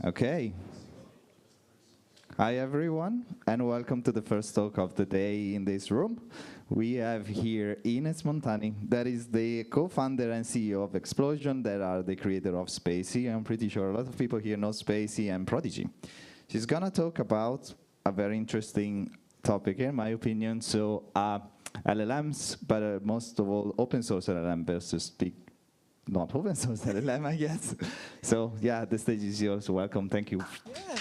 Okay. Hi, everyone, and welcome to the first talk of the day in this room. We have here Ines Montani, that is the co-founder and CEO of Explosion, that are the creator of Spacey. I'm pretty sure a lot of people here know Spacey and Prodigy. She's gonna talk about a very interesting topic, in my opinion, so LLMs, but most of all, open source LLM versus big, not open source LLM, I guess. So yeah, the stage is yours. Welcome, thank you. Yeah.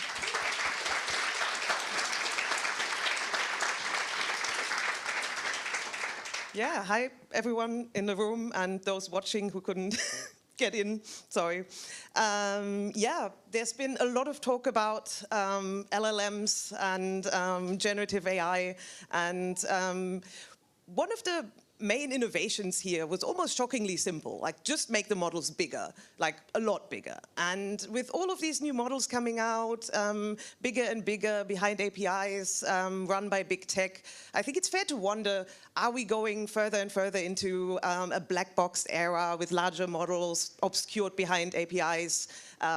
Yeah, hi everyone in the room and those watching who couldn't get in, sorry. Yeah, there's been a lot of talk about LLMs and generative AI, and one of the main innovations here was almost shockingly simple, like just make the models bigger, like a lot bigger. And with all of these new models coming out, bigger and bigger behind APIs, run by big tech, I think it's fair to wonder, are we going further and further into a black box era with larger models obscured behind APIs,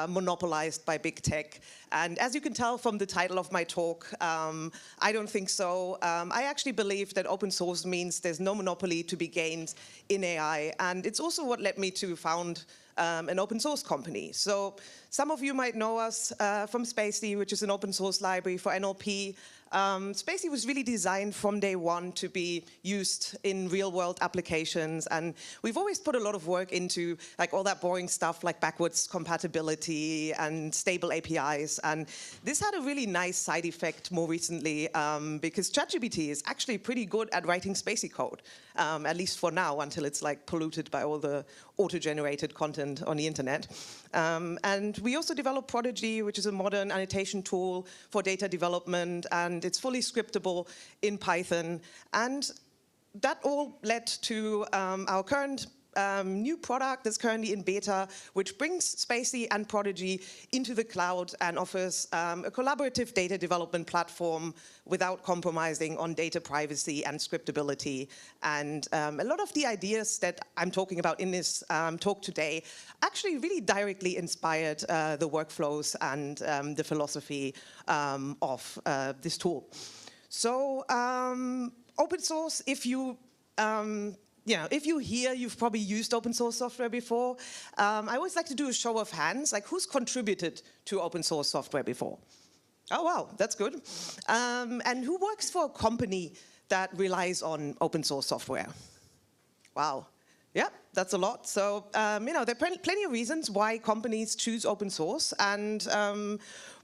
monopolized by big tech? And as you can tell from the title of my talk, I don't think so. I actually believe that open source means there's no monopoly to be gained in AI. And it's also what led me to found an open source company. So some of you might know us from Spacey, which is an open source library for NLP. Spacey was really designed from day one to be used in real world applications. And we've always put a lot of work into like all that boring stuff like backwards compatibility and stable APIs. And this had a really nice side effect more recently because ChatGPT is actually pretty good at writing Spacey code, at least for now, until it's like polluted by all the auto-generated content on the internet. And we also developed Prodigy, which is a modern annotation tool for data development, and it's fully scriptable in Python. And that all led to our current new product that's currently in beta, which brings Spacey and Prodigy into the cloud and offers a collaborative data development platform without compromising on data privacy and scriptability. And a lot of the ideas that I'm talking about in this talk today actually really directly inspired the workflows and the philosophy of this tool. So open source, if you if you're here, you've probably used open source software before. I always like to do a show of hands, like who's contributed to open source software before? Oh, wow, that's good. And who works for a company that relies on open source software? Wow. Yeah, that's a lot. So, there are plenty of reasons why companies choose open source. And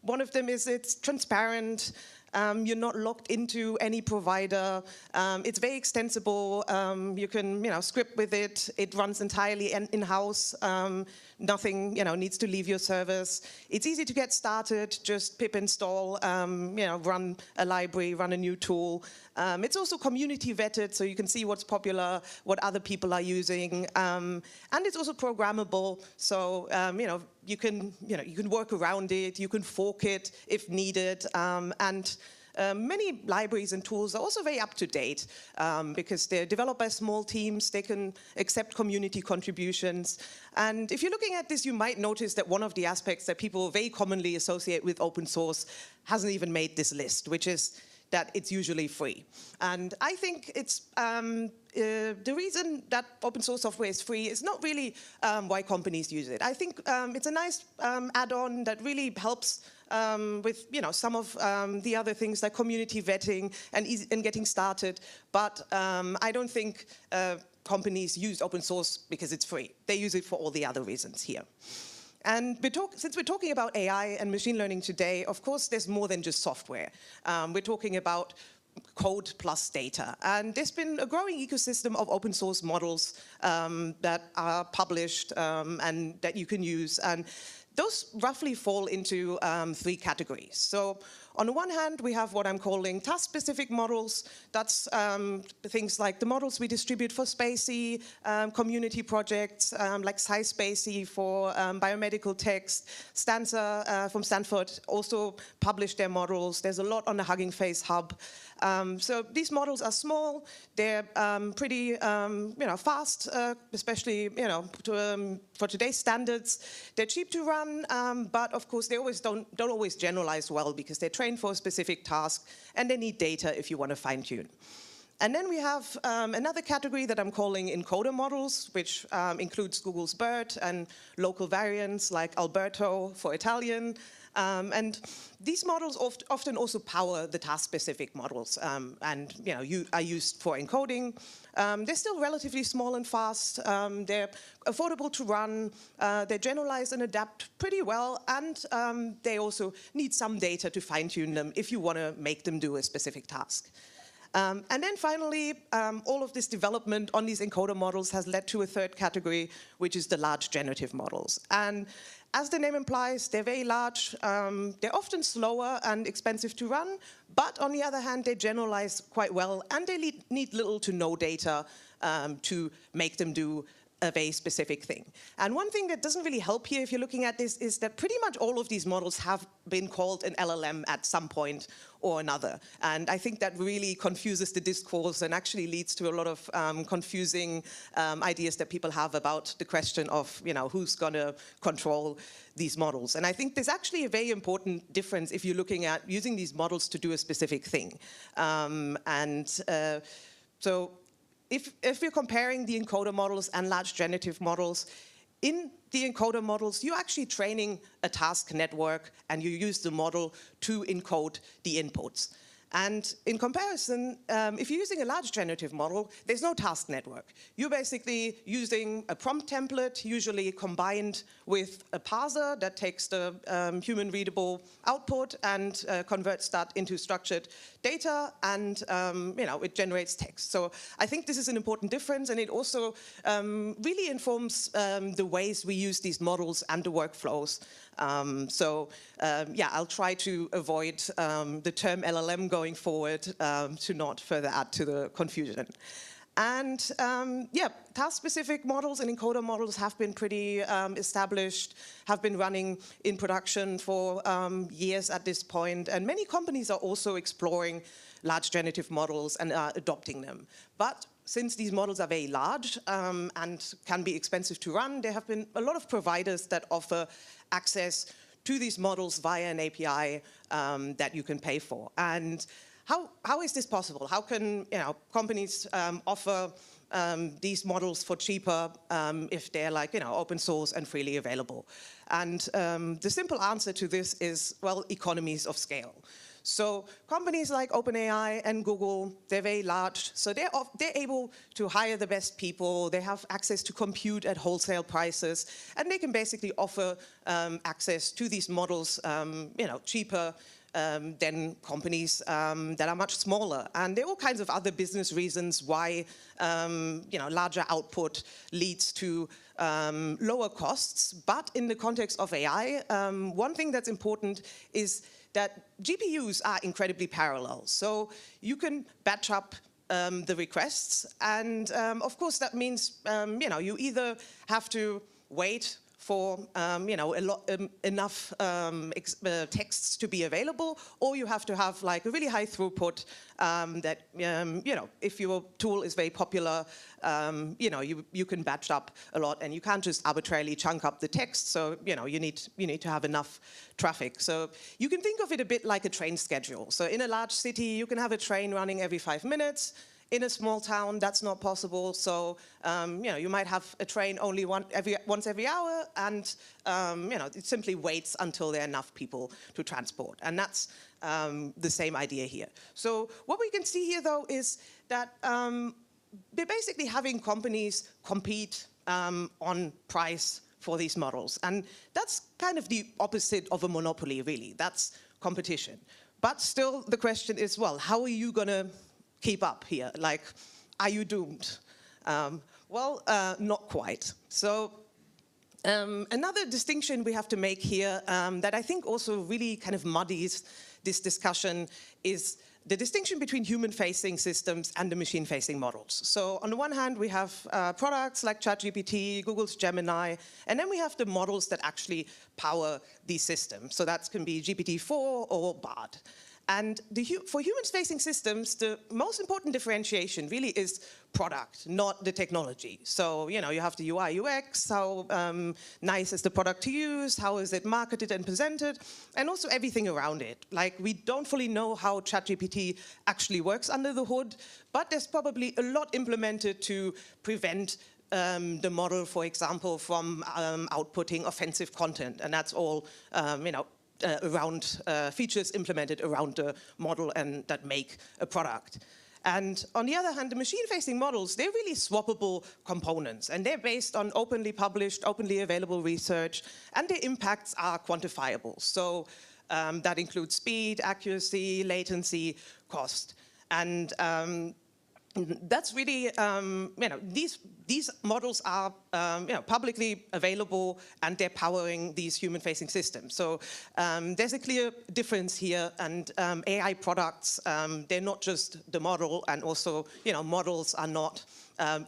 one of them is it's transparent. You're not locked into any provider. It's very extensible. You can, script with it. It runs entirely in-house. Nothing, needs to leave your servers. It's easy to get started. Just pip install, run a library, run a new tool. It's also community vetted, so you can see what's popular, what other people are using, and it's also programmable. So, you can work around it. You can fork it if needed, and many libraries and tools are also very up to date because they're developed by small teams. They can accept community contributions. And if you're looking at this, you might notice that one of the aspects that people very commonly associate with open source hasn't even made this list, which is that it's usually free. And I think it's the reason that open source software is free is not really why companies use it. I think it's a nice add-on that really helps with some of the other things like community vetting and getting started. But I don't think companies use open source because it's free. They use it for all the other reasons here. And since we're talking about AI and machine learning today, of course, there's more than just software. We're talking about code plus data. And there's been a growing ecosystem of open source models that are published and that you can use. And those roughly fall into three categories. So on the one hand, we have what I'm calling task-specific models. That's things like the models we distribute for Spacey, community projects like SciSpacey for biomedical text. Stanza from Stanford also published their models. There's a lot on the Hugging Face Hub. So these models are small. They're pretty, fast, especially, for today's standards. They're cheap to run. fun, but of course they always don't always generalize well because they're trained for a specific task and they need data if you want to fine tune. And then we have another category that I'm calling encoder models, which includes Google's BERT and local variants like Alberto for Italian. And these models often also power the task-specific models and are used for encoding. They're still relatively small and fast. They're affordable to run. They generalize and adapt pretty well. And they also need some data to fine-tune them if you want to make them do a specific task. And then finally, all of this development on these encoder models has led to a third category, which is the large generative models. And as the name implies, they're very large. They're often slower and expensive to run. But on the other hand, they generalize quite well. And they need little to no data to make them do a very specific thing. And one thing that doesn't really help here if you're looking at this is that pretty much all of these models have been called an LLM at some point or another. And I think that really confuses the discourse and actually leads to a lot of confusing ideas that people have about the question of, who's going to control these models. And I think there's actually a very important difference if you're looking at using these models to do a specific thing. So if we're comparing the encoder models and large generative models, in the encoder models, you're actually training a task network and you use the model to encode the inputs. And in comparison, if you're using a large generative model, there's no task network. You're basically using a prompt template, usually combined with a parser that takes the human-readable output and converts that into structured data, and it generates text. So I think this is an important difference, and it also really informs the ways we use these models and the workflows. I'll try to avoid the term LLM going forward to not further add to the confusion. And task-specific models and encoder models have been pretty established, have been running in production for years at this point, and many companies are also exploring large generative models and are adopting them. But since these models are very large and can be expensive to run, there have been a lot of providers that offer access to these models via an API that you can pay for. And how is this possible? How can companies offer these models for cheaper if they're open source and freely available? And the simple answer to this is, well, economies of scale. So companies like OpenAI and Google, they're very large, so they're able to hire the best people, they have access to compute at wholesale prices, and they can basically offer access to these models cheaper than companies that are much smaller. And there are all kinds of other business reasons why larger output leads to lower costs. But in the context of AI, one thing that's important is that GPUs are incredibly parallel. So you can batch up the requests. And of course, that means you either have to wait for enough texts to be available, or you have to have a really high throughput that if your tool is very popular, you can batch up a lot, and you can't just arbitrarily chunk up the text. So you need to have enough traffic. So you can think of it a bit like a train schedule. So in a large city, you can have a train running every 5 minutes. In a small town, that's not possible. So, you might have a train only once every hour, and it simply waits until there are enough people to transport. And that's the same idea here. So what we can see here, though, is that we're basically having companies compete on price for these models. And that's kind of the opposite of a monopoly, really. That's competition. But still, the question is, well, how are you going to keep up here? Are you doomed? Not quite. So another distinction we have to make here that I think also really kind of muddies this discussion is the distinction between human-facing systems and the machine-facing models. So on the one hand, we have products like ChatGPT, Google's Gemini, and then we have the models that actually power these systems. So that can be GPT-4 or Bard. And for humans-facing systems, the most important differentiation really is product, not the technology. So, you know, you have the UI, UX, how nice is the product to use, how is it marketed and presented, and also everything around it. Like, we don't fully know how ChatGPT actually works under the hood, but there's probably a lot implemented to prevent the model, for example, from outputting offensive content, and that's all, you know, around features implemented around the model and that make a product. And on the other hand, the machine-facing models, they're really swappable components, and they're based on openly published, openly available research, and their impacts are quantifiable. So that includes speed, accuracy, latency, cost. And that's really, you know, these models are, you know, publicly available, and they're powering these human-facing systems. So there's a clear difference here, and AI products, they're not just the model, and also, you know, models are not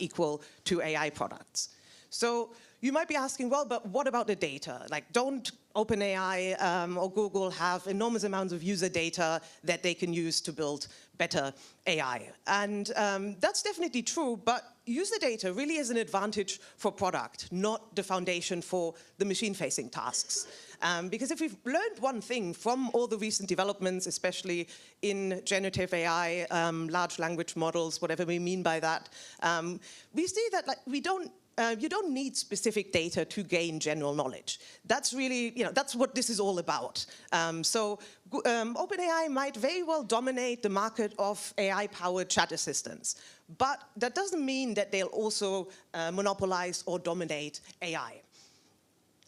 equal to AI products. So you might be asking, well, but what about the data? Like, don't OpenAI or Google have enormous amounts of user data that they can use to build better AI? And that's definitely true, but user data really is an advantage for product, not the foundation for the machine-facing tasks. Because if we've learned one thing from all the recent developments, especially in generative AI, large language models, whatever we mean by that, we see that, like, you don't need specific data to gain general knowledge. That's really, you know, that's what this is all about. So OpenAI might very well dominate the market of AI-powered chat assistants, but that doesn't mean that they'll also monopolize or dominate AI.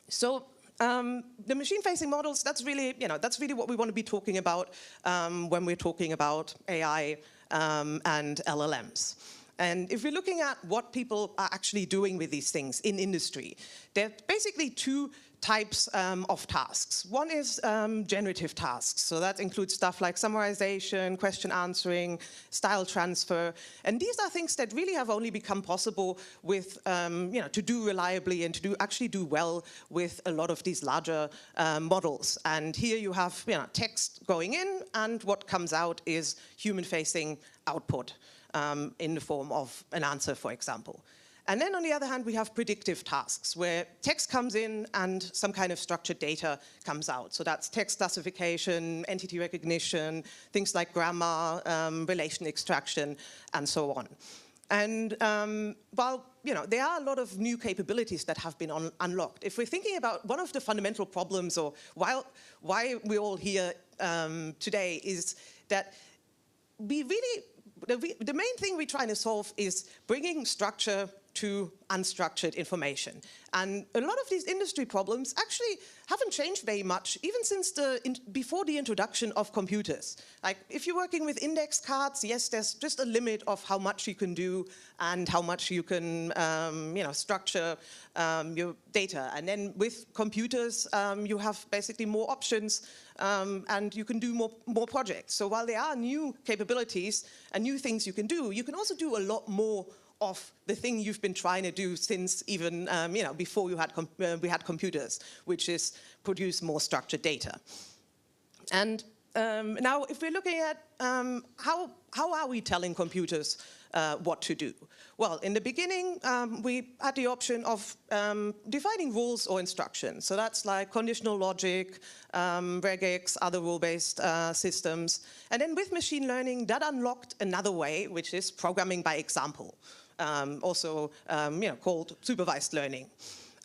So the machine-facing models, that's really, you know, that's really what we want to be talking about when we're talking about AI and LLMs. And if we're looking at what people are actually doing with these things in industry, there are basically two types of tasks. One is generative tasks. So that includes stuff like summarization, question answering, style transfer. And these are things that really have only become possible with, you know, to do reliably and to actually do well with a lot of these larger models. And here you have, you know, text going in, and what comes out is human-facing output. In the form of an answer, for example. And then on the other hand, we have predictive tasks, where text comes in and some kind of structured data comes out. So that's text classification, entity recognition, things like grammar, relation extraction, and so on. And while, you know, there are a lot of new capabilities that have been unlocked, if we're thinking about one of the fundamental problems, or why we're all here today, is that we really, the main thing we're trying to solve is bringing structure to unstructured information. And a lot of these industry problems actually haven't changed very much, even since before the introduction of computers. Like, if you're working with index cards, yes, there's just a limit of how much you can do and how much you can, you know, structure your data. And then with computers, you have basically more options, and you can do more projects. So while there are new capabilities and new things you can do, you can also do a lot more of the thing you've been trying to do since even, you know, before we had computers, which is produce more structured data. And now, if we're looking at how are we telling computers what to do? Well, in the beginning, we had the option of defining rules or instructions. So that's like conditional logic, regex, other rule-based systems. And then with machine learning, that unlocked another way, which is programming by example, also you know, called supervised learning.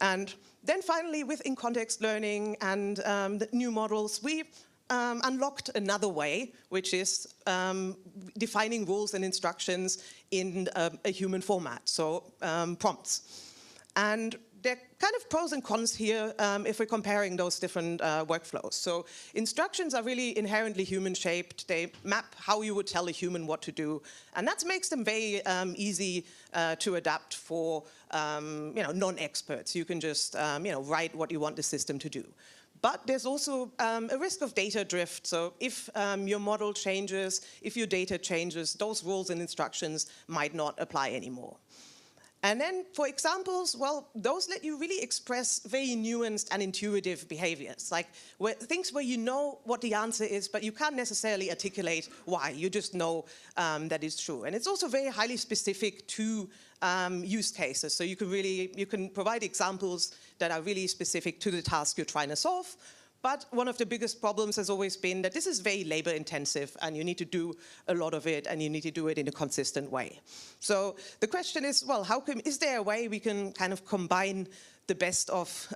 And then finally, with in-context learning and the new models, we unlocked another way, which is defining rules and instructions in a human format, so prompts. And there are kind of pros and cons here if we're comparing those different workflows. So instructions are really inherently human-shaped. They map how you would tell a human what to do, and that makes them very easy to adapt for you know, non-experts. You can just you know, write what you want the system to do. But there's also a risk of data drift. So if your model changes, if your data changes, those rules and instructions might not apply anymore. And then for examples, well, those let you really express very nuanced and intuitive behaviors, like things where you know what the answer is, but you can't necessarily articulate why. You just know that it's true. And it's also very highly specific to use cases. So you can provide examples that are really specific to the task you're trying to solve. But one of the biggest problems has always been that this is very labor intensive and you need to do a lot of it and you need to do it in a consistent way. So the question is, well, is there a way we can kind of combine the best of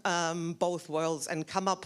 both worlds and come up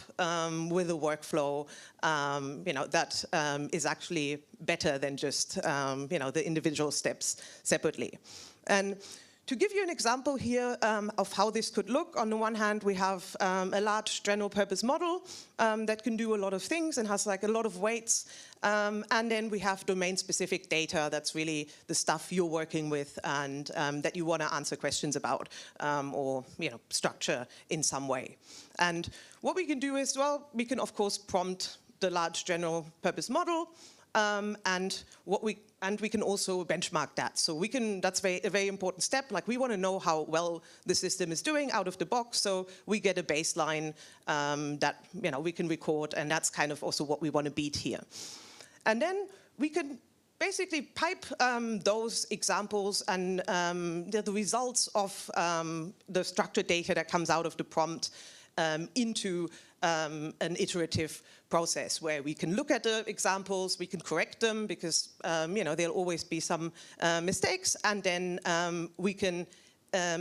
with a workflow that is actually better than just the individual steps separately? And to give you an example here of how this could look, on the one hand, we have a large general purpose model that can do a lot of things and has like a lot of weights. And then we have domain-specific data that's really the stuff you're working with and that you want to answer questions about or structure in some way. And what we can do is, well, we can, of course, prompt the large general purpose model. And we can also benchmark that. So that's a very important step. Like, we want to know how well the system is doing out of the box. So we get a baseline that we can record, and that's kind of also what we want to beat here. And then we can basically pipe those examples and the results of the structured data that comes out of the prompt into an iterative process where we can look at the examples, we can correct them because there'll always be some mistakes, and then we can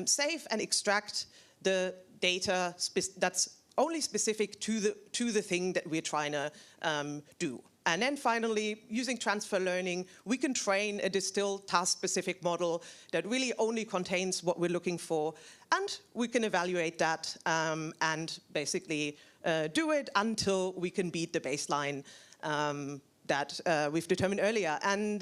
save and extract the data that's only specific to the thing that we're trying to do. And then finally, using transfer learning, we can train a distilled task-specific model that really only contains what we're looking for. And we can evaluate that and basically do it until we can beat the baseline that we've determined earlier. And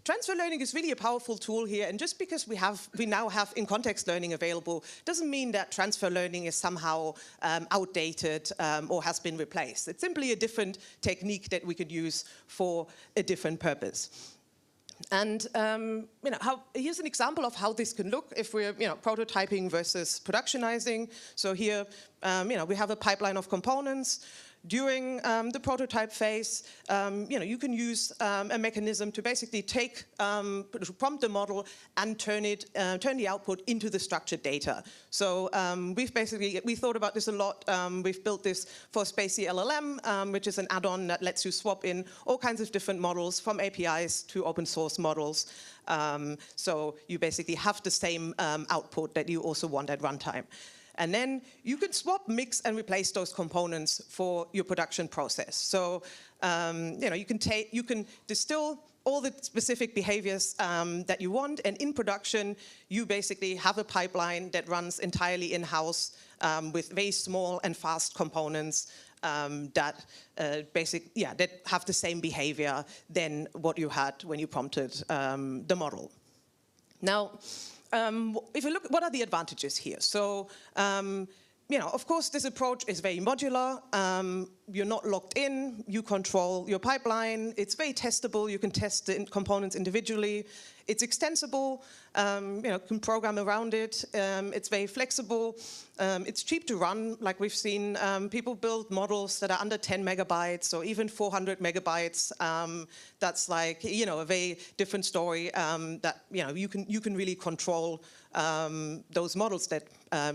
transfer learning is really a powerful tool here. And just because we now have in-context learning available doesn't mean that transfer learning is somehow outdated or has been replaced. It's simply a different technique that we could use for a different purpose. And here's an example of how this can look if we're prototyping versus productionizing. So here we have a pipeline of components. During the prototype phase, you can use a mechanism to basically prompt the model and turn the output into the structured data. So we thought about this a lot. We've built this for Spacey LLM, which is an add-on that lets you swap in all kinds of different models, from APIs to open source models. So you basically have the same output that you also want at runtime. And then you can swap, mix, and replace those components for your production process. So you can distill all the specific behaviors that you want, and in production, you basically have a pipeline that runs entirely in-house with very small and fast components that have the same behavior than what you had when you prompted the model. Now, if you look, what are the advantages here? So, of course, this approach is very modular. You're not locked in. You control your pipeline. It's very testable. You can test the components individually. It's extensible. Can program around it. It's very flexible. It's cheap to run. Like we've seen, people build models that are under 10 megabytes or even 400 megabytes. That's like a very different story. That you can really control those models that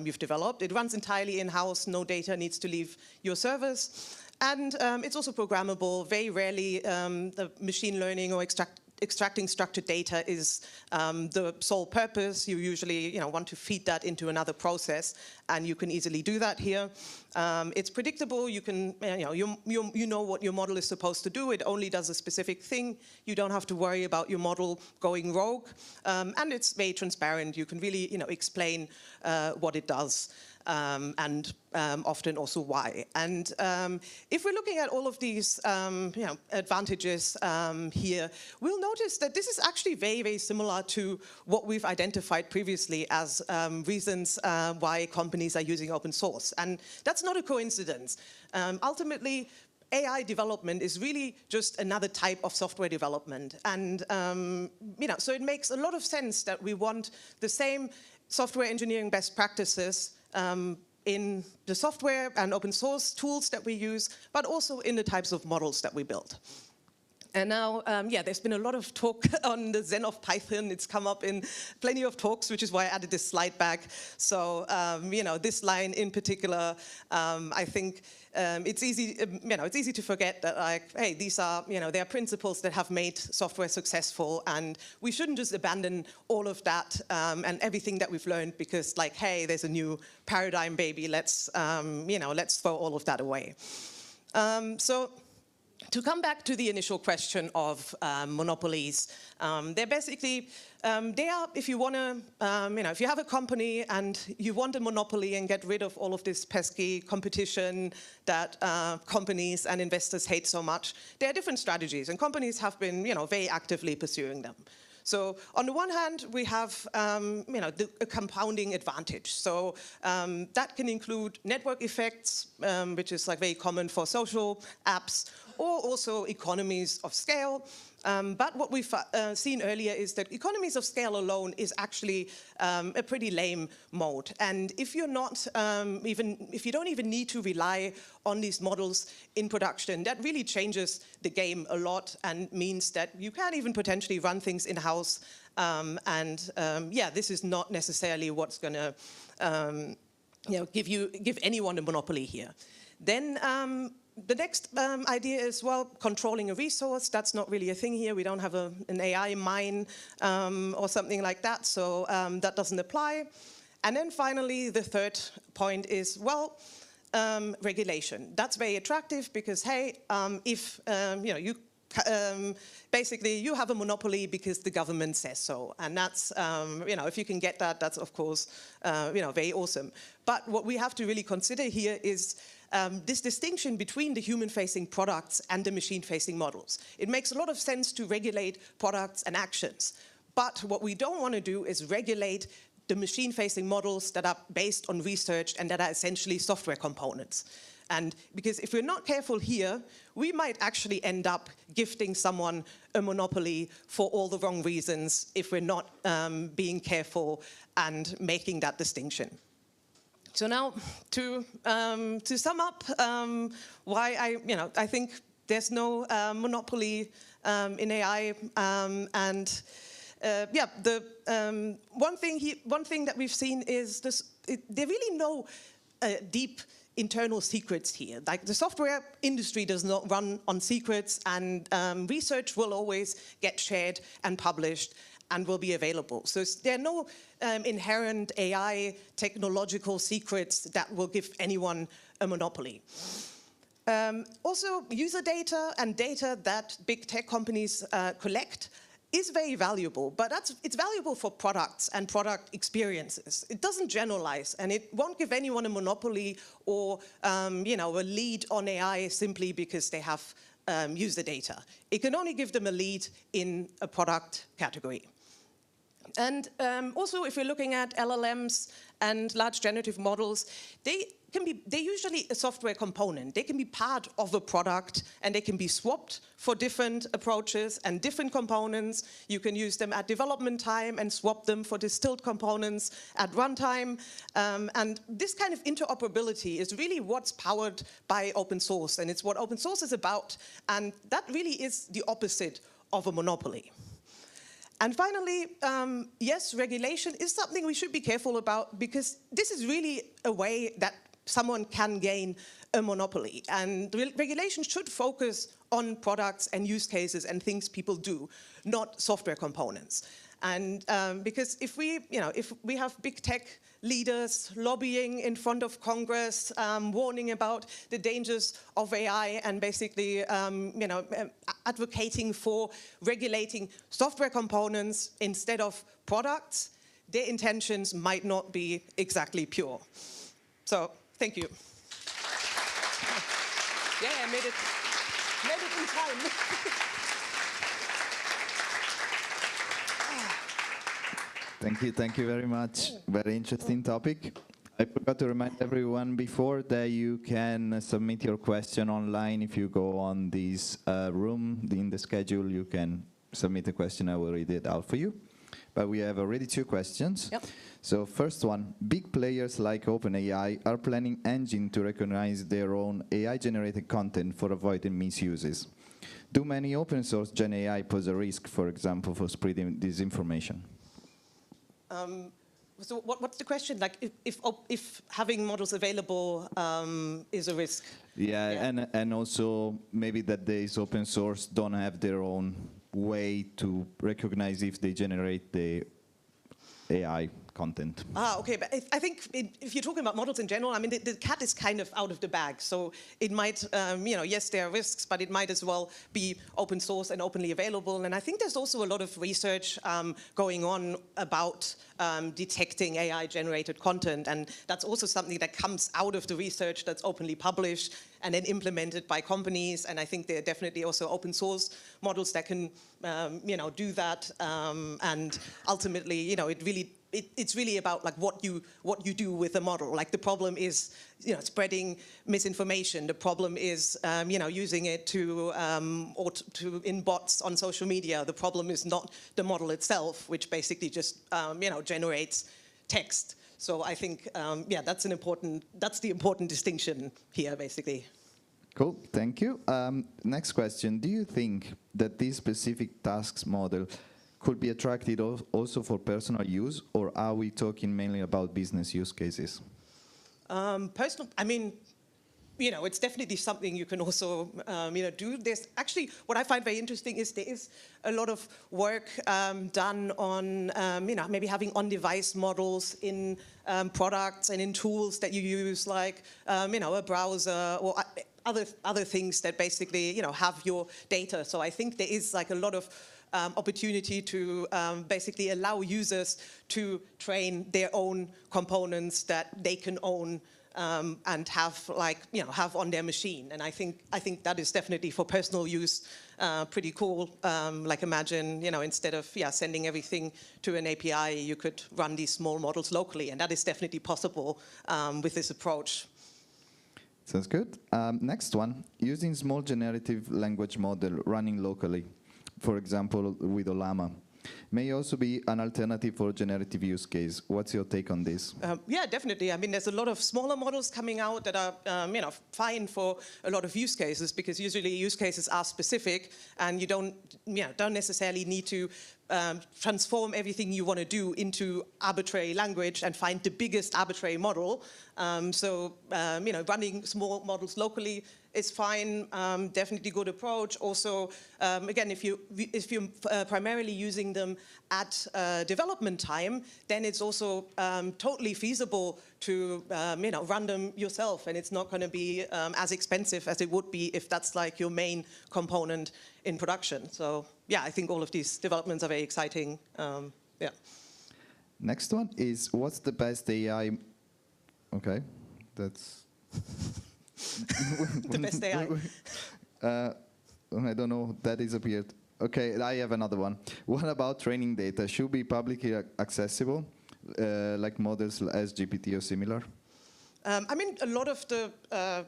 you've developed. It runs entirely in-house. No data needs to leave your servers. And it's also programmable. Very rarely the machine learning or extracting structured data is the sole purpose. You usually want to feed that into another process, and you can easily do that here. It's predictable. You can you know what your model is supposed to do. It only does a specific thing. You don't have to worry about your model going rogue, and it's very transparent. You can really explain what it does. And often also why. And if we're looking at all of these advantages here, we'll notice that this is actually very, very similar to what we've identified previously as reasons why companies are using open source. And that's not a coincidence. Ultimately, AI development is really just another type of software development. And so it makes a lot of sense that we want the same software engineering best practices in the software and open source tools that we use, but also in the types of models that we build. And now, yeah, there's been a lot of talk on the Zen of Python. It's come up in plenty of talks, which is why I added this slide back. So, you know, this line in particular, I think it's easy, it's easy to forget that, like, hey, these are, there are principles that have made software successful, and we shouldn't just abandon all of that and everything that we've learned because, like, hey, there's a new paradigm, baby. Let's, let's throw all of that away. So. To come back to the initial question of monopolies, they're basically, they are, if you want to, if you have a company and you want a monopoly and get rid of all of this pesky competition that companies and investors hate so much, there are different strategies, and companies have been, very actively pursuing them. So on the one hand, we have, a compounding advantage. So that can include network effects, which is like very common for social apps, or also economies of scale. But what we've seen earlier is that economies of scale alone is actually a pretty lame mode. And if you're not if you don't even need to rely on these models in production, that really changes the game a lot and means that you can even potentially run things in-house. Yeah, this is not necessarily what's going to give anyone a monopoly here. Then the next idea is, well, controlling a resource. That's not really a thing here. We don't have an AI mine or something like that, so that doesn't apply. And then finally, the third point is, well, regulation. That's very attractive because, hey, if basically you have a monopoly because the government says so, and that's if you can get that, that's of course very awesome. But what we have to really consider here is this distinction between the human-facing products and the machine-facing models. It makes a lot of sense to regulate products and actions, but what we don't want to do is regulate the machine-facing models that are based on research and that are essentially software components. And because if we're not careful here, we might actually end up gifting someone a monopoly for all the wrong reasons if we're not being careful and making that distinction. So now, to sum up why I think there's no monopoly in AI, yeah, the one thing that we've seen is this: there are really no deep internal secrets here. Like, the software industry does not run on secrets, and research will always get shared and published and will be available. So there are no inherent AI technological secrets that will give anyone a monopoly. Also, user data and data that big tech companies collect is very valuable, but it's valuable for products and product experiences. It doesn't generalize, and it won't give anyone a monopoly or a lead on AI simply because they have user data. It can only give them a lead in a product category. And also, if we're looking at LLMs and large generative models, they're usually a software component. They can be part of a product, and they can be swapped for different approaches and different components. You can use them at development time and swap them for distilled components at runtime. And this kind of interoperability is really what's powered by open source, and it's what open source is about. And that really is the opposite of a monopoly. And finally, yes, regulation is something we should be careful about, because this is really a way that someone can gain a monopoly. And regulation should focus on products and use cases and things people do, not software components. And because if we have big tech leaders lobbying in front of Congress, warning about the dangers of AI and basically advocating for regulating software components instead of products, their intentions might not be exactly pure. So, thank you. Yeah, I made it in time. Thank you very much. Very interesting topic. I forgot to remind everyone before that you can submit your question online. If you go on this room in the schedule, you can submit a question. I will read it out for you. But we have already 2 questions. Yep. So first one, big players like OpenAI are planning engine to recognize their own AI-generated content for avoiding misuses. Do many open source Gen AI pose a risk, for example, for spreading disinformation? So what's the question? Like if having models available is a risk? Yeah. And also maybe that these open source don't have their own way to recognize if they generate the AI content. Okay, but I think if you're talking about models in general, I mean, the cat is kind of out of the bag. So it might, yes, there are risks, but it might as well be open source and openly available. And I think there's also a lot of research going on about detecting AI-generated content. And that's also something that comes out of the research that's openly published and then implemented by companies. And I think there are definitely also open source models that can, do that. And ultimately, it's really about like what you do with the model. Like the problem is, spreading misinformation. The problem is, using it to in bots on social media. The problem is not the model itself, which basically just generates text. So I think that's the important distinction here, basically. Cool, thank you. Next question: do you think that this specific tasks model could be attracted also for personal use, or are we talking mainly about business use cases? Personal, I mean, it's definitely something you can also, do. There's actually, what I find very interesting is there is a lot of work done on, maybe having on-device models in products and in tools that you use, like, a browser or other things that basically, have your data. So I think there is like a lot of opportunity to basically allow users to train their own components that they can own and have have on their machine. And I think that is definitely for personal use pretty cool. Like imagine, instead of sending everything to an API, you could run these small models locally, and that is definitely possible with this approach. Sounds good. Next one, using small generative language model running locally, for example, with Olama, may also be an alternative for generative use case. What's your take on this? Yeah, definitely. I mean, there's a lot of smaller models coming out that are, fine for a lot of use cases, because usually use cases are specific, and you don't necessarily need to transform everything you want to do into arbitrary language and find the biggest arbitrary model. Running small models locally is fine. Definitely good approach. Also, again, if you're primarily using them at development time, then it's also totally feasible to run them yourself, and it's not going to be as expensive as it would be if that's like your main component in production. So yeah, I think all of these developments are very exciting. Yeah. Next one is, what's the best AI? Okay, that's the best AI. I don't know, that disappeared. Okay, I have another one. What about training data? Should be publicly accessible, like models as GPT or similar? I mean, a lot of there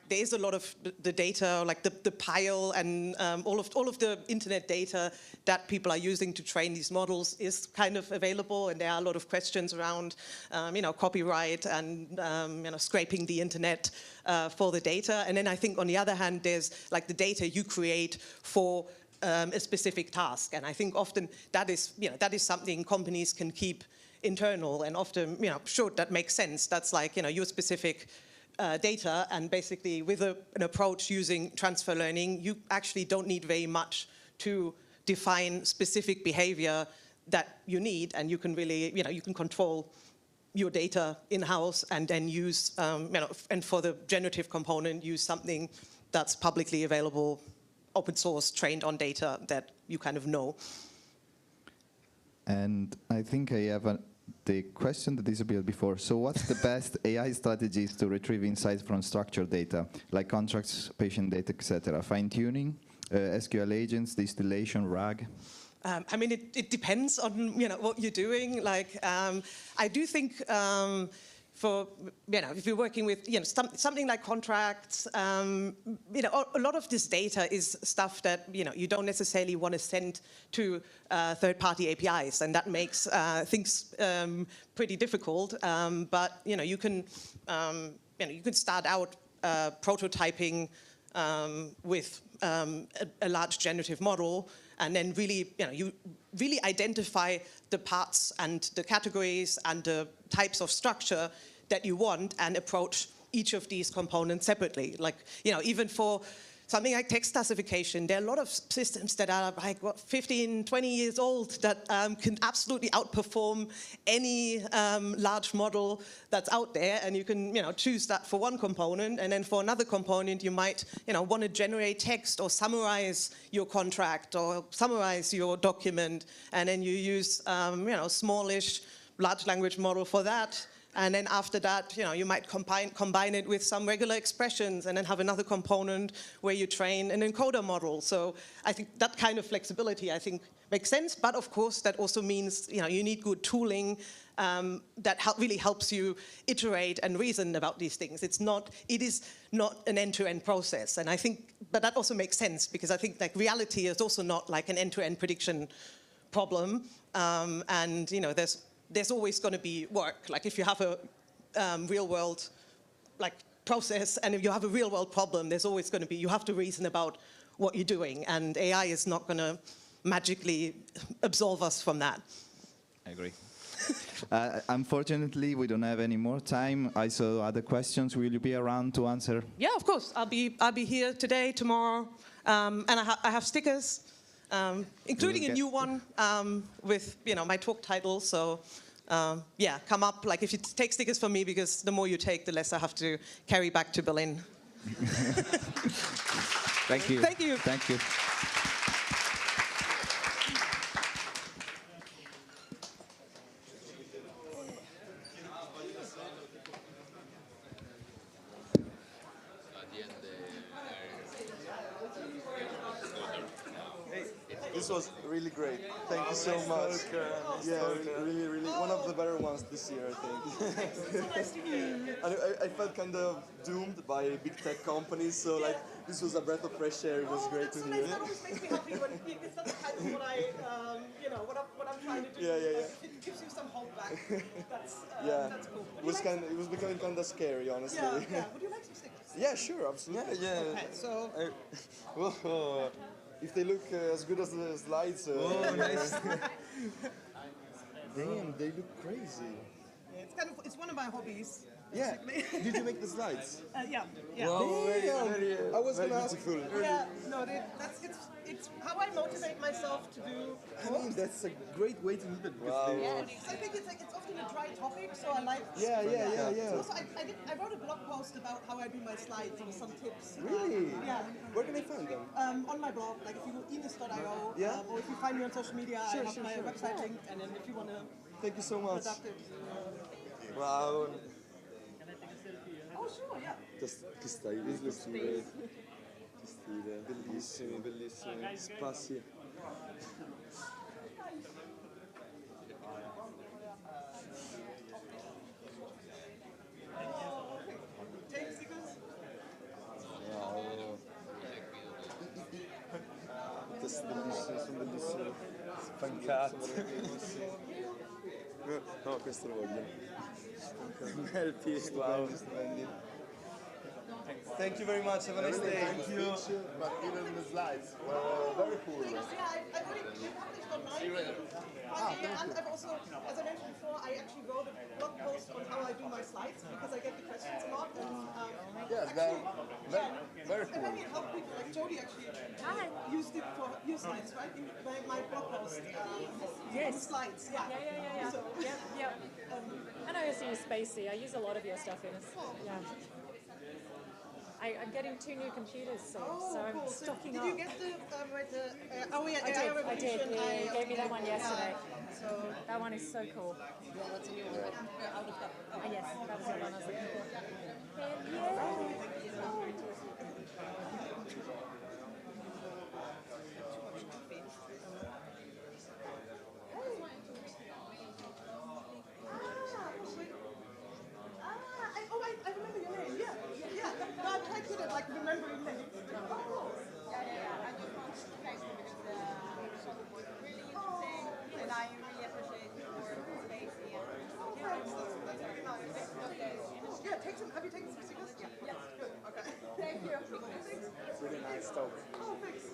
is a lot of the data, like the pile and all of the internet data that people are using to train these models is kind of available, and there are a lot of questions around, copyright and scraping the internet for the data. And then I think on the other hand, there's like the data you create for a specific task, and I think often that is something companies can keep internal, and often, sure, that makes sense. That's like, your specific data, and basically with an approach using transfer learning, you actually don't need very much to define specific behavior that you need, and you can really, you can control your data in-house and then use, and for the generative component, use something that's publicly available, open source, trained on data that you kind of know. And I think I have the question that disappeared before. So what's the best AI strategies to retrieve insights from structured data, like contracts, patient data, etc.? Fine-tuning, SQL agents, distillation, RAG? I mean, it depends on what you're doing. Like, I do think for, if you're working with, something like contracts, a lot of this data is stuff that, you don't necessarily want to send to third-party APIs, and that makes things pretty difficult. But, you can start out prototyping with a large generative model, and then really, you really identify the parts and the categories and the types of structure that you want and approach each of these components separately. Like, even for something like text classification, there are a lot of systems that are like, 15, 20 years old that can absolutely outperform any large model that's out there. And you can, choose that for one component. And then for another component, you might, want to generate text or summarize your contract or summarize your document. And then you use, smallish large language model for that. And then after that, you might combine it with some regular expressions and then have another component where you train an encoder model. So I think that kind of flexibility, makes sense. But of course, that also means, you need good tooling that really helps you iterate and reason about these things. It is not an end-to-end process. And but that also makes sense, because I think like reality is also not like an end-to-end prediction problem. And, there's always going to be work. Like if you have a real world process, and if you have a real world problem, there's always going to be, you have to reason about what you're doing, and AI is not going to magically absolve us from that. I agree. Unfortunately, we don't have any more time. I saw other questions. Will you be around to answer? Yeah, of course. I'll be here today, tomorrow, and I have stickers. Including a new one with my talk title. So yeah, come up. Like if you take stickers from me, because the more you take, the less I have to carry back to Berlin. Thank you. Thank you. Thank you. This was really great. Thank you so much. Yeah, really, one of the better ones this year, I think. And I felt kind of doomed by big tech companies, so like this was a breath of fresh air. It was great to hear. That always makes me happy when that's kind of what I'm trying to do. Yeah. It gives you some hope back. That's cool. It was becoming kind of scary, honestly. Yeah. Would you like some stickers? Yeah, sure, absolutely. Yeah. Okay, so. If they look as good as the slides. Nice. Damn, they look crazy. Yeah, it's one of my hobbies. Yeah. Did you make the slides? Yeah. Wow, I was going to ask. Yeah. No, it's how I motivate myself to do. I mean, that's a great way to live it. Wow. Yeah, I think it's often a dry topic, so I like. Yeah. So also, I wrote a blog post about how I do my slides and some tips. Really? Yeah. Where can I find them? On my blog, like if you go ines.io, Yeah. Or if you find me on social media, I have my website link, and then if you want to. Thank you so much. Productive. Wow. Oh, sure, yeah. Che stai? Che stile. Bellissimi, bellissimi. Spazi. Wow. Bellissimi, sono bellissimi. Spancati. No, questo lo voglio. Wow. Thank you very much. Have a nice day. Thank you. But even the slides were very cool. Yeah, I've already published online. And I've also, as I mentioned before, I actually wrote a blog post on how I do my slides, because I get the questions a lot. And, Yeah, they're very cool. And maybe it helped people, like Jody actually used it for your slides, right? My blog post. Yes. Slides, yeah. Yeah. So, Yep. And I also use Spacey. I use a lot of your stuff in it. Yeah. I'm getting 2 new computers soon, so I'm cool. stocking Did up. you get the I did. Yeah, you gave me that one yesterday. So That one is so cool. yeah, that's a new one. We're out of that. Yes, that was the one I was looking for. nice talk. Oh, thanks.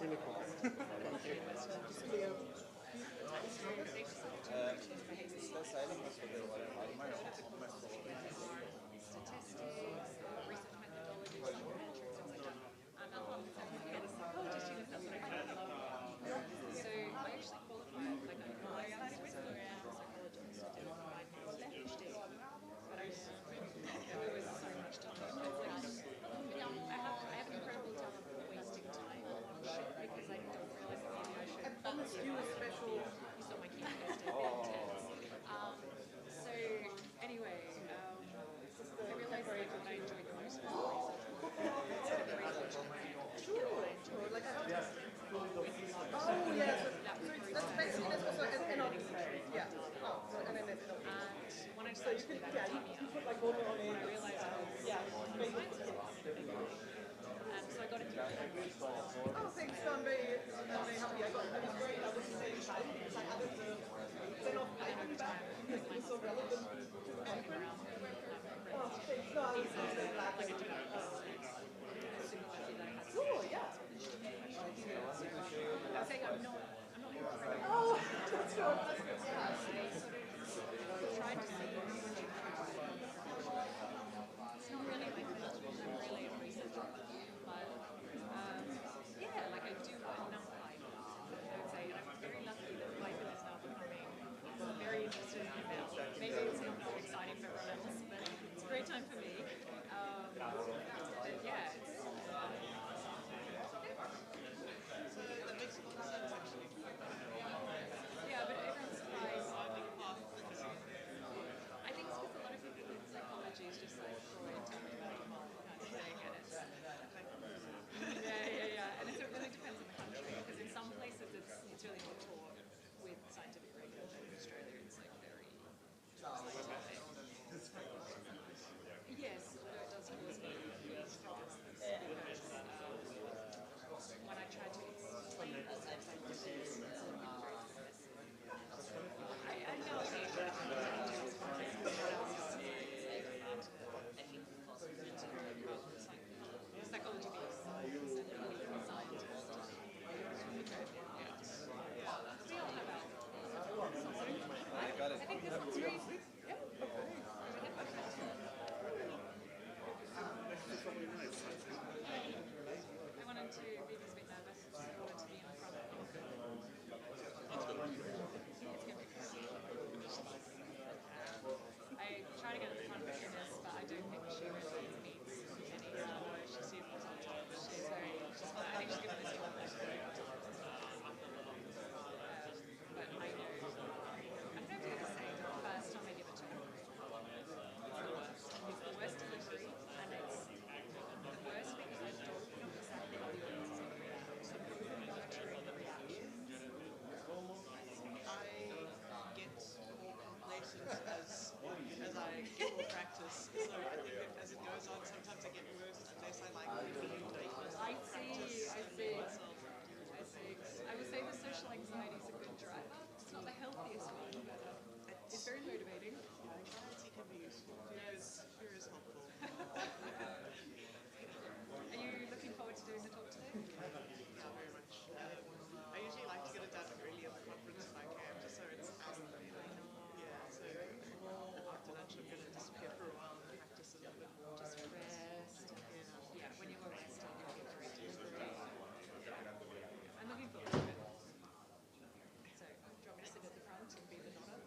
Really cool. Oh, thanks. So I'm very happy. I got it was great. I was the same time. I added then off Python back because it was so relevant to the conference. Oh, thanks. No, I was very glad that cool, yeah. I'm saying I'm not Oh, that's sure. That's good. Yeah. trying to see it's not really like I'm really a researcher, but yeah, like I do enough Python. I would say, and I'm very lucky that Python is now becoming very interested in email. Maybe it's not so exciting for everyone else, but it's a great time for me. But yeah, it's yeah, but everyone's surprised. I think it's because a lot of people think psychology is just like Freud, tell me about your mom kind of thing, and it's yeah, and it really depends on the country because in some places it's really not taught with scientific rigor, but in Australia it's like very scientific. Yes, although it does cause me problems because when I try to explain psychology, it's a little bit very dismissive. I know psychology being science and being a scientist. We all have our I think this one's very I wanted to be a bit nervous, so I wanted to be in front of I try to get at the front of this, but I don't think she really needs any she seems on top. She's very, she's fine. I think she's given this one like very good time. But I know, I don't know if you're the same. The first time I give it to her, it's the worst. It's the worst delivery, and it's the worst because I don't know exactly how the audience is going to react. So I'm over-monitoring the reaction. I get more complacent as I get more practice. So I think that as it goes on, sometimes I get worse unless I like really ridiculous. I see. I would say the social anxiety is a good driver. It's not the healthiest one, but it's very motivating. Anxiety can be useful. Fear is helpful. Are you looking forward to doing the talk today? Yeah, very much. I usually like to get it done early at the conference if I can, just so it's out of the way. Yeah, so after lunch I'm going to disappear for a while and practice a little bit more. Just rest. Yeah, when you were resting, you get great delivery. I'm looking forward to it. So, do you want me to sit at the front and be the nodder?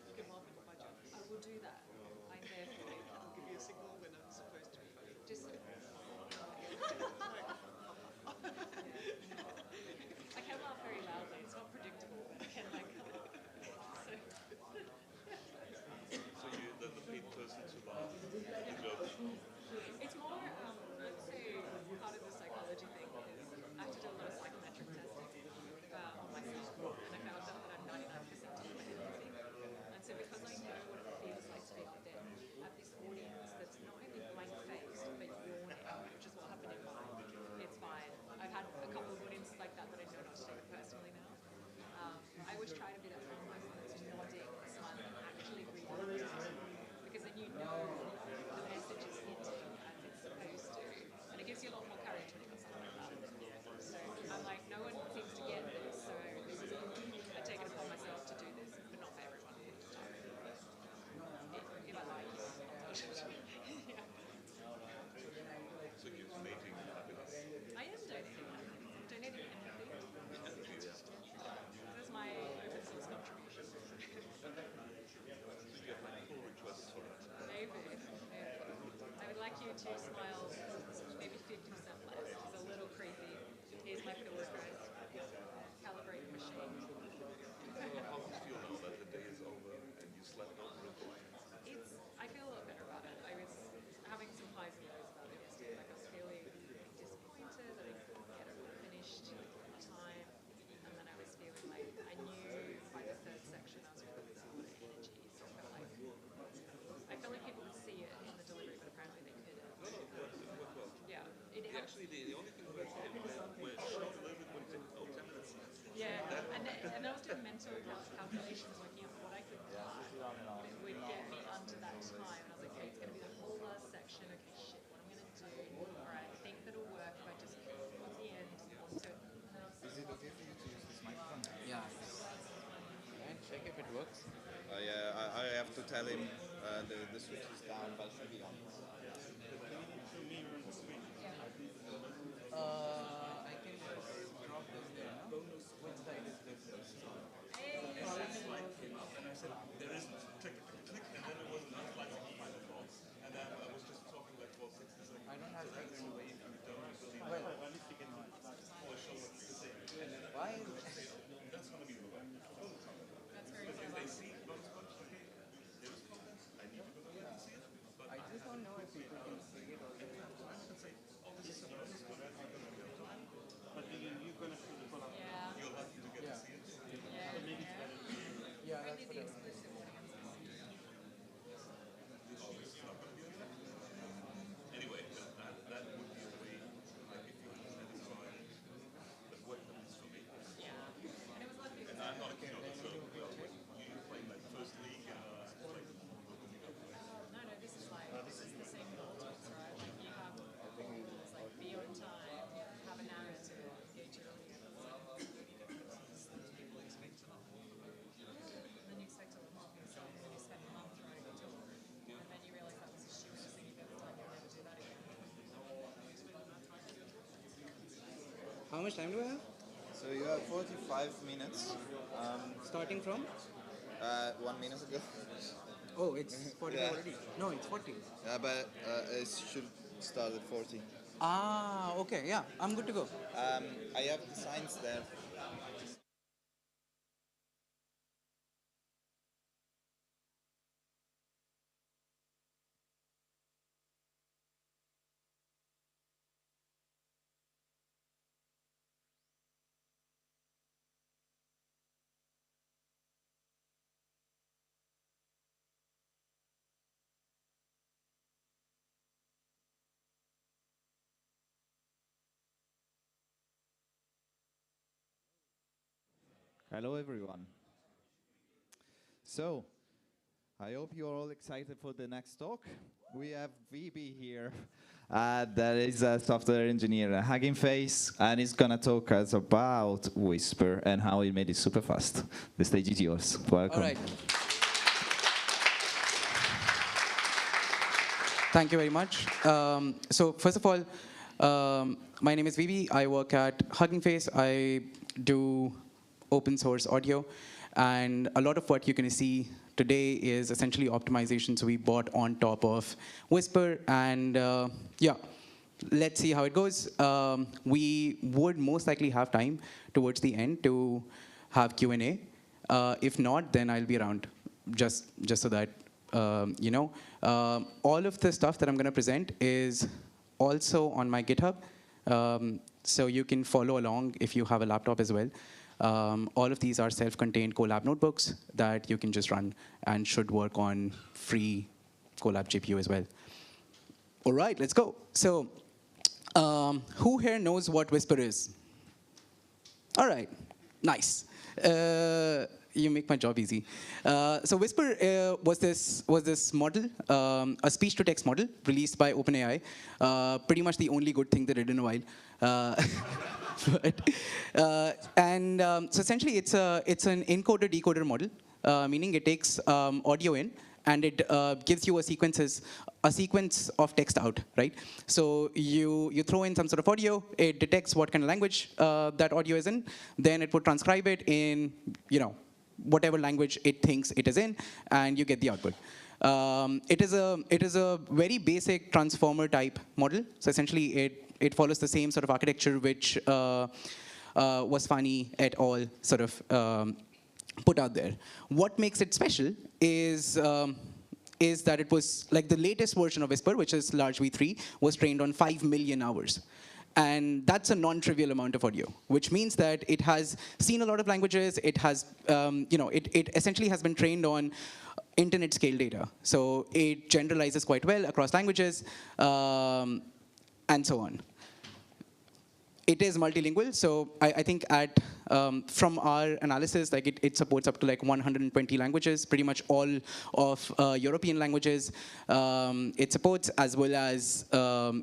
You can help me with my job. I will do that. I'm there for you. I'll give you a signal when I'm supposed to be funny. Just I can laugh very loudly. It's not predictable, but I can like. So you the lead person to laugh the jokes. It's more, I'd say part of the psychology thing is I have to do a lot of psychometric testing on myself, and I found out that I'm 99% of my empathy. And so because I know what it feels like to be out there, I have this audience that's not only blank-faced, but yawning, which is what happened in mine. It's fine. I've had a couple of audiences like that I know not to take it personally now. 2 smiles, maybe 50% less. He's a little creepy. Here's my pillow dress, calibrating machine. How do you feel now that the day is over and you slept over it? I feel a lot better about it. I was having some highs and lows about it yesterday. Like I was feeling disappointed that I couldn't get it finished on time. And then I was feeling like I knew by the third section I was putting a lot of energy. So I felt like people could see it in the delivery, but apparently they couldn't. Yeah. Actually, the only thing was when it showed a little bit when it took 10 minutes. Yeah, and I was doing mental calculations, working out what I could cut that would get me under that time. And I was like, okay, it's going to be the whole last section. Okay, shit, what am I going to do? All right, I think that'll work if I just put the end onto it. Is it okay for you to use this microphone? Yeah. And check if it works. Yeah, I have to tell him the switch is down, but it should be on. I can just drop this there. No? Which side is this? Slide came up and I said, there is click, click, and then it was another slide that came up. And then I was just talking like for 60 seconds. I don't have So that's the way if you don't believe Well, always show what you say. And then why? that's going to be the way. That's very If clever. they see those ones, okay, there is content, I need to go there and see it. But I just don't know if people can see it or they can say, oh, this is someone else's content. Yeah. You'll have to get to see it. Yeah, Only that's the what exclusive audience. Anyway, that would be a way, like if you had satisfied the what happens for me. Yeah. And it was lucky. And I'm not a keynote, so you playing like first league and like No, this is the same with all talks, right? Like you have rules like be on time, have a narrative, engage your audience. And then you expect a lot more from yourself, and then you spend a month trying to talk, and then you realize that was the stupidest thing you've ever done, you'll never do that again. How much time do I have? So you have 45 minutes. Starting from? 1 minute ago. Oh, it's 45 Yeah. already. No, it's 40. Yeah, but it should start at 40. Ah, okay. Yeah, I'm good to go. I have the signs there. Hello, everyone. So, I hope you're all excited for the next talk. We have VB here, that is a software engineer at Hugging Face, and he's gonna talk us about Whisper and how he made it super fast. The stage is yours. Welcome. All right. Thank you very much. So first of all, my name is VB. I work at Hugging Face. I do open source audio. And a lot of what you're going to see today is essentially optimization. So we bought on top of Whisper. And yeah, let's see how it goes. We would most likely have time towards the end to have Q&A. If not, then I'll be around just so that you know. All of the stuff that I'm going to present is also on my GitHub. So you can follow along if you have a laptop as well. All of these are self-contained Colab notebooks that you can just run and should work on free Colab GPU as well. All right, let's go. So who here knows what Whisper is? All right, nice. You make my job easy. So Whisper was this model, a speech-to-text model released by OpenAI. Pretty much the only good thing they did in a while. So essentially, it's an encoder-decoder model, meaning it takes audio in and it gives you a sequence of text out, right? So you throw in some sort of audio, it detects what kind of language that audio is in, then it would transcribe it in, whatever language it thinks it is in, and you get the output. It is a very basic transformer type model. So essentially, it follows the same sort of architecture which was Fani et al. Sort of put out there. What makes it special is that it was like the latest version of Whisper, which is large V3, was trained on 5 million hours. And that's a non-trivial amount of audio, which means that it has seen a lot of languages. It has, it essentially has been trained on internet scale data. So it generalizes quite well across languages, and so on. It is multilingual, so I think from our analysis, like it supports up to like 120 languages, pretty much all of European languages. It supports, as well as low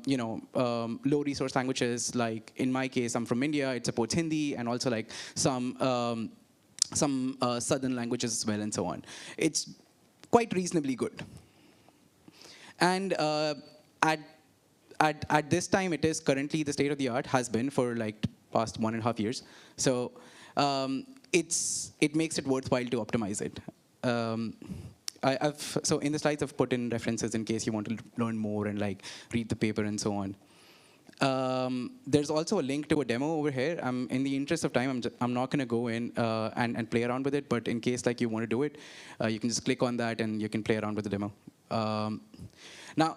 resource languages. Like in my case, I'm from India. It supports Hindi and also like some southern languages as well, and so on. It's quite reasonably good. And at this time, it is currently the state of the art, has been for like past 1.5 years. So it makes it worthwhile to optimize it. So in the slides, I've put in references in case you want to learn more and like read the paper and so on. There's also a link to a demo over here. In the interest of time, I'm not going to go in and play around with it. But in case like you want to do it, you can just click on that and you can play around with the demo. Now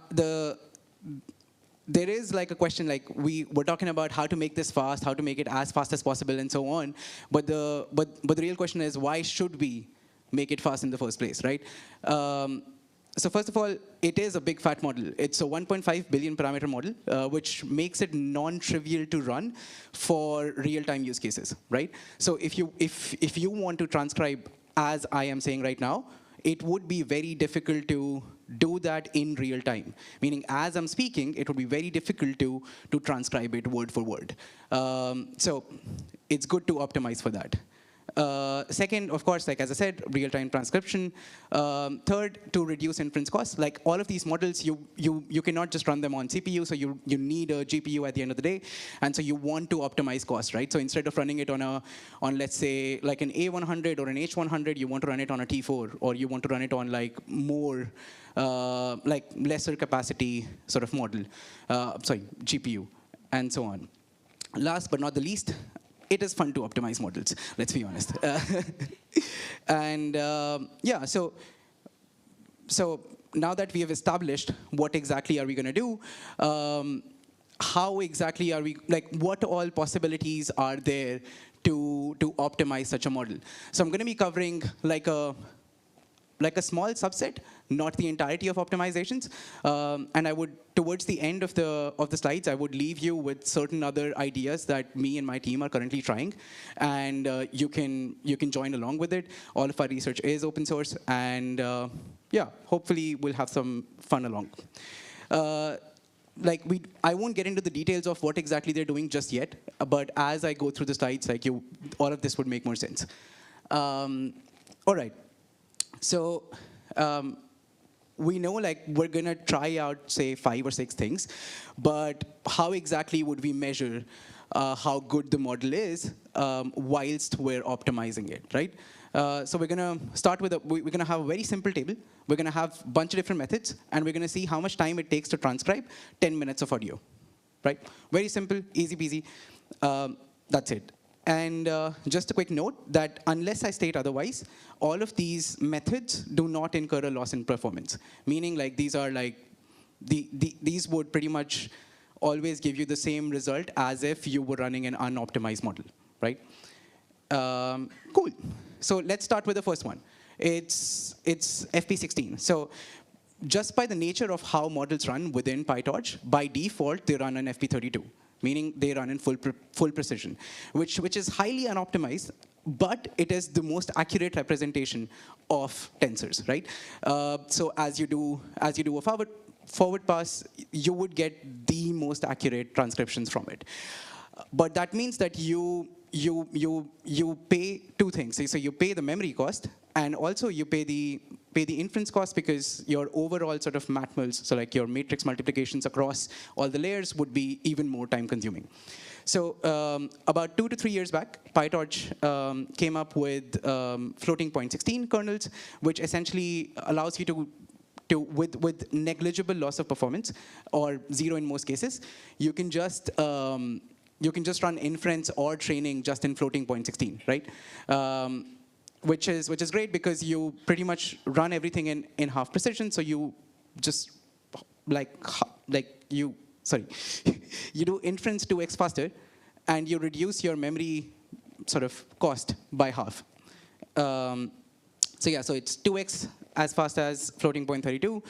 there is like a question, like we're talking about how to make this fast, how to make it as fast as possible, and so on. But the real question is, why should we make it fast in the first place, right? So first of all, it is a big fat model. It's a 1.5 billion parameter model, which makes it non-trivial to run for real-time use cases, right? So if you want to transcribe, as I am saying right now, it would be very difficult to do that in real time. Meaning, as I'm speaking, it would be very difficult to transcribe it word for word. So it's good to optimize for that. Second, of course, like as I said, real-time transcription. Third, to reduce inference costs. Like all of these models, you cannot just run them on CPU, so you need a GPU at the end of the day, and so you want to optimize costs, right? So instead of running it on let's say like an A100 or an H100, you want to run it on a T4, or you want to run it on like more like lesser capacity sort of model, GPU, and so on. Last but not the least, it is fun to optimize models, let's be honest. And yeah, so now that we have established what exactly are we going to do, how exactly are we, like what all possibilities are there to optimize such a model? So I'm going to be covering like a small subset, not the entirety of optimizations. And I would, towards the end of the slides, I would leave you with certain other ideas that me and my team are currently trying, and you can join along with it. All of our research is open source, and yeah, hopefully we'll have some fun along. I won't get into the details of what exactly they're doing just yet, but as I go through the slides, like all of this would make more sense. All right. So we know like we're going to try out, say, 5 or 6 things, but how exactly would we measure how good the model is whilst we're optimizing it, right? So we're going to start with, we're going to have a very simple table. We're going to have a bunch of different methods, and we're going to see how much time it takes to transcribe 10 minutes of audio, right? Very simple, easy peasy. That's it. And just a quick note that unless I state otherwise, all of these methods do not incur a loss in performance. Meaning like these are like, these would pretty much always give you the same result as if you were running an unoptimized model, right? Cool. So let's start with the first one. It's FP16. So just by the nature of how models run within PyTorch, by default, they run on FP32. Meaning they run in full precision, which is highly unoptimized, but it is the most accurate representation of tensors, right? So as you do a forward pass, you would get the most accurate transcriptions from it. But that means that you pay 2 things. So you pay the memory cost, and also you pay the inference cost, because your overall sort of matmls, so like your matrix multiplications across all the layers, would be even more time consuming. So about 2 to 3 years back, PyTorch came up with floating point 16 kernels, which essentially allows you to with negligible loss of performance, or zero in most cases, you can just run inference or training just in floating point 16, right? Which is great because you pretty much run everything in half precision. So you just you do inference 2x faster, and you reduce your memory sort of cost by half. So yeah, so it's 2x as fast as floating point 32,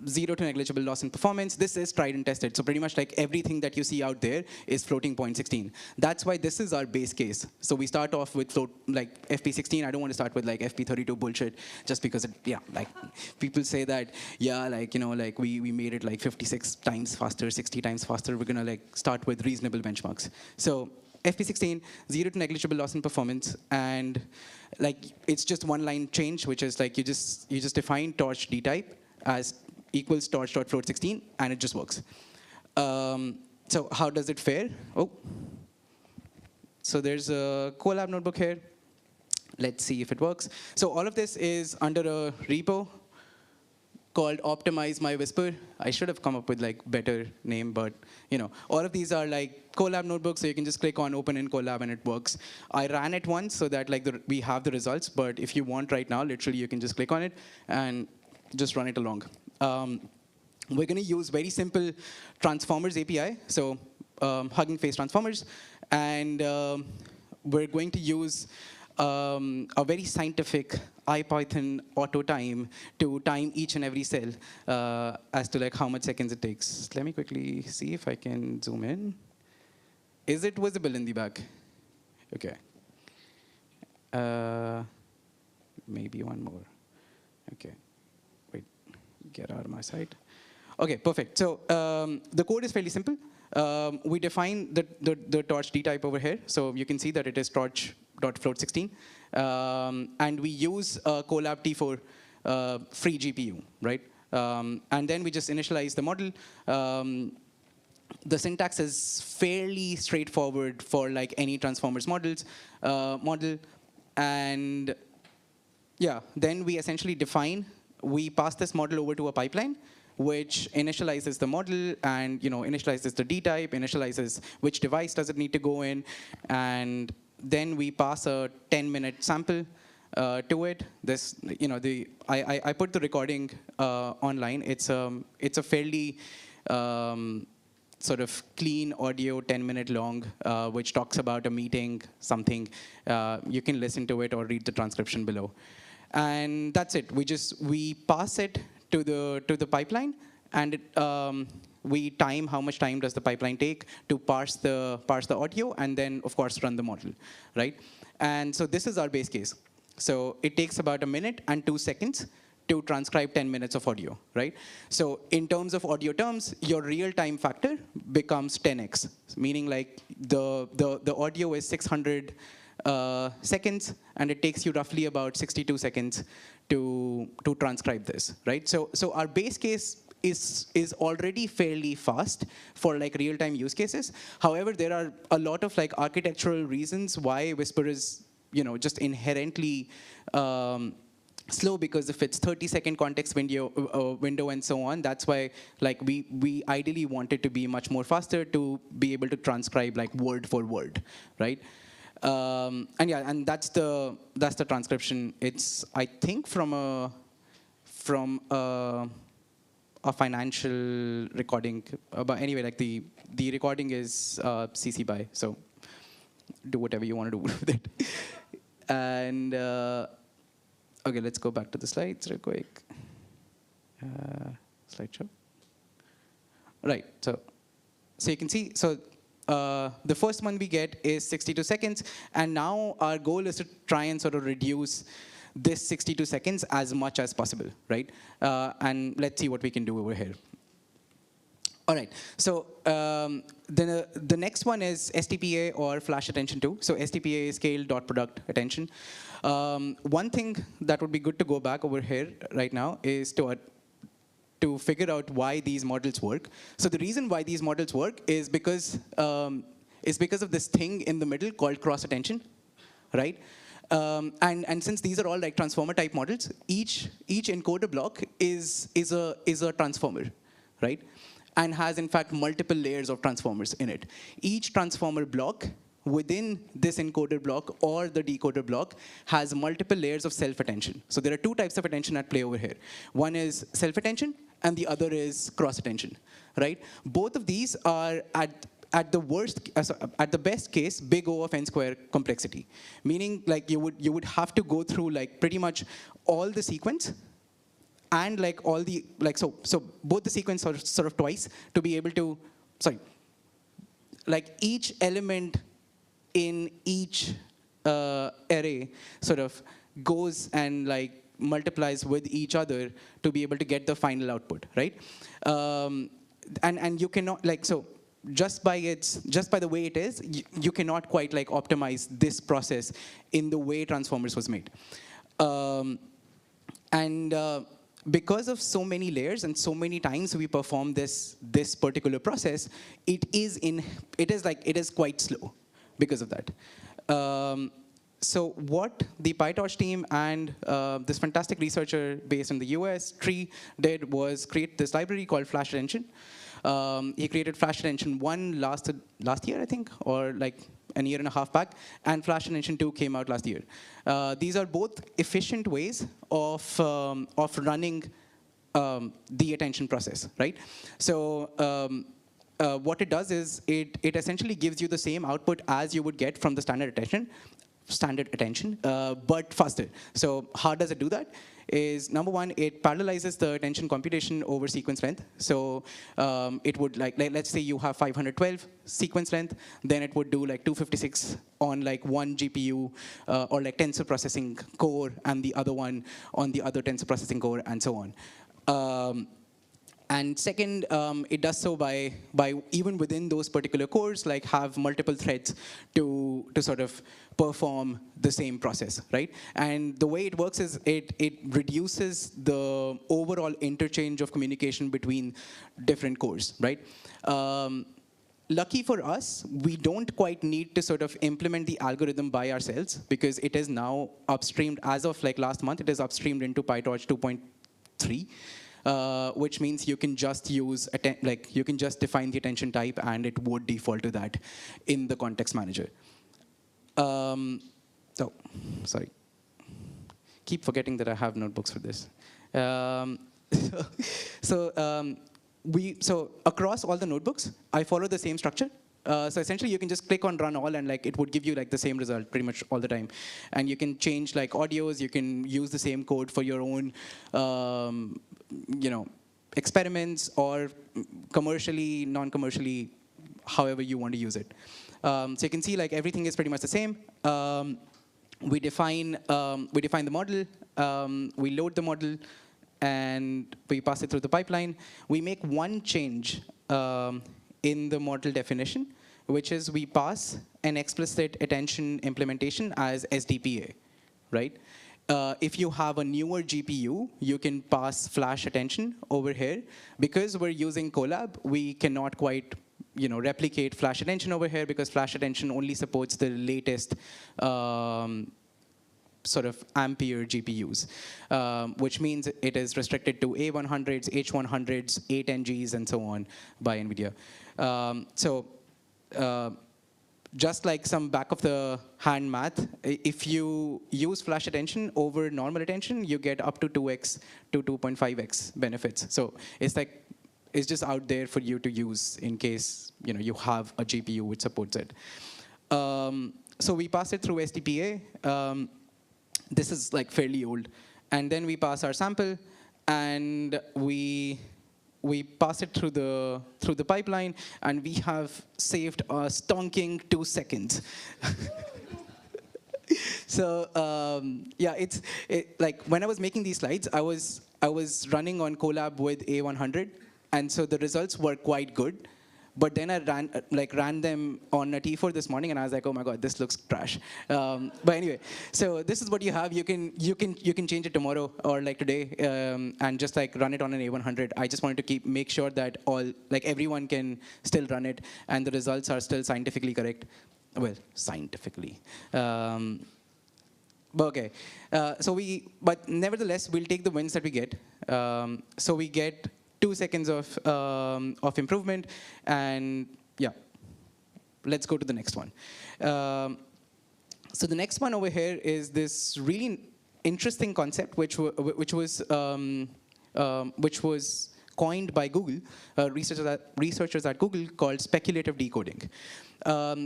zero to negligible loss in performance. This is tried and tested. So pretty much like everything that you see out there is floating point 16. That's why this is our base case. So we start off with FP16. I don't want to start with like FP32 bullshit, just because like people say that, we made it like 56 times faster, 60 times faster. We're gonna like start with reasonable benchmarks. So FP16, zero to negligible loss in performance, and like it's just one line change, which is like you just define torch d type as equals torch.float16, and it just works. So how does it fare? Oh, so there's a Colab notebook here. Let's see if it works. So all of this is under a repo called Optimize My Whisper. I should have come up with like better name, but all of these are like Colab notebooks, so you can just click on open in Colab and it works. I ran it once so that like we have the results, but if you want right now, literally you can just click on it and just run it along. We're going to use very simple transformers API, so Hugging Face transformers, and we're going to use a very scientific IPython auto time to time each and every cell as to like how much seconds it takes. Let me quickly see if I can zoom in. Is it visible in the back? Okay. Maybe one more. Okay. Wait, get out of my sight. Okay, perfect. So the code is fairly simple. We define the torch D type over here. So you can see that it is torch.float16. And we use Colab T4 free GPU, right? And then we just initialize the model. The syntax is fairly straightforward for like any transformers model. And yeah, then we essentially we pass this model over to a pipeline, which initializes the model and initializes the D type, initializes which device does it need to go in, and then we pass a 10-minute sample to it. This, I put the recording online. It's a fairly sort of clean audio, 10-minute long, which talks about a meeting, something. You can listen to it or read the transcription below, and that's it. We pass it to the pipeline, and we time how much time does the pipeline take to parse the audio, and then of course run the model, right? And so this is our base case. So it takes about 1 minute and 2 seconds to transcribe 10 minutes of audio, right? So in terms of audio terms, your real time factor becomes 10x, meaning like the audio is 600 seconds, and it takes you roughly about 62 seconds to transcribe this, right? So our base case is already fairly fast for like real-time use cases. However, there are a lot of like architectural reasons why Whisper is just inherently slow, because if it's 30-second context window and so on. That's why like we ideally want it to be much more faster to be able to transcribe like word for word, right? And that's the transcription. It's, I think, from a financial recording, but anyway, like the recording is CC BY, so do whatever you want to do with it. And okay, let's go back to the slides real quick. Slideshow. Right. So you can see. So the first one we get is 62 seconds, and now our goal is to try and sort of reduce this 62 seconds as much as possible, right? And let's see what we can do over here. All right, so the next one is STPA, or flash attention to. So STPA is scale dot product attention. One thing that would be good to go back over here right now is to figure out why these models work. So the reason why these models work is because of this thing in the middle called cross attention, right? And since these are all like transformer type models, each encoder block is a transformer, right? And has in fact multiple layers of transformers in it. Each transformer block within this encoder block or the decoder block has multiple layers of self-attention. So there are two types of attention at play over here. One is self-attention, and the other is cross-attention, right? Both of these are at the best case, big O of n square complexity, meaning like you would have to go through like pretty much all the sequence and like all the so both the sequence are sort of twice to be able to like each element in each array sort of goes and like multiplies with each other to be able to get the final output, right? And you cannot like so just by the way it is, you cannot quite like optimize this process in the way transformers was made. Because of so many layers and so many times we perform this particular process, it is quite slow because of that. So what the PyTorch team and this fantastic researcher based in the US, Tree, did was create this library called Flash Attention. He created Flash Attention 1 last year, I think, or like a year and a half back, and Flash Attention 2 came out last year. These are both efficient ways of running the attention process, right? So what it does is it essentially gives you the same output as you would get from the standard attention, but faster. So how does it do that? Is number one, it parallelizes the attention computation over sequence length. So it would like let's say you have 512 sequence length, then it would do like 256 on like one GPU or like tensor processing core, and the other one on the other tensor processing core, and so on. And second, it does so by even within those particular cores, like have multiple threads to sort of perform the same process, right? And the way it works is it reduces the overall interchange of communication between different cores, right? Lucky for us, we don't quite need to sort of implement the algorithm by ourselves, because it is now upstreamed, as of like last month, it is upstreamed into PyTorch 2.3. Which means you can just use you can just define the attention type, and it would default to that in the context manager. Oh, sorry. Keep forgetting that I have notebooks for this. So across all the notebooks, I follow the same structure. So essentially, you can just click on run all, and like it would give you like the same result pretty much all the time. And you can change like audios. You can use the same code for your own, experiments, or commercially, non-commercially, however you want to use it. So you can see like everything is pretty much the same. We define the model. We load the model, and we pass it through the pipeline. We make one change in the model definition, which is we pass an explicit attention implementation as SDPA, right? If you have a newer GPU, you can pass flash attention over here. Because we're using Colab, we cannot quite replicate flash attention over here, because flash attention only supports the latest sort of Ampere GPUs, which means it is restricted to A100s, H100s, A10Gs, and so on by NVIDIA. Just like some back of the hand math, if you use flash attention over normal attention, you get up to 2x to 2.5x benefits. So it's just out there for you to use in case you have a GPU which supports it. So we pass it through SDPA. This is like fairly old, and then we pass our sample, and we pass it through the pipeline, and we have saved a stonking 2 seconds. So yeah, like when I was making these slides, I was running on Colab with A100, and so the results were quite good. But then I ran them on a T4 this morning, and I was like, oh my god, this looks trash. But anyway, so this is what you have. You can change it tomorrow or like today, and just like run it on an A100. I just wanted to make sure that everyone can still run it, and the results are still scientifically correct. Well, scientifically. but okay. But nevertheless, we'll take the wins that we get. So we get 2 seconds of improvement, and yeah, let's go to the next one. So the next one over here is this really interesting concept, which was coined by Google, researchers at Google, called speculative decoding.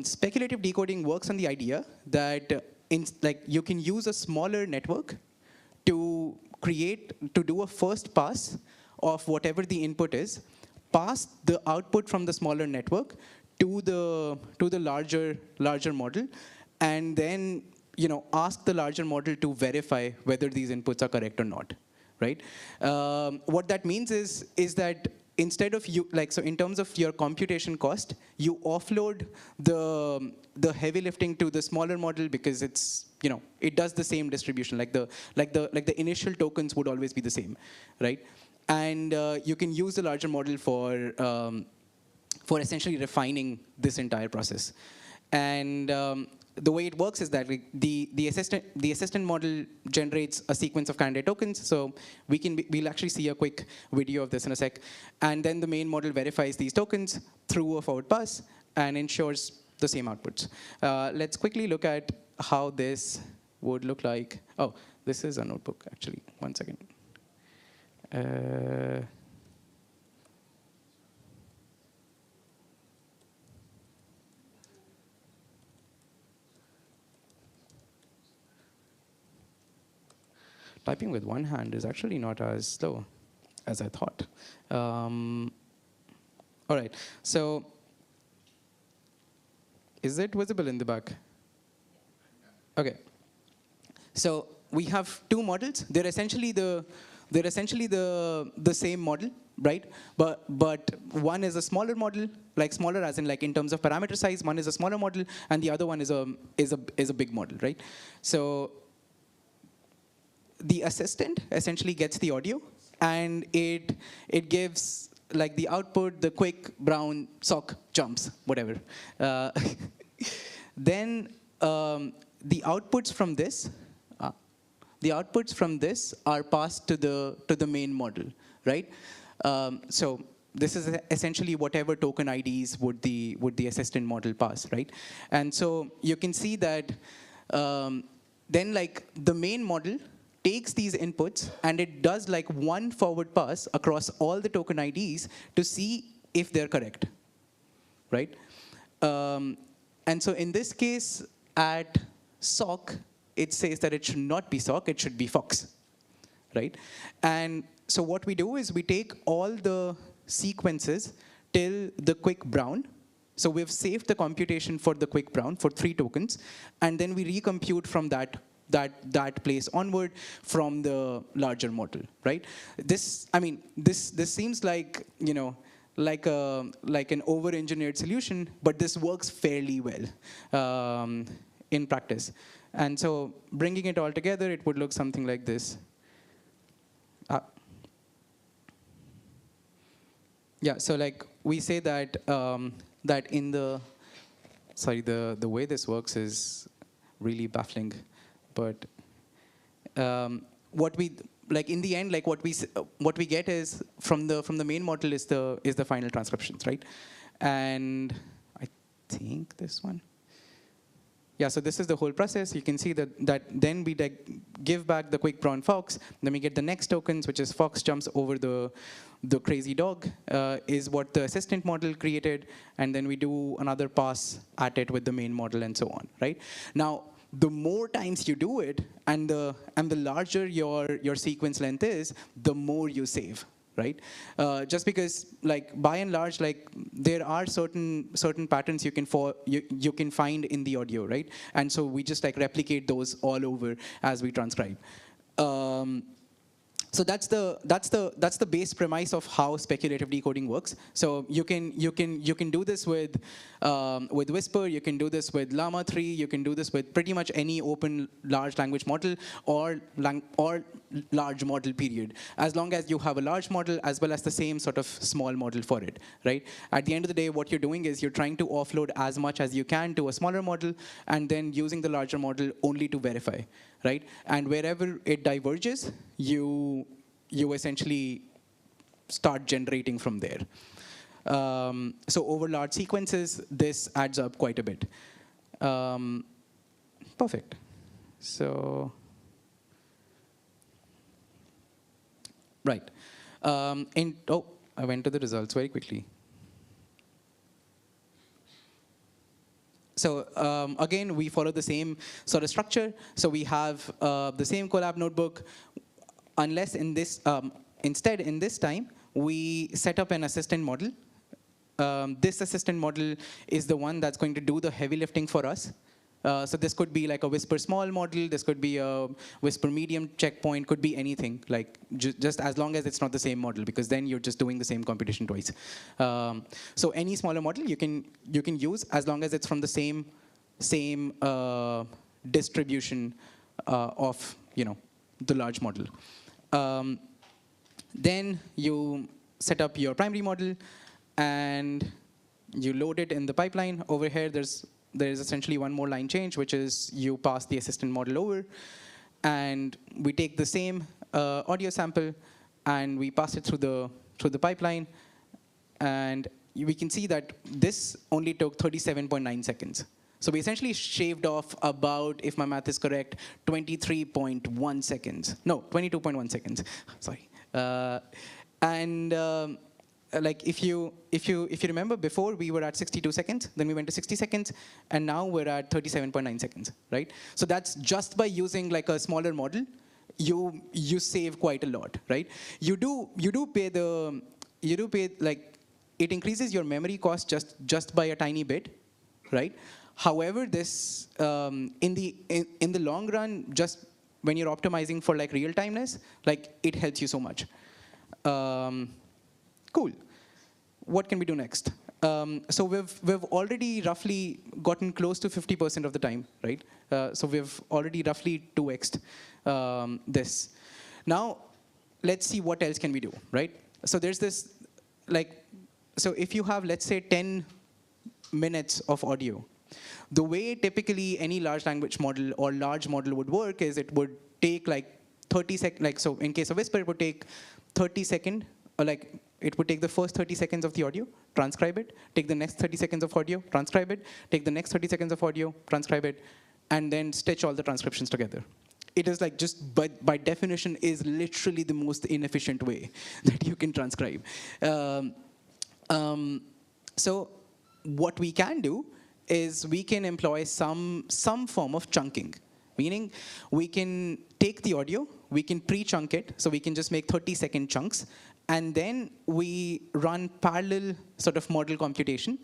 Speculative decoding works on the idea that you can use a smaller network to do a first pass of whatever the input is, pass the output from the smaller network to the larger model, and then ask the larger model to verify whether these inputs are correct or not, right? What that means is that instead of so in terms of your computation cost, you offload the heavy lifting to the smaller model, because it's it does the same distribution, like the initial tokens would always be the same, right? And you can use the larger model for essentially refining this entire process. And the way it works is that the assistant model generates a sequence of candidate tokens. So we'll actually see a quick video of this in a sec. And then the main model verifies these tokens through a forward pass and ensures the same outputs. Let's quickly look at how this would look like. Oh, this is a notebook, actually. One second. Typing with one hand is actually not as slow as I thought. All right, so is it visible in the back? Okay. So we have 2 models. They're essentially the same model, right? But one is a smaller model, like smaller as in terms of parameter size. One is a smaller model, and the other one is a big model, right? So the assistant essentially gets the audio, and it gives the output, the quick, brown, sock, jumps, whatever. Then the outputs from this are passed to the main model, right? So this is essentially whatever token IDs would the assistant model pass, right? And so you can see that then the main model takes these inputs, and it does one forward pass across all the token IDs to see if they're correct, right? And so in this case, at sock, it says that it should not be sock, it should be fox, right? And so what we do is we take all the sequences till the quick brown. So we've saved the computation for the quick brown for 3 tokens, and then we recompute from that place onward from the larger model, right? This seems like an over-engineered solution, but this works fairly well in practice. And so bringing it all together, it would look something like this. Yeah, so we say that that in the way this works is really baffling. But what we in the end, what we get is from the main model is the final transcriptions, right? And I think this one. Yeah, so this is the whole process. You can see that then we give back the quick brown fox. Then we get the next tokens, which is fox jumps over the crazy dog, is what the assistant model created. And then we do another pass at it with the main model and so on, right? Now, the more times you do it, and the larger your sequence length is, the more you save, right? Just because, by and large, there are certain patterns you can find in the audio, right? And so we just replicate those all over as we transcribe. So that's the base premise of how speculative decoding works. So you can do this with Whisper, you can do this with Llama 3, you can do this with pretty much any open large language model or large model period, as long as you have a large model as well as the same sort of small model for it, right? At the end of the day, what you're doing is you're trying to offload as much as you can to a smaller model, and then using the larger model only to verify, right? And wherever it diverges, you essentially start generating from there. So over large sequences, this adds up quite a bit. Perfect. So, right. Oh, I went to the results very quickly. So again, we follow the same sort of structure. So we have the same collab notebook, unless in this, instead in this time, we set up an assistant model. This assistant model is the one that's going to do the heavy lifting for us. So this could be like a Whisper small model, this could be a Whisper medium checkpoint, could be anything, like just as long as it's not the same model, because then you're just doing the same computation twice. So any smaller model you can use as long as it's from the same distribution of the large model. Then you set up your primary model and you load it in the pipeline. Over here, there is essentially one more line change, which is you pass the assistant model over, and we take the same audio sample and we pass it through the pipeline, and we can see that this only took 37.9 seconds. So we essentially shaved off about, if my math is correct, 23.1 seconds. No, 22.1 seconds. Sorry. Like if you remember, before we were at 62 seconds, then we went to 60 seconds, and now we're at 37.9 seconds, right? So that's just by using like a smaller model, you save quite a lot, right? You do pay like, it increases your memory cost just by a tiny bit, right? However, this in the long run, just when you're optimizing for like real timeness, like it helps you so much. Cool. What can we do next? So we've already roughly gotten close to 50% of the time, right? So we've already roughly 2x'd this. Now, let's see what else can we do, right? So there's this, like, so if you have, let's say, 10 minutes of audio, the way typically any large language model or large model would work is it would take like 30 seconds, like, so in case of Whisper, it would take 30 seconds, or like, it would take the first 30 seconds of the audio, transcribe it, take the next 30 seconds of audio, transcribe it, take the next 30 seconds of audio, transcribe it, and then stitch all the transcriptions together. It is like just, by definition, is literally the most inefficient way that you can transcribe. So what we can do is we can employ some form of chunking, meaning we can take the audio, we can pre-chunk it, so we can just make 30-second chunks, and then we run parallel sort of model computation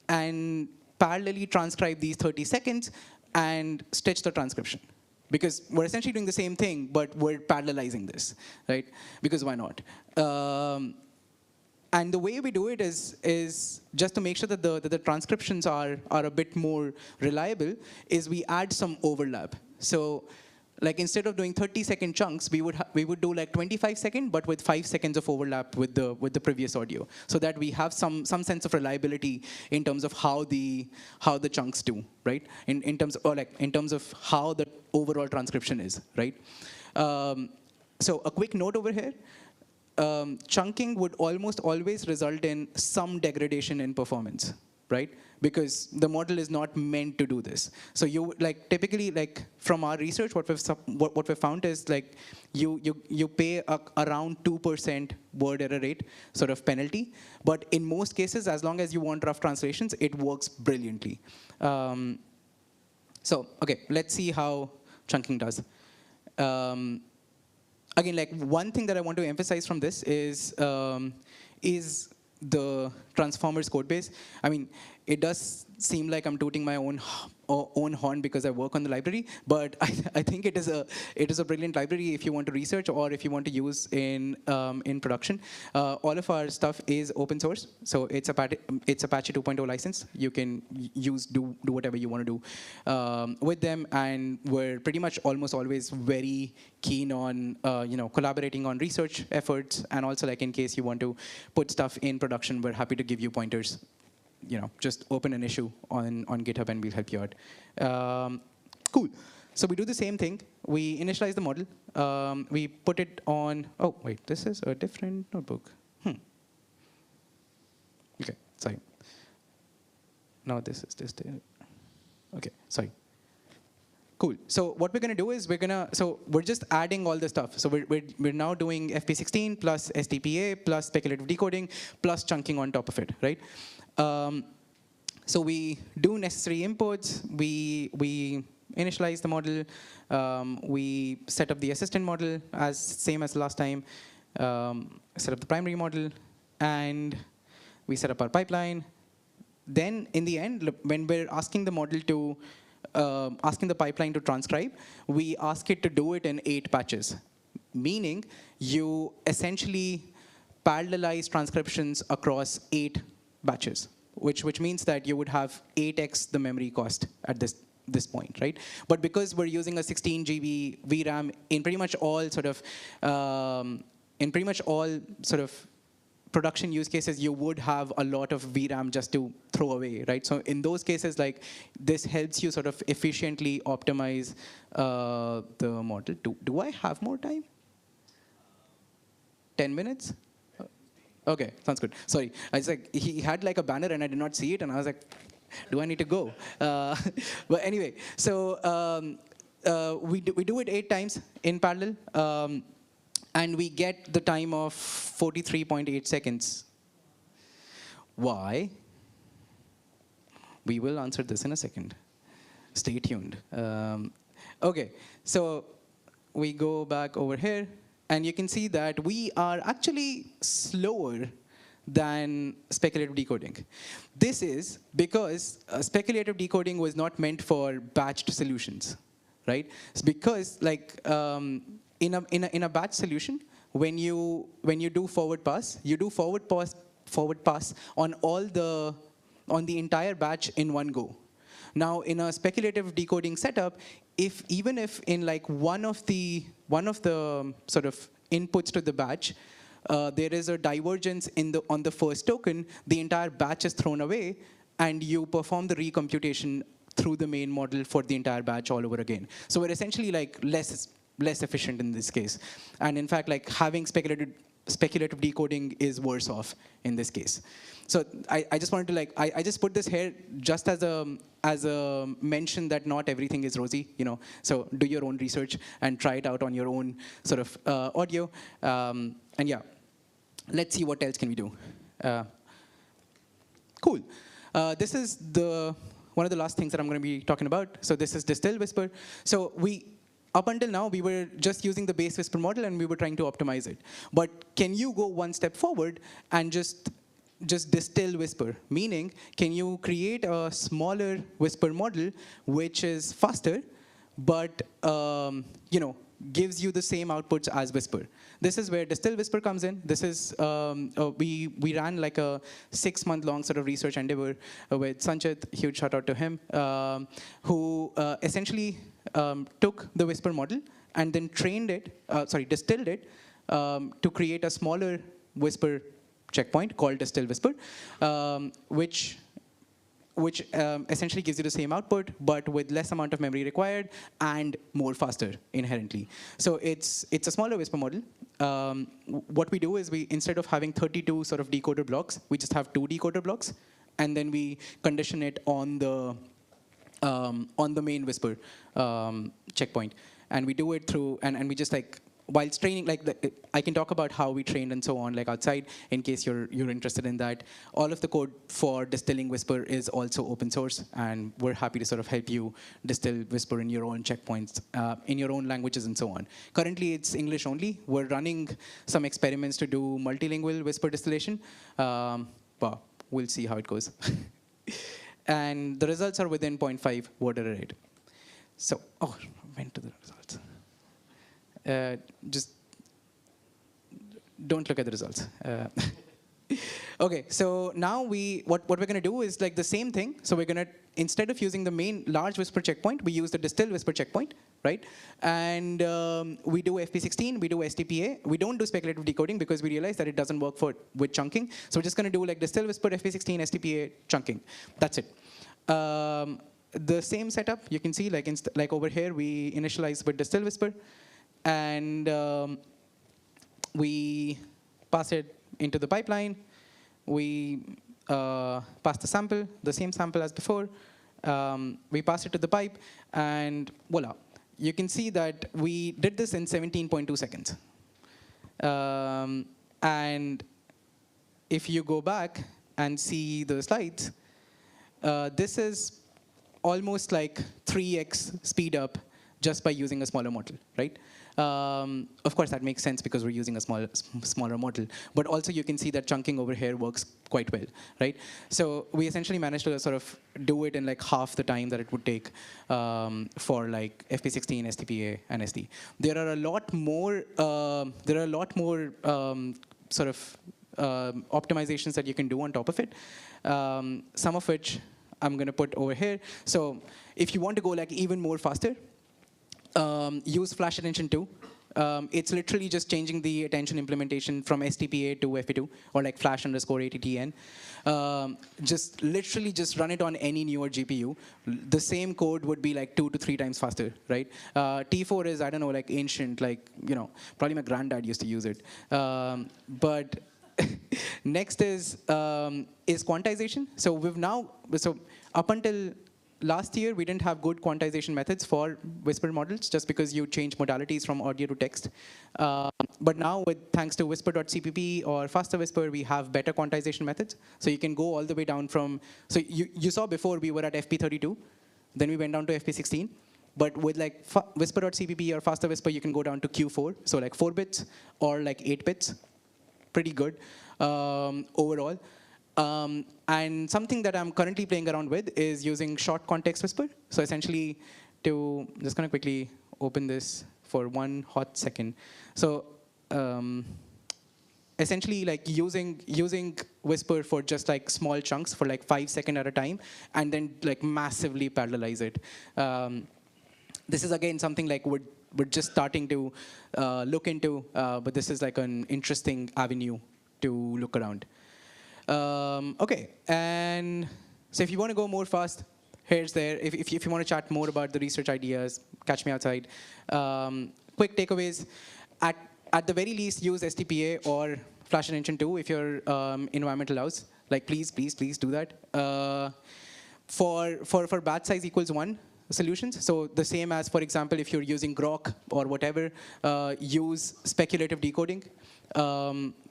and parallelly transcribe these 30 seconds and stitch the transcription. Because we're essentially doing the same thing, but we're parallelizing this, right? Because why not? And the way we do it is just to make sure that the transcriptions are a bit more reliable, is we add some overlap. So, like, instead of doing 30-second chunks, we would do like 25-second, but with 5 seconds of overlap with the previous audio, so that we have some sense of reliability in terms of how the chunks do, right? In terms of how the overall transcription is, right? So a quick note over here. Chunking would almost always result in some degradation in performance, right? Because the model is not meant to do this. So you, like, typically, like, from our research, what we've found is, like, you pay around 2% word error rate sort of penalty. But in most cases, as long as you want rough translations, it works brilliantly. So, okay, let's see how chunking does. Again, like, one thing that I want to emphasize from this is the transformers code base. I mean, it does seem like I'm tooting my own horn because I work on the library, but I think it is a brilliant library if you want to research or if you want to use in production. All of our stuff is open source, so it's Apache 2.0 license. You can do whatever you want to do with them, and we're pretty much almost always very keen on collaborating on research efforts, and also, like, in case you want to put stuff in production, we're happy to give you pointers. Just open an issue on GitHub and we'll help you out. Cool. So we do the same thing we initialize the model. We put it on, oh, wait, this is a different notebook. OK, sorry. Now this is this. OK, sorry. Cool. So what we're going to do is we're just adding all the stuff. So we're now doing FP16 plus STPA plus speculative decoding plus chunking on top of it, right? So we do necessary inputs. We initialize the model. We set up the assistant model as same as last time. Set up the primary model, and we set up our pipeline. Then in the end, when we're asking the model to asking the pipeline to transcribe, we ask it to do it in 8 batches, meaning you essentially parallelize transcriptions across 8 batches, which means that you would have 8x the memory cost at this point, right? But because we're using a 16 GB VRAM in pretty much all production use cases, you would have a lot of VRAM just to throw away, right? So in those cases, like this helps you sort of efficiently optimize the model. Do I have more time? 10 minutes? OK, sounds good. Sorry, I was like, he had like a banner and I did not see it, and I was like, do I need to go? But anyway, so we do it 8 times in parallel. And we get the time of 43.8 seconds. Why? We will answer this in a second. Stay tuned. OK, so we go back over here. And you can see that we are actually slower than speculative decoding. This is because speculative decoding was not meant for batched solutions, right? It's because like in a batch solution, when you do forward pass, you do forward pass on the entire batch in one go. Now in a speculative decoding setup, even if in like one of the sort of inputs to the batch, there is a divergence on the first token, the entire batch is thrown away, and you perform the recomputation through the main model for the entire batch all over again. So we're essentially like less efficient in this case. And in fact, like having speculative decoding is worse off in this case. So I just wanted to like, I just put this here just as a mention that not everything is rosy, you know. So do your own research and try it out on your own sort of audio. And yeah, let's see what else can we do. Cool. This is one of the last things that I'm going to be talking about. So this is Distill Whisper. So up until now, we were just using the base Whisper model, and we were trying to optimize it. But can you go one step forward and just distill Whisper? Meaning, can you create a smaller Whisper model which is faster, but gives you the same outputs as Whisper? This is where Distill Whisper comes in. This is we ran like a 6-month-long sort of research endeavor with Sanchit. Huge shout out to him, who essentially took the Whisper model and then distilled it to create a smaller Whisper checkpoint called Distill Whisper, which essentially gives you the same output, but with less amount of memory required and more faster inherently. So it's a smaller Whisper model. What we do is instead of having 32 sort of decoder blocks, we just have 2 decoder blocks, and then we condition it on the main Whisper checkpoint. And we do it through, and we just like, whilst training, like I can talk about how we trained and so on, like outside, in case you're interested in that. All of the code for distilling Whisper is also open source, and we're happy to sort of help you distill Whisper in your own checkpoints, in your own languages and so on. Currently, it's English only. We're running some experiments to do multilingual Whisper distillation, but we'll see how it goes. And the results are within 0.5 word error rate. So, went to the results. Just don't look at the results. OK, so now what we're going to do is like the same thing. So we're going to, instead of using the main large Whisper checkpoint, we use the Distill Whisper checkpoint, right? And we do FP16, we do STPA. We don't do speculative decoding because we realize that it doesn't work with chunking. So we're just going to do like Distill Whisper, FP16, STPA, chunking. That's it. the same setup. You can see, like over here, we initialize with Distill Whisper, and we pass it into the pipeline. We pass the same sample as before. We pass it to the pipe, and voila. You can see that we did this in 17.2 seconds. And if you go back and see the slides, this is almost like 3x speed up just by using a smaller model, right? Of course, that makes sense because we're using a smaller model. But also, you can see that chunking over here works quite well, right? So we essentially managed to sort of do it in like half the time that it would take for like FP16, STPA, and SD. There are a lot more. Sort of optimizations that you can do on top of it. Some of which I'm going to put over here. So if you want to go like even more faster, use flash attention 2. It's literally just changing the attention implementation from STPA to FP2, or like flash underscore ATTN. Just literally just run it on any newer GPU. The same code would be like 2 to 3 times faster, right? T4 is, I don't know, like ancient, like, probably my granddad used to use it. But next is quantization. So up until last year, we didn't have good quantization methods for Whisper models, just because you change modalities from audio to text. But now, thanks to whisper.cpp or faster Whisper, we have better quantization methods. So you can go all the way down from, so you saw before we were at FP32, then we went down to FP16. But with like whisper.cpp or faster Whisper, you can go down to Q4, so like 4 bits or like 8 bits. Pretty good overall. And something that I'm currently playing around with is using short context whisper. So essentially, I'm just going to quickly open this for 1 hot second. So essentially, like using whisper for just like small chunks for like 5 seconds at a time, and then like massively parallelize it. This is again something like we're just starting to look into, but this is like an interesting avenue to look around. Okay, and so if you want to go more fast, here's there. If you want to chat more about the research ideas, catch me outside. Quick takeaways. At the very least, use STPA or Flash Attention 2 if your environment allows. Like, please do that. For batch size equals 1 solutions, so the same as, for example, if you're using Grok or whatever, use speculative decoding.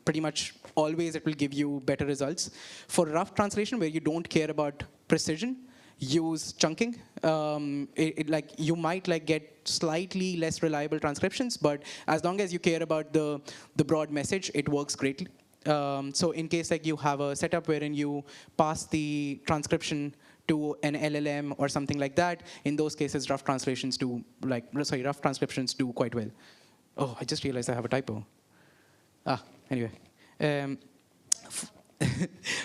Pretty much always it will give you better results. For rough translation, where you don't care about precision, use chunking. Like you might like get slightly less reliable transcriptions, but as long as you care about the broad message, it works greatly. So in case like you have a setup wherein you pass the transcription to an LLM or something like that, in those cases, rough transcriptions do quite well. Oh, I just realized I have a typo. Anyway.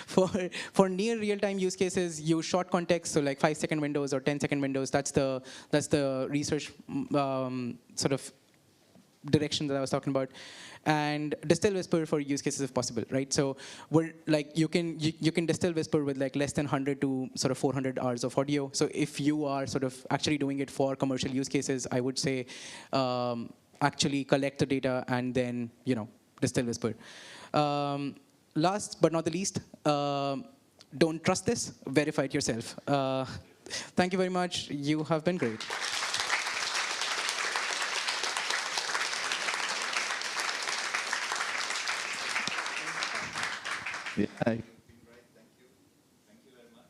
For near real-time use cases, use short context, so like 5-second windows or 10-second windows. That's the research sort of direction that I was talking about. And distill whisper for use cases if possible, right? So we're like you can distill whisper with like less than 100 to sort of 400 hours of audio. So if you are sort of actually doing it for commercial use cases, I would say actually collect the data and then distill whisper. Last but not the least, don't trust this, verify it yourself. Thank you very much. You have been great. Yeah. Thank you very much.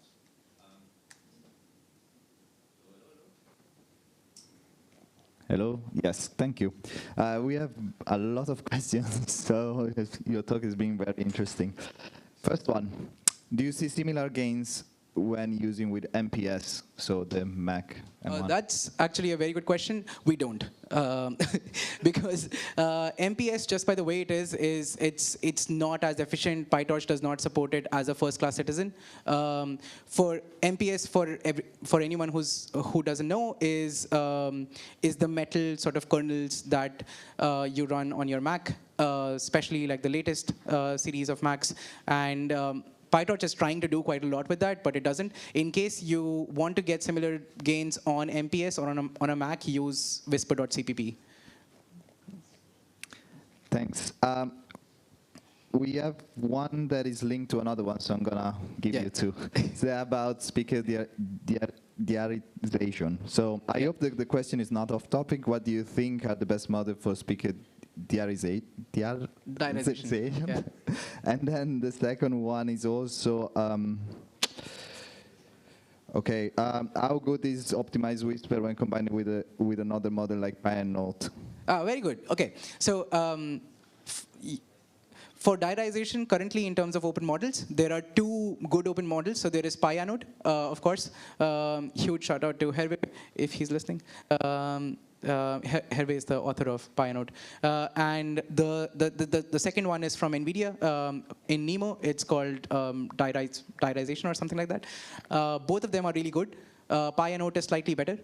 Hello. Yes, thank you. We have a lot of questions, so your talk is being very interesting. First one, do you see similar gains when using with MPS, so the Mac M1? That's actually a very good question. We don't, because MPS, just by the way it is it's not as efficient. PyTorch does not support it as a first-class citizen. For MPS, for anyone who doesn't know, is the metal sort of kernels that you run on your Mac, especially like the latest series of Macs, and PyTorch is trying to do quite a lot with that, but it doesn't. In case you want to get similar gains on MPS or on a Mac, use whisper.cpp. Thanks. We have one that is linked to another one, so I'm going to give you two. It's about speaker diarization. So I hope the question is not off topic. What do you think are the best models for speaker diarization? Yeah. And then the second one is also, how good is optimized whisper when combined with another model like PyNote? Very good. Okay, so for diarization, currently in terms of open models, there are two good open models. So there is PyNote, of course. Huge shout out to Hervé if he's listening. Hervé is the author of PyNote. And the second one is from NVIDIA. In Nemo, it's called diarization or something like that. Both of them are really good. PyNote is slightly better.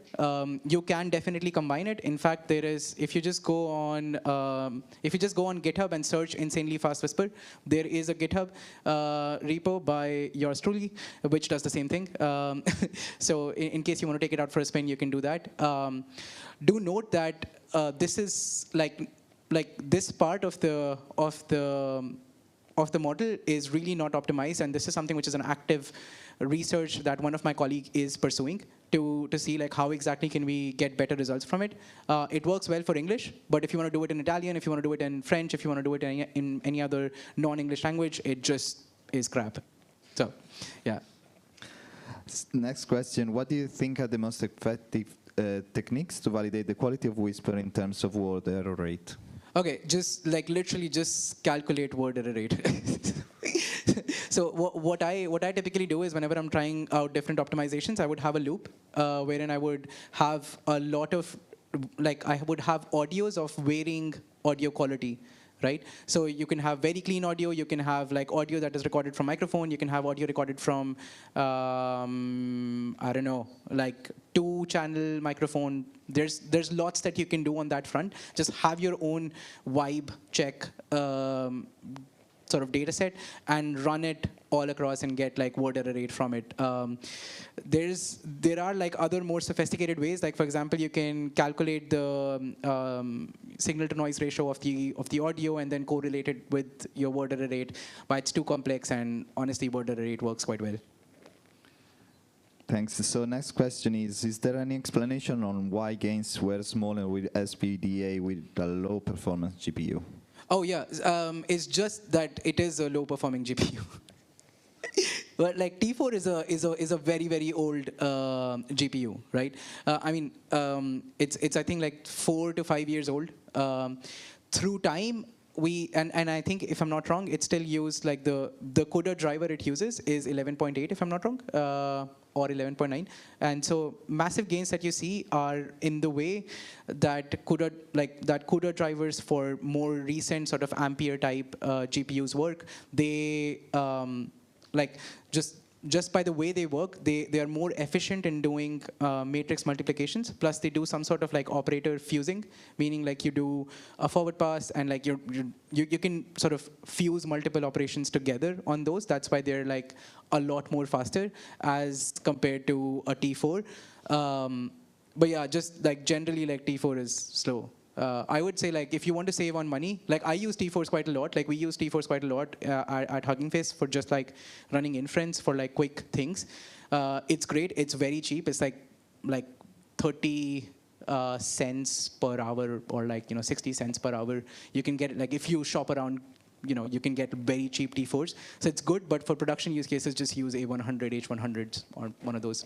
You can definitely combine it. In fact, there is, if you just go on GitHub and search insanely fast whisper, there is a GitHub repo by yours truly, which does the same thing. So in case you want to take it out for a spin, you can do that. Do note that this is like this part of the model is really not optimized, and this is something which is an active research that one of my colleagues is pursuing to see like how exactly can we get better results from it. It works well for English, but if you want to do it in Italian, if you want to do it in French, if you want to do it in any other non-English language, it just is crap. So, yeah. Next question. What do you think are the most effective techniques to validate the quality of whisper in terms of word error rate? Okay, just like literally just calculate word error rate. So what I typically do is whenever I'm trying out different optimizations, I would have a loop wherein I would have a lot of, like I would have audios of varying audio quality, right? So you can have very clean audio, you can have like audio that is recorded from microphone, you can have audio recorded from, I don't know, like 2-channel microphone. There's lots that you can do on that front. Just have your own vibe check sort of data set and run it all across and get like word error rate from it. There are like other more sophisticated ways. Like for example, you can calculate the signal to noise ratio of the audio and then correlate it with your word error rate. But it's too complex, and honestly, word error rate works quite well. Thanks. So next question is there any explanation on why gains were smaller with SPDA with a low performance GPU? Oh yeah, it's just that it is a low performing GPU. But like T4 is a very very old GPU, right? I mean, it's I think like 4 to 5 years old. Through time, and I think if I'm not wrong, it's still used like the CUDA driver it uses is 11.8 if I'm not wrong, or 11.9, and so massive gains that you see are in the way that CUDA drivers for more recent sort of Ampere type GPUs work. They like just by the way they work, they are more efficient in doing matrix multiplications. Plus, they do some sort of like operator fusing, meaning like you do a forward pass and like you can sort of fuse multiple operations together on those. That's why they're like a lot more faster as compared to a T4. But yeah, just like generally like T4 is slow. I would say like if you want to save on money, like I use T4s quite a lot. Like we use T4s quite a lot at Hugging Face for just like running inference for like quick things. It's great. It's very cheap. It's like 30 cents per hour or like 60 cents per hour. You can get it like if you shop around. You can get very cheap T4s. So it's good, but for production use cases, just use A100, H100s, or one of those.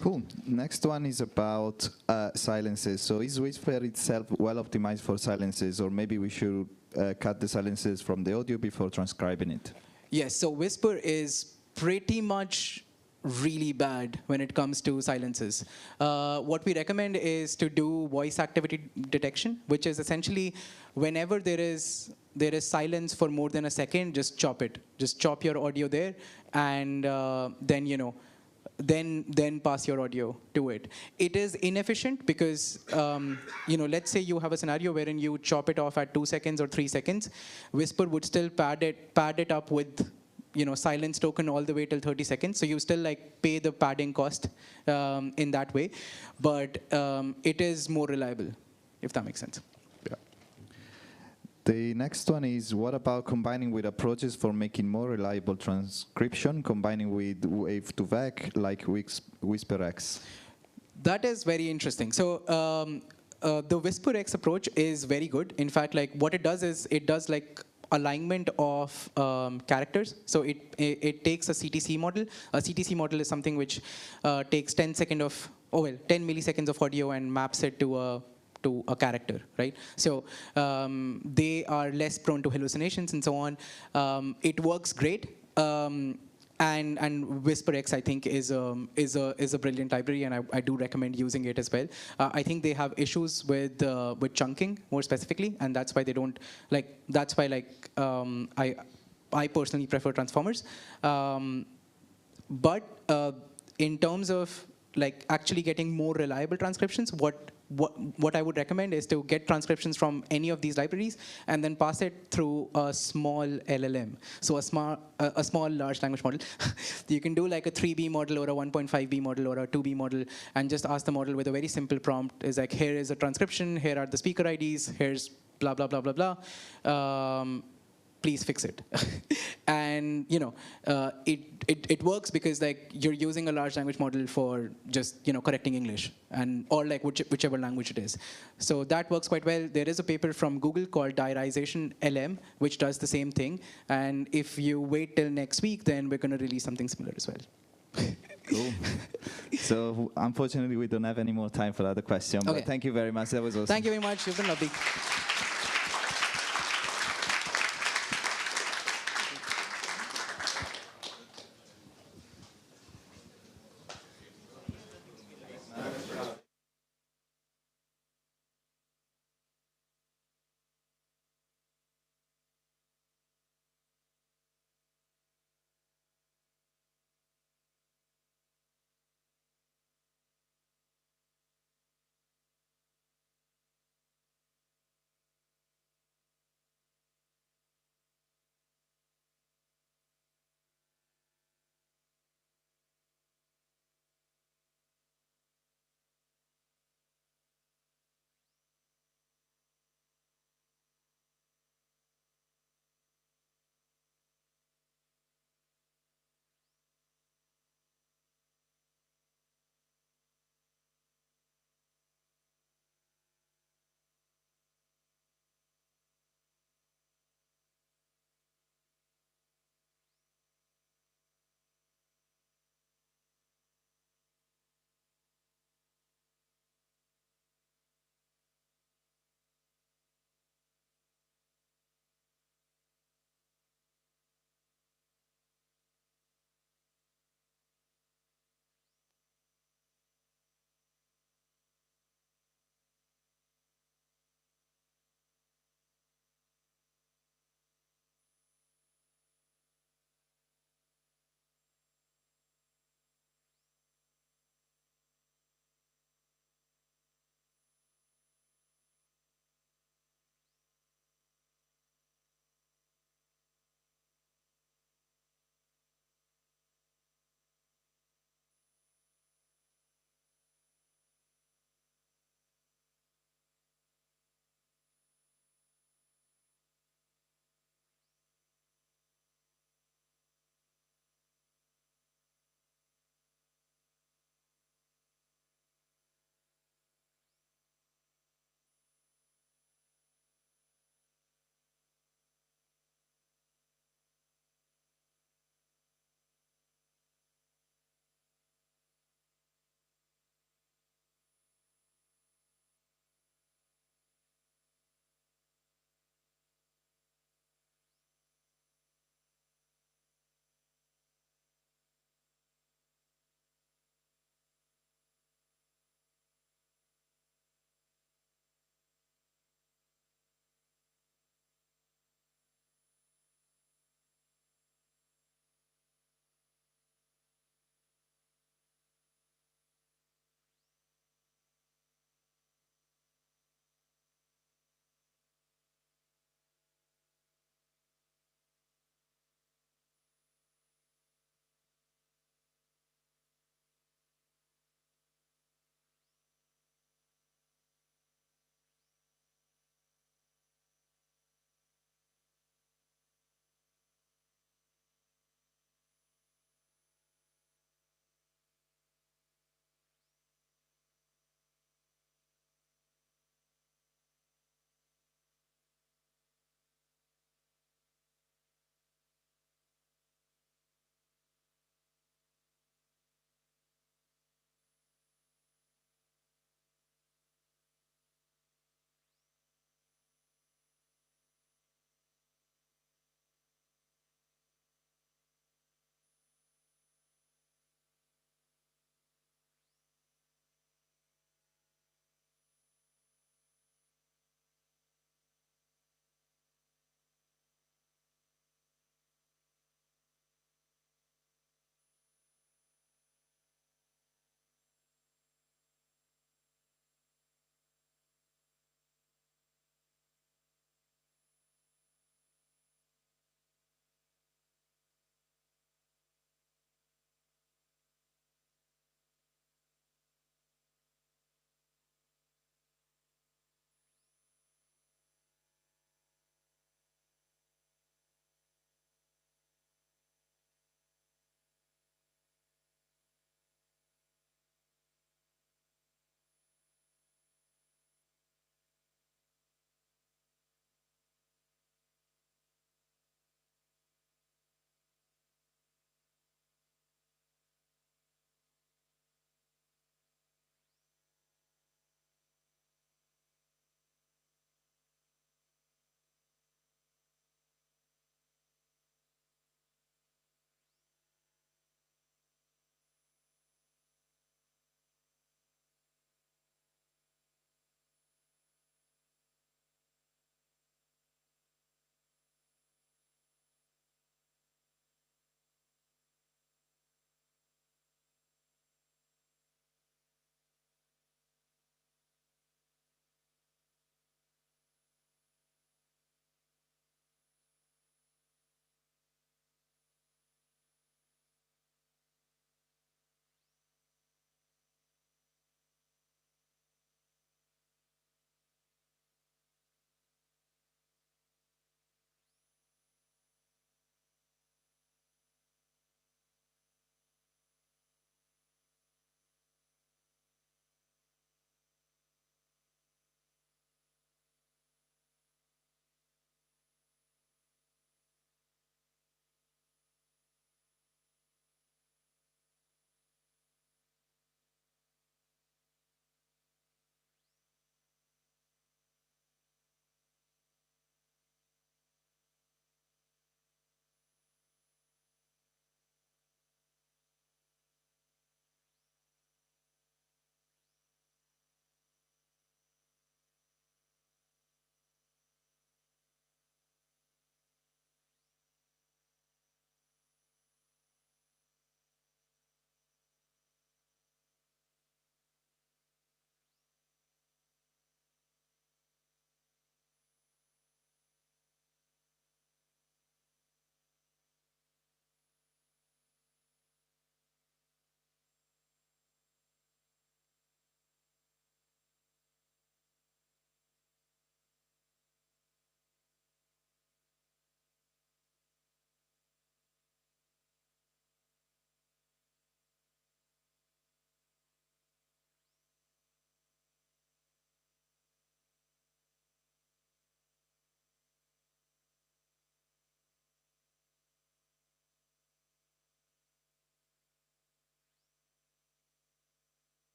Cool. Next one is about silences. So is Whisper itself well optimized for silences, or maybe we should cut the silences from the audio before transcribing it? Yes, so Whisper is pretty much really bad when it comes to silences. What we recommend is to do voice activity detection, which is essentially whenever there is silence for more than a second, just chop it. Just chop your audio there, and then then pass your audio to it. It is inefficient because, let's say you have a scenario wherein you chop it off at 2 seconds or 3 seconds, Whisper would still pad it up with silence token all the way till 30 seconds. So you still like pay the padding cost in that way, but it is more reliable, if that makes sense. The next one is, what about combining with approaches for making more reliable transcription, combining with wave-to-vec like WhisperX? That is very interesting. So the WhisperX approach is very good. In fact, like what it does is it does like alignment of characters. So it takes a CTC model. A CTC model is something which takes 10 milliseconds of audio and maps it to a character, right? So they are less prone to hallucinations and so on. It works great. And WhisperX, I think, is a brilliant library, and I do recommend using it as well. I think they have issues with chunking more specifically, and that's why they don't like. That's why I personally prefer transformers. But in terms of like actually getting more reliable transcriptions, what I would recommend is to get transcriptions from any of these libraries and then pass it through a small LLM. So a small large language model. You can do like a 3B model or a 1.5B model or a 2B model and just ask the model with a very simple prompt. Is like, here is a transcription, here are the speaker IDs, here's blah, blah, blah, blah, blah. Please fix it. And it works because like you're using a large language model for just correcting English or like whichever language it is. So that works quite well. There is a paper from Google called Diarization LM, which does the same thing. And if you wait till next week, then we're going to release something similar as well. Cool. So unfortunately, we don't have any more time for other questions. Okay. But thank you very much. That was awesome. Thank you very much. You've been lovely.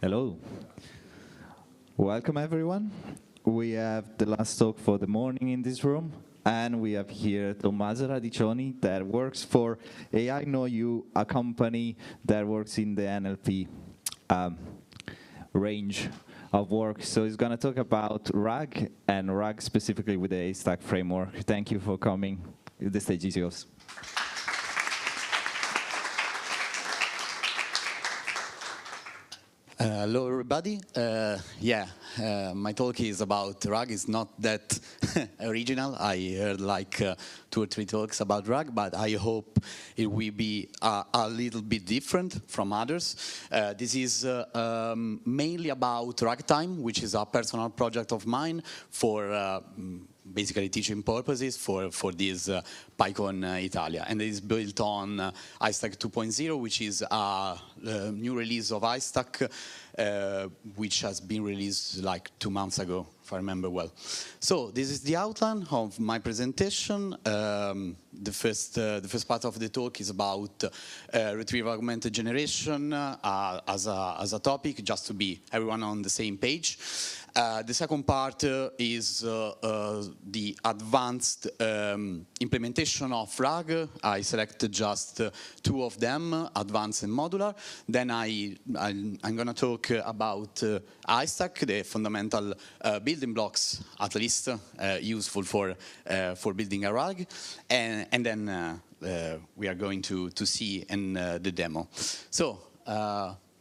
Hello. Welcome, everyone. We have the last talk for the morning in this room, and we have here Tommaso Radiccioni that works for AI Know You, a company that works in the NLP range of work. So he's going to talk about RAG, and RAG specifically with the A-Stack framework. Thank you for coming. The stage is yours. Hello, everybody. My talk is about RAG. It's not that original. I heard like 2 or 3 talks about RAG, but I hope it will be a little bit different from others. This is mainly about RAG time, which is a personal project of mine for basically teaching purposes for this PyCon Italia. And it is built on iStack 2.0, which is a new release of iStack, which has been released like 2 months ago, if I remember well. So this is the outline of my presentation. The first part of the talk is about retrieval augmented generation as a topic, just to be everyone on the same page. The second part is the advanced implementation of RAG. I selected just 2 of them, advanced and modular. Then I'm going to talk about iStack, the fundamental building blocks, at least useful for building a RAG, and then we are going to see in the demo. So.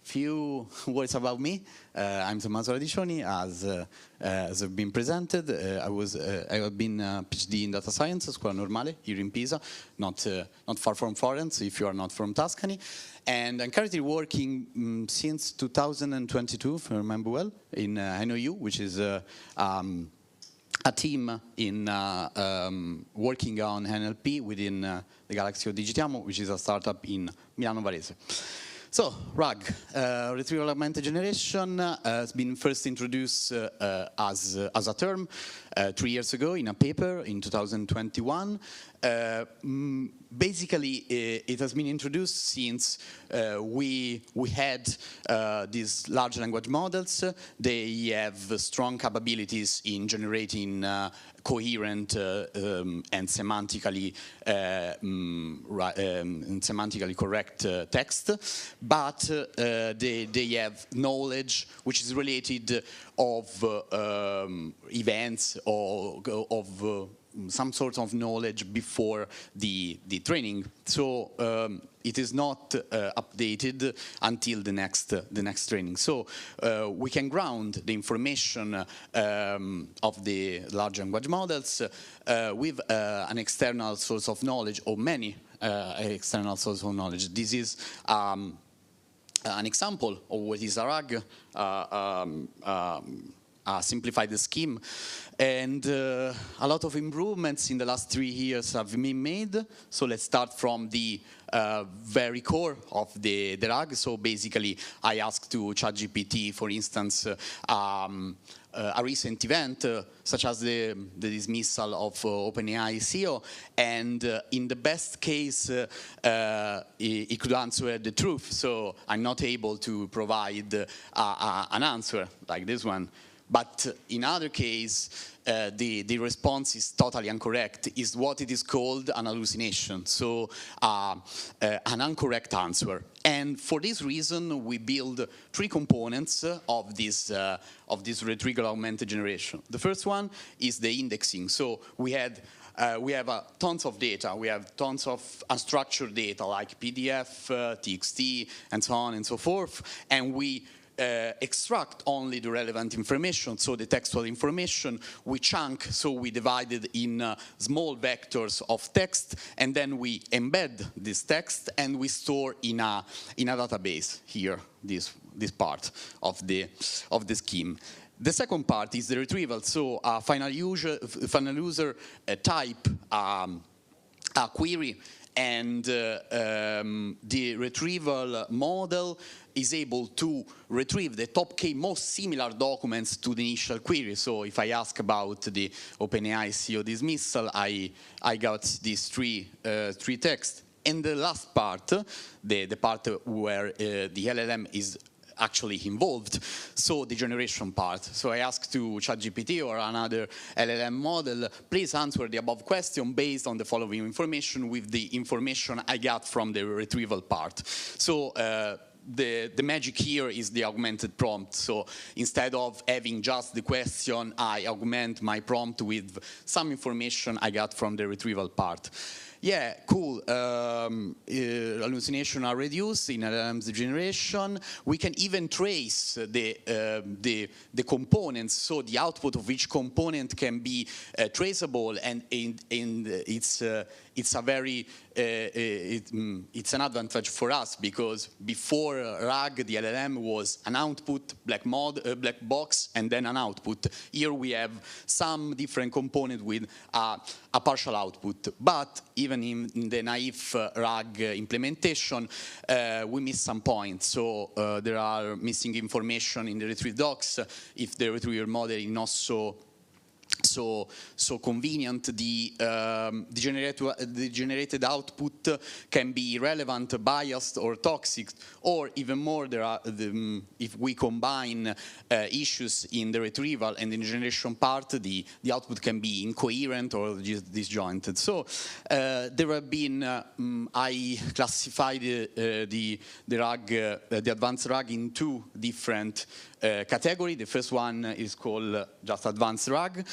Few words about me. I'm Tommaso Radiccioni, as I've been presented. I have been a PhD in data science at Scuola Normale here in Pisa, not far from Florence, if you are not from Tuscany. And I'm currently working since 2022, if I remember well, in NOU, which is a team in working on NLP within the galaxy of Digitiamo, which is a startup in Milano Varese. So, RAG, retrieval augmented generation, has been first introduced as a term 3 years ago in a paper in 2021. Basically, it has been introduced since we had these large language models. They have strong capabilities in generating coherent and semantically correct text, but they have knowledge which is related of events or of some sort of knowledge before the training. So it is not updated until the next training. So we can ground the information of the large language models with an external source of knowledge, or many external sources of knowledge. This is an example of what is a RAG, simplify the scheme, and a lot of improvements in the last 3 years have been made. So let's start from the very core of the RAG. So basically, I asked to ChatGPT, for instance, a recent event, such as the dismissal of OpenAI CEO, and in the best case, he could answer the truth. So I'm not able to provide an answer like this one. But in other case, the response is totally incorrect, is what it is called an hallucination, so an incorrect answer. And for this reason, we build 3 components of this retrieval augmented generation. The first one is the indexing. So we have tons of data. We have tons of unstructured data like PDF, TXT, and so on and so forth. And we extract only the relevant information, so the textual information. We chunk, so we divide it in small vectors of text, and then we embed this text and we store in a database here, this part of the scheme. The second part is the retrieval, so a final user type a query, and the retrieval model is able to retrieve the top K most similar documents to the initial query. So if I ask about the OpenAI CEO dismissal, I got these three texts. And the last part, the part where the LLM is actually involved. So the generation part. So I asked to ChatGPT or another LLM model, please answer the above question based on the following information with the information I got from the retrieval part. So the magic here is the augmented prompt. So instead of having just the question, I augment my prompt with some information I got from the retrieval part. Yeah, cool. Hallucination are reduced in LLM's generation. We can even trace the components, so the output of each component can be traceable, and it's a very it's an advantage for us, because before RAG, the LLM was an output, black box, and then an output. Here we have some different component with a partial output, but even in the naive RAG implementation, we miss some points. So there are missing information in the retrieve docs. If the retrieval model is not so convenient, the generated output can be irrelevant, biased, or toxic, or even more, if we combine issues in the retrieval and in the generation part, the output can be incoherent or disjointed. So there have been, I classified the advanced RAG in two different categories. The first one is called just advanced RAG.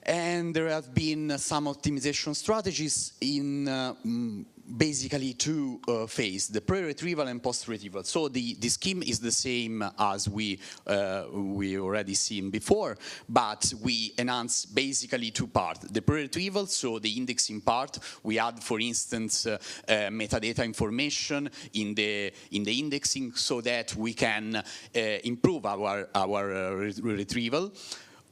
And there have been some optimization strategies in basically two phases, the pre-retrieval and post-retrieval. So the scheme is the same as we already seen before, but we enhance basically two parts. The pre-retrieval, so the indexing part, we add, for instance, metadata information in the indexing so that we can improve our retrieval.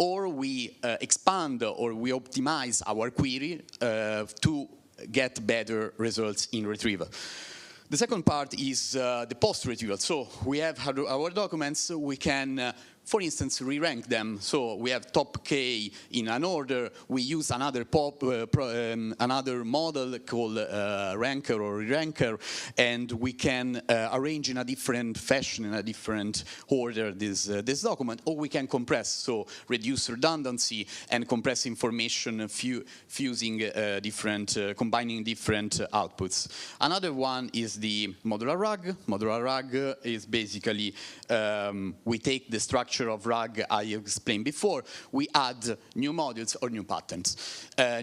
Or we expand or we optimize our query to get better results in retrieval. The second part is the post-retrieval. So we have our documents, we can, for instance, re-rank them. So we have top K in an order. We use another another model called ranker or re-ranker, and we can arrange in a different fashion, in a different order this document, or we can compress, so reduce redundancy and compress information fusing combining different outputs. Another one is the modular RAG. Modular RAG is basically we take the structure of RAG I explained before, we add new modules or new patterns.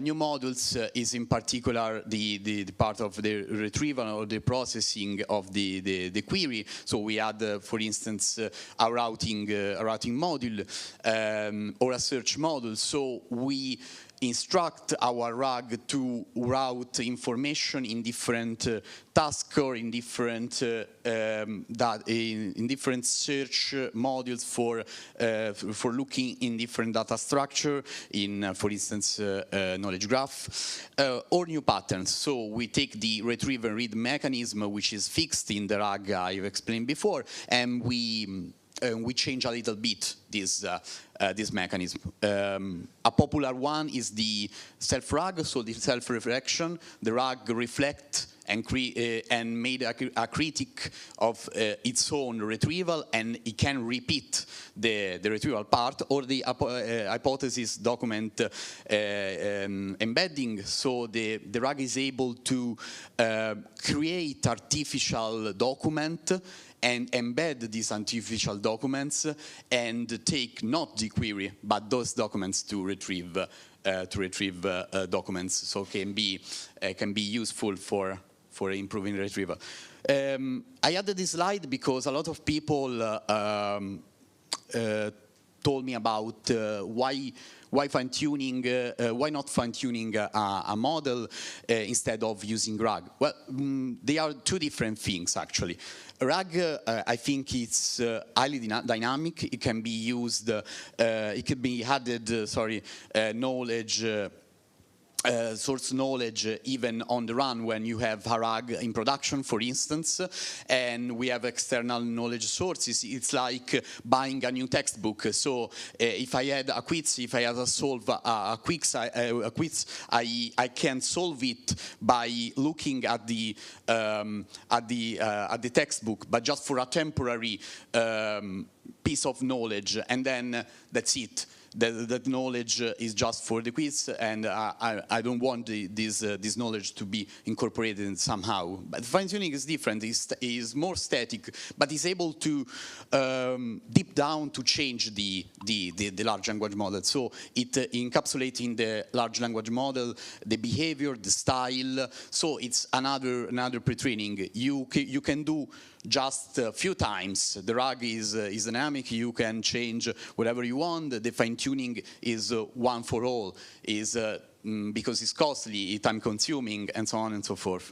New modules is in particular the part of the retrieval or the processing of the query. So we add, for instance, a routing module or a search module. So we instruct our RAG to route information in different tasks or in different search modules for looking in different data structure, in, for instance, knowledge graph, or new patterns. So we take the retrieve and read mechanism, which is fixed in the RAG I've explained before, and we change a little bit this mechanism. A popular one is the self-RAG, so the self-reflection. The RAG reflect and made a critic of its own retrieval, and it can repeat the retrieval part, or the hypothesis document embedding. So the RAG is able to create artificial document and embed these artificial documents and take not the query but those documents to retrieve documents. So can be useful for improving retrieval. I added this slide because a lot of people told me about why fine-tuning, why not fine-tuning a model instead of using RAG? Well, they are two different things actually. RAG, I think it's highly dynamic. It can be used, it could be added, knowledge source knowledge even on the run when you have a RAG in production, for instance, and we have external knowledge sources. It's like buying a new textbook. So if I had a quiz, if I had to solve a quiz, I can solve it by looking at the textbook, but just for a temporary piece of knowledge, and then that's it. That knowledge is just for the quiz, and I don't want this knowledge to be incorporated somehow. But fine-tuning is different. It's more static, but is able to deep down to change the large language model. So it encapsulates in the large language model the behavior, the style. So it's another pre-training. You can do just a few times. The RAG is dynamic. You can change whatever you want. The fine-tuning is one for all. Because it's costly, time-consuming, and so on and so forth.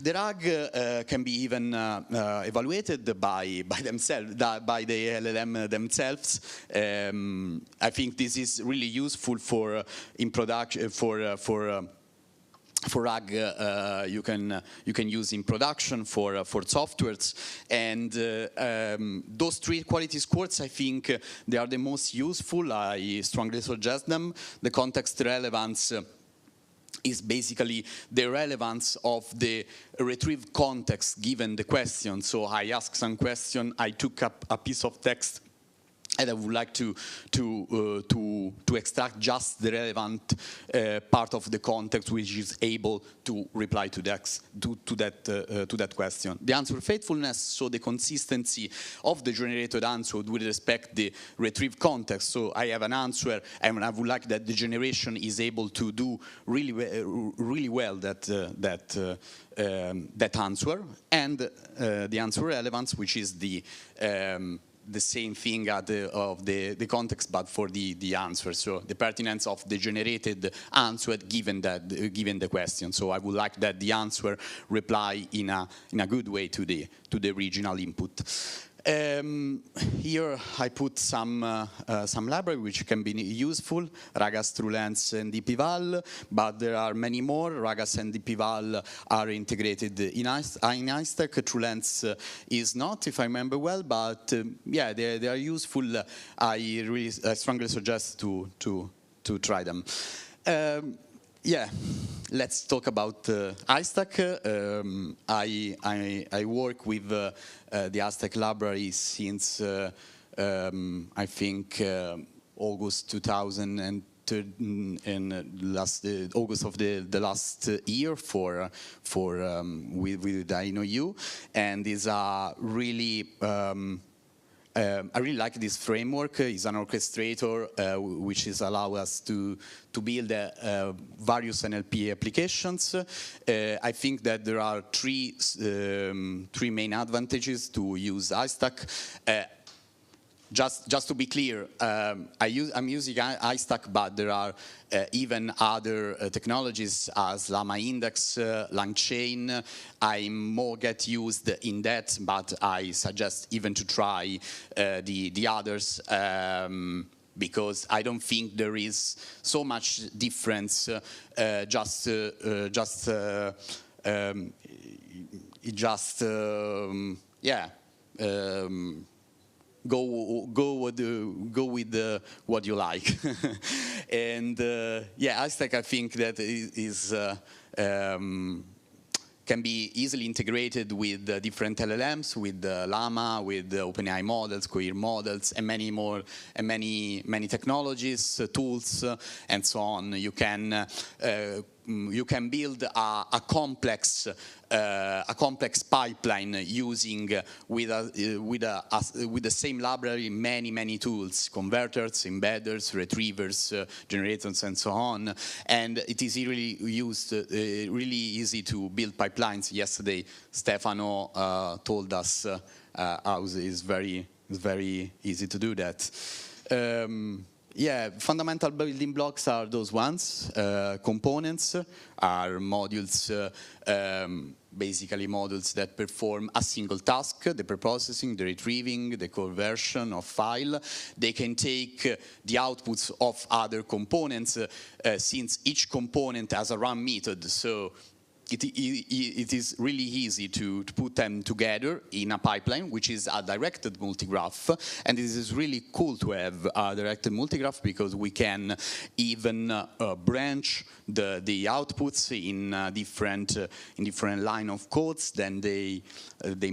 The RAG can be even evaluated by themselves, by the LLM themselves. I think this is really useful for in production for RAG, you can use in production for softwares, and those three quality scores, I think they are the most useful. I strongly suggest them. The context relevance is basically the relevance of the retrieved context given the question. So I ask some question, I took up a piece of text, and I would like to extract just the relevant part of the context which is able to reply to that question. The answer faithfulness, so the consistency of the generated answer with respect to the retrieved context. So I have an answer, and I would like that the generation is able to do really well that answer, and the answer relevance, which is the same thing of the context, but for the answer. So the pertinence of the generated answer given the question. So I would like that the answer reply in a good way to the original input. Here I put some library which can be useful, Ragas, TrueLens, and dpval, but there are many more. Ragas and dpval are integrated in iStack. TrueLens is not, if I remember well, but yeah, they are useful. I strongly suggest to try them. Yeah, let's talk about iStack. I work with the iStack library since I think August 2000 and August of the last year with I Know You, and is a really I really like this framework. It's an orchestrator which is allow us to build various NLP applications. I think that there are three main advantages to use iStack. Just to be clear, I'm using iStack, but there are even other technologies as Llama Index, LangChain. I more get used in that, but I suggest even to try the others. Because I don't think there is so much difference. Go with what you like. And yeah, iStack, I think that can be easily integrated with different LLMs, with Llama, with OpenAI models, Cohere models, and many more, and many technologies, tools, and so on. You can build a complex pipeline using with the same library many tools, converters, embedders, retrievers, generators, and so on. And it is really really easy to build pipelines. Yesterday, Stefano told us how it's very easy to do that. Yeah, fundamental building blocks are those ones. Components are modules, basically modules that perform a single task, the preprocessing, the retrieving, the conversion of file. They can take the outputs of other components since each component has a run method. So it is really easy to put them together in a pipeline, which is a directed multigraph. And this is really cool to have a directed multigraph because we can even branch the outputs in different line of codes. Then they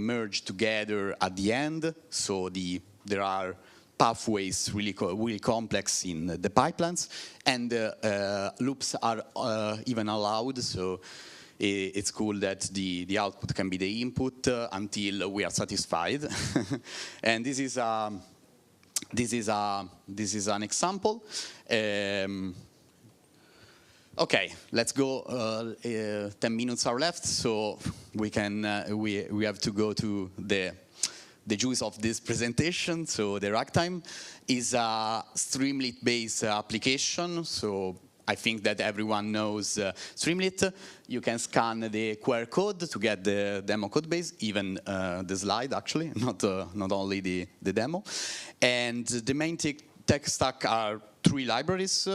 merge together at the end. So there are pathways really complex in the pipelines, and loops are even allowed. So it's cool that the output can be the input until we are satisfied. And this is an example. Okay, let's go. 10 minutes are left, so we have to go to the juice of this presentation. So the Ragtime is a Streamlit-based application. So I think that everyone knows Streamlit. You can scan the QR code to get the demo code base, even the slide actually, not only the demo. And the main tech stack are 3 libraries.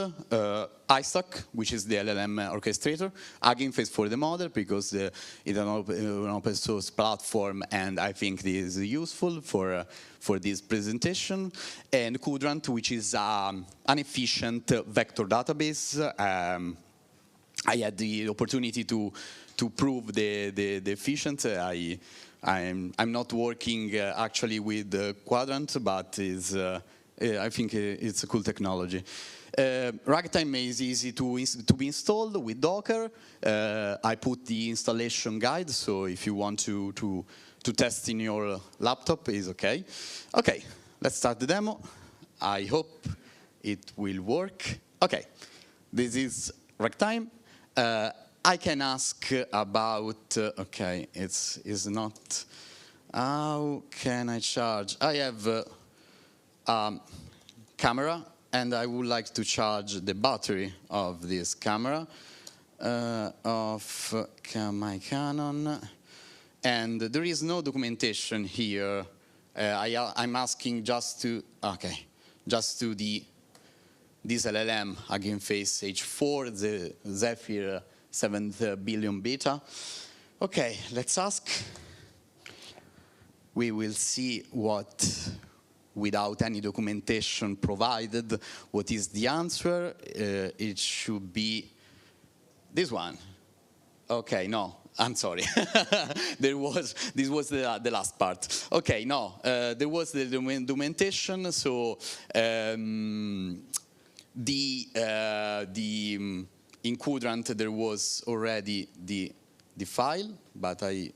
iStack, which is the LLM orchestrator, Hugging Face for the model, because it's an open source platform, and I think this is useful for this presentation. And Quadrant, which is an efficient vector database. I had the opportunity to prove the efficiency. I'm not working actually with Quadrant, but I think it's a cool technology. Ragtime is easy to be installed with Docker. I put the installation guide, so if you want to test in your laptop, is okay. Okay, let's start the demo. I hope it will work. Okay, this is Ragtime. I can ask about, okay, it's not, how can I charge? I have camera, and I would like to charge the battery of this camera of my Canon, and there is no documentation here. I'm asking just to this LLM, Hugging Face H4, the Zephyr 7th billion beta. Okay, let's ask. We will see what, without any documentation provided, what is the answer. It should be this one. Okay, no, I'm sorry. This was the last part. Okay, no, there was the documentation. So in Quadrant there was already the file, but I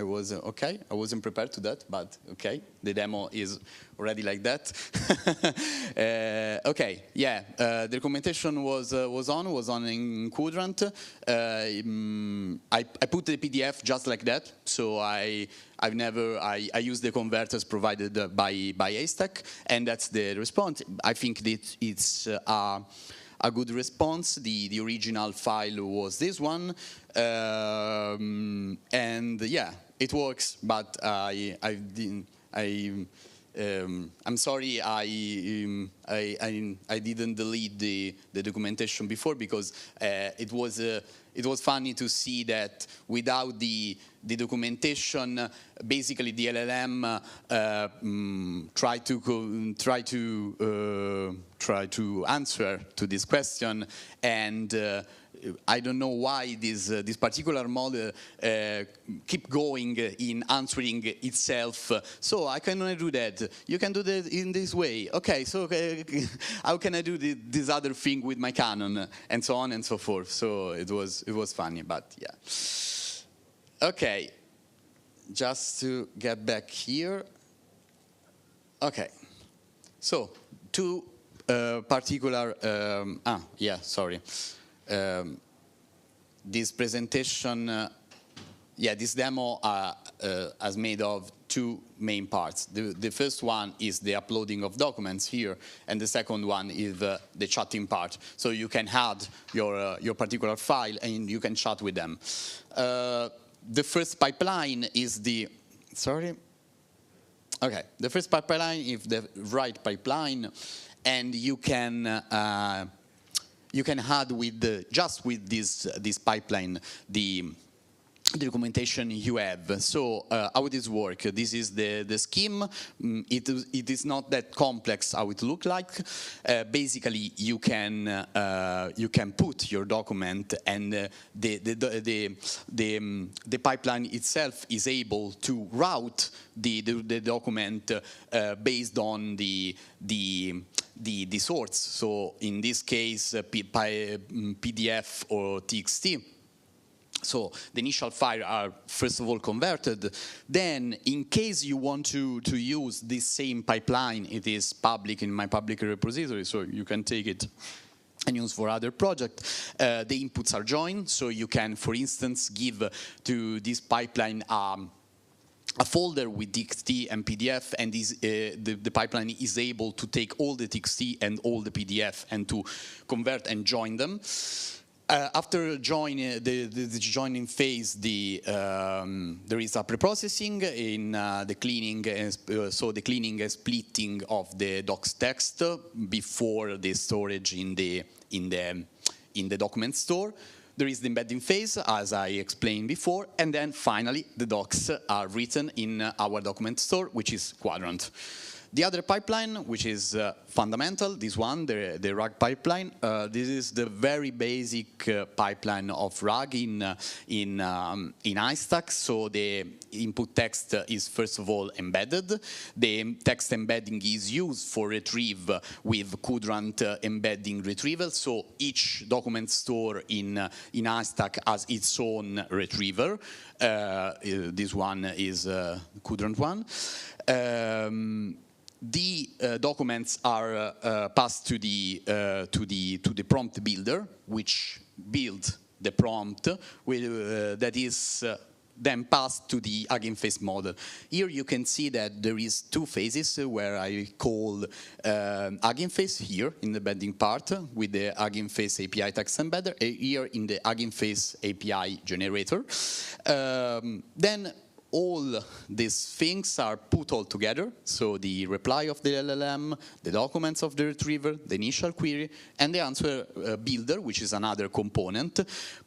was okay. I wasn't prepared to that, but okay. The demo is already like that. Okay, yeah. The documentation was on in Quadrant. I put the PDF just like that. So I use the converters provided by iStack, and that's the response. I think that it's a good response. The original file was this one, and yeah, it works. But I'm sorry, I didn't delete the documentation before, because it was funny to see that without the documentation, basically the LLM try to answer to this question, and I don't know why this particular model keep going in answering itself. So I cannot do that. You can do that in this way. Okay, so how can I do this other thing with my Canon, and so on and so forth. So it was funny, but yeah. Okay, just to get back here. Okay, so two particular. Sorry. This presentation, this demo as made of two main parts. The first one is the uploading of documents here, and the second one is the chatting part. So you can add your particular file and you can chat with them. The first pipeline is the, sorry. Okay, the first pipeline is the write pipeline, and you can add with just with this pipeline the documentation you have. So how it is work? This is the scheme. It is not that complex how it look like. Basically, you can put your document, and the pipeline itself is able to route the document based on the source. So in this case, PDF or TXT. So the initial files are first of all converted. Then, in case you want to use this same pipeline, it is public in my public repository, so you can take it and use for other projects. The inputs are joined, so you can, for instance, give to this pipeline a folder with TXT and PDF, and the pipeline is able to take all the TXT and all the PDF and to convert and join them. After the joining phase, there is a preprocessing in the cleaning, so the cleaning and splitting of the docs text before the storage in the document store. There is the embedding phase, as I explained before, and then finally the docs are written in our document store, which is Quadrant. The other pipeline, which is fundamental, this one, the RAG pipeline, this is the very basic pipeline of RAG in iStack. So the input text is first of all embedded. The text embedding is used for retrieve with Quadrant embedding retrieval. So each document store in iStack has its own retriever. This one is Quadrant one. The documents are passed to the prompt builder, which builds the prompt that is then passed to the Hugging Face model. Here you can see that there is two phases where I call Hugging Face here in the embedding part with the Hugging Face API text embedder, here in the Hugging Face API generator. Then all these things are put all together, so the reply of the LLM, the documents of the retriever, the initial query, and the answer builder, which is another component,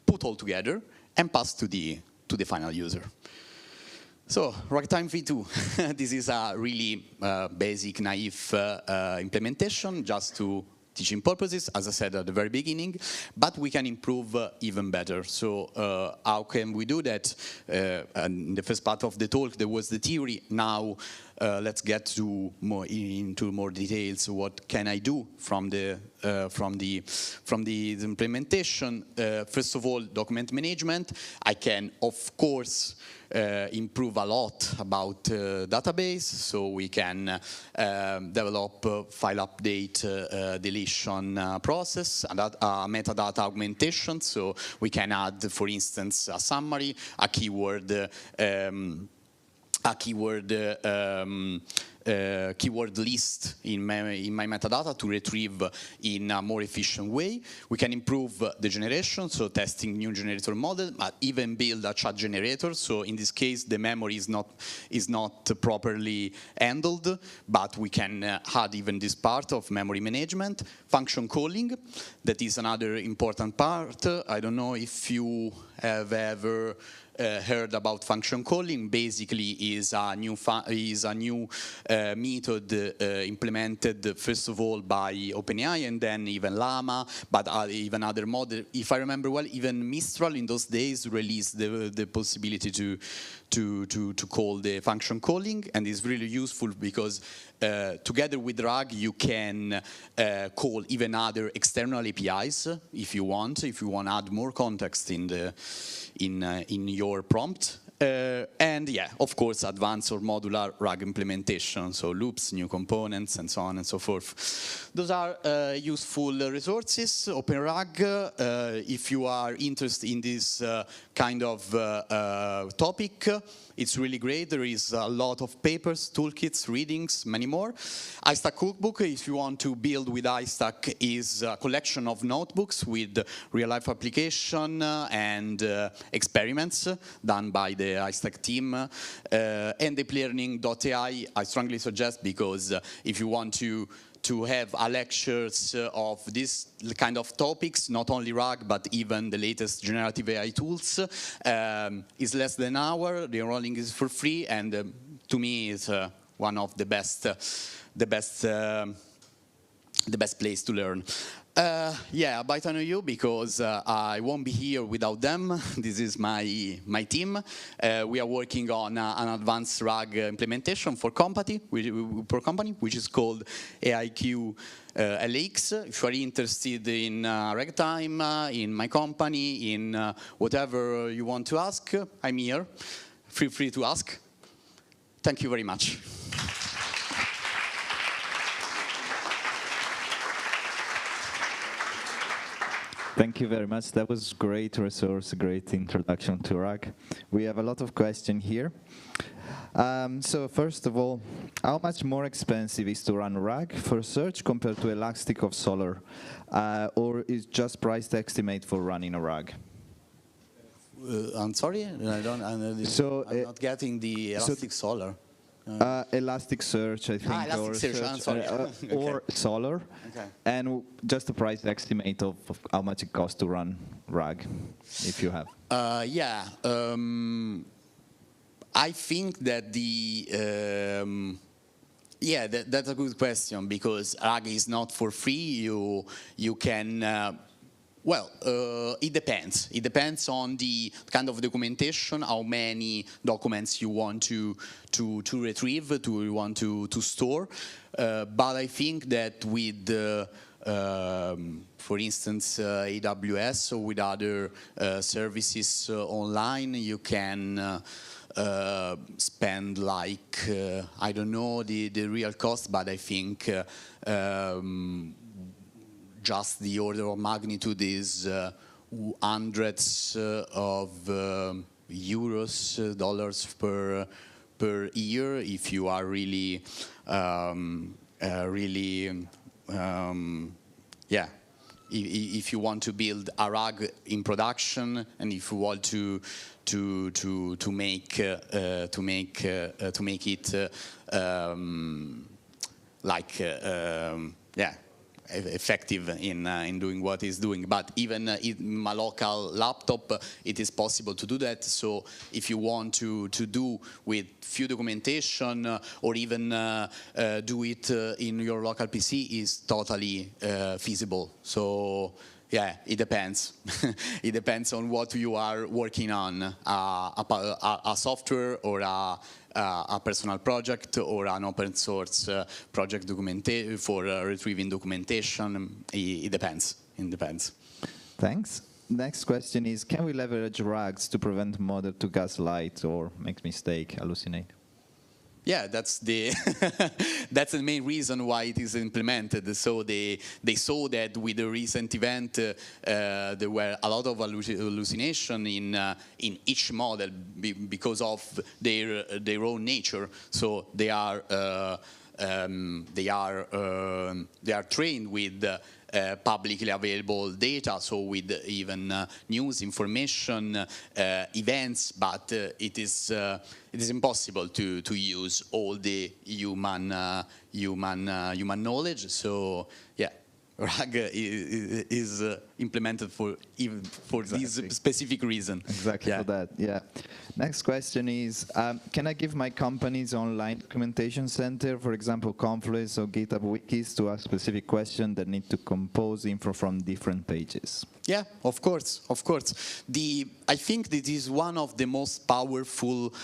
put all together and passed to the final user. So, Runtime v2, this is a really basic, naive implementation, just to teaching purposes, as I said at the very beginning, but we can improve even better. So how can we do that? In the first part of the talk, there was the theory. Now let's get into more details. What can I do from the implementation? First of all, document management. I can, of course, improve a lot about database, so we can develop file update deletion process, and metadata augmentation, so we can add, for instance, a summary, a keyword list in my metadata to retrieve in a more efficient way. We can improve the generation, so testing new generator model, but even build a chat generator. So in this case, the memory is not properly handled, but we can add even this part of memory management. Function calling, that is another important part. I don't know if you have ever heard about function calling. Basically is a new method implemented first of all by OpenAI and then even Llama, but even other models. If I remember well, even Mistral in those days released the possibility to call the function calling, and it's really useful because together with RAG you can call even other external APIs if you want to add more context in your prompt. And yeah, of course, advanced or modular RAG implementation, so loops, new components, and so on and so forth. Those are useful resources. OpenRAG, if you are interested in this kind of topic, it's really great. There is a lot of papers, toolkits, readings, many more. iStack Cookbook, if you want to build with iStack, is a collection of notebooks with real-life application and experiments done by the iStack team. And deeplearning.ai, I strongly suggest, because if you want to have a lectures of this kind of topics, not only RAG, but even the latest generative AI tools, is less than an hour. The enrolling is for free, and to me, is one of the best place to learn. Yeah, bye to you, because I won't be here without them. This is my team. We are working on an advanced RAG implementation for company, which is called AIQ LX. If you are interested in RAG time, in my company, in whatever you want to ask, I'm here. Feel free to ask. Thank you very much. Thank you very much. That was great resource, great introduction to RAG. We have a lot of questions here. So first of all, how much more expensive is to run RAG for search compared to Elastic of Solar? Or is just price estimate for running a RAG? I'm sorry, I'm not getting the Elastic Solar. Elasticsearch, I think, or Solar, okay. And just a price estimate of how much it costs to run RAG, if you have. Yeah, I think that that's a good question, because RAG is not for free. You can. Well, it depends. It depends on the kind of documentation, how many documents you want to retrieve, you want to store. But I think that with, for instance, AWS or with other services online, you can spend like, I don't know the real cost, but I think just the order of magnitude is hundreds of euros, dollars per year, if you are really, yeah. If you want to build a RAG in production, and if you want to make it like yeah, effective in doing what it's doing. But even in my local laptop, it is possible to do that. So if you want to do with few documentation, or even do it in your local PC, is totally feasible. So yeah, it depends. It depends on what you are working on, a software or a personal project or an open source project for retrieving documentation. It depends. It depends. Thanks. Next question is, can we leverage RAGs to prevent model to gaslight or make mistake, hallucinate? Yeah, that's the that's the main reason why it is implemented. So they saw that with the recent event, there were a lot of hallucination in each model because of their own nature. So they are trained with publicly available data, so with even news, information, events, but it is impossible to use all the human knowledge. So yeah, RAG is implemented for this specific reason. Exactly, for that. Yeah. Next question is, can I give my company's online documentation center, for example, Confluence or GitHub Wikis, to ask specific questions that need to compose info from different pages? Yeah, of course, of course. I think this is one of the most powerful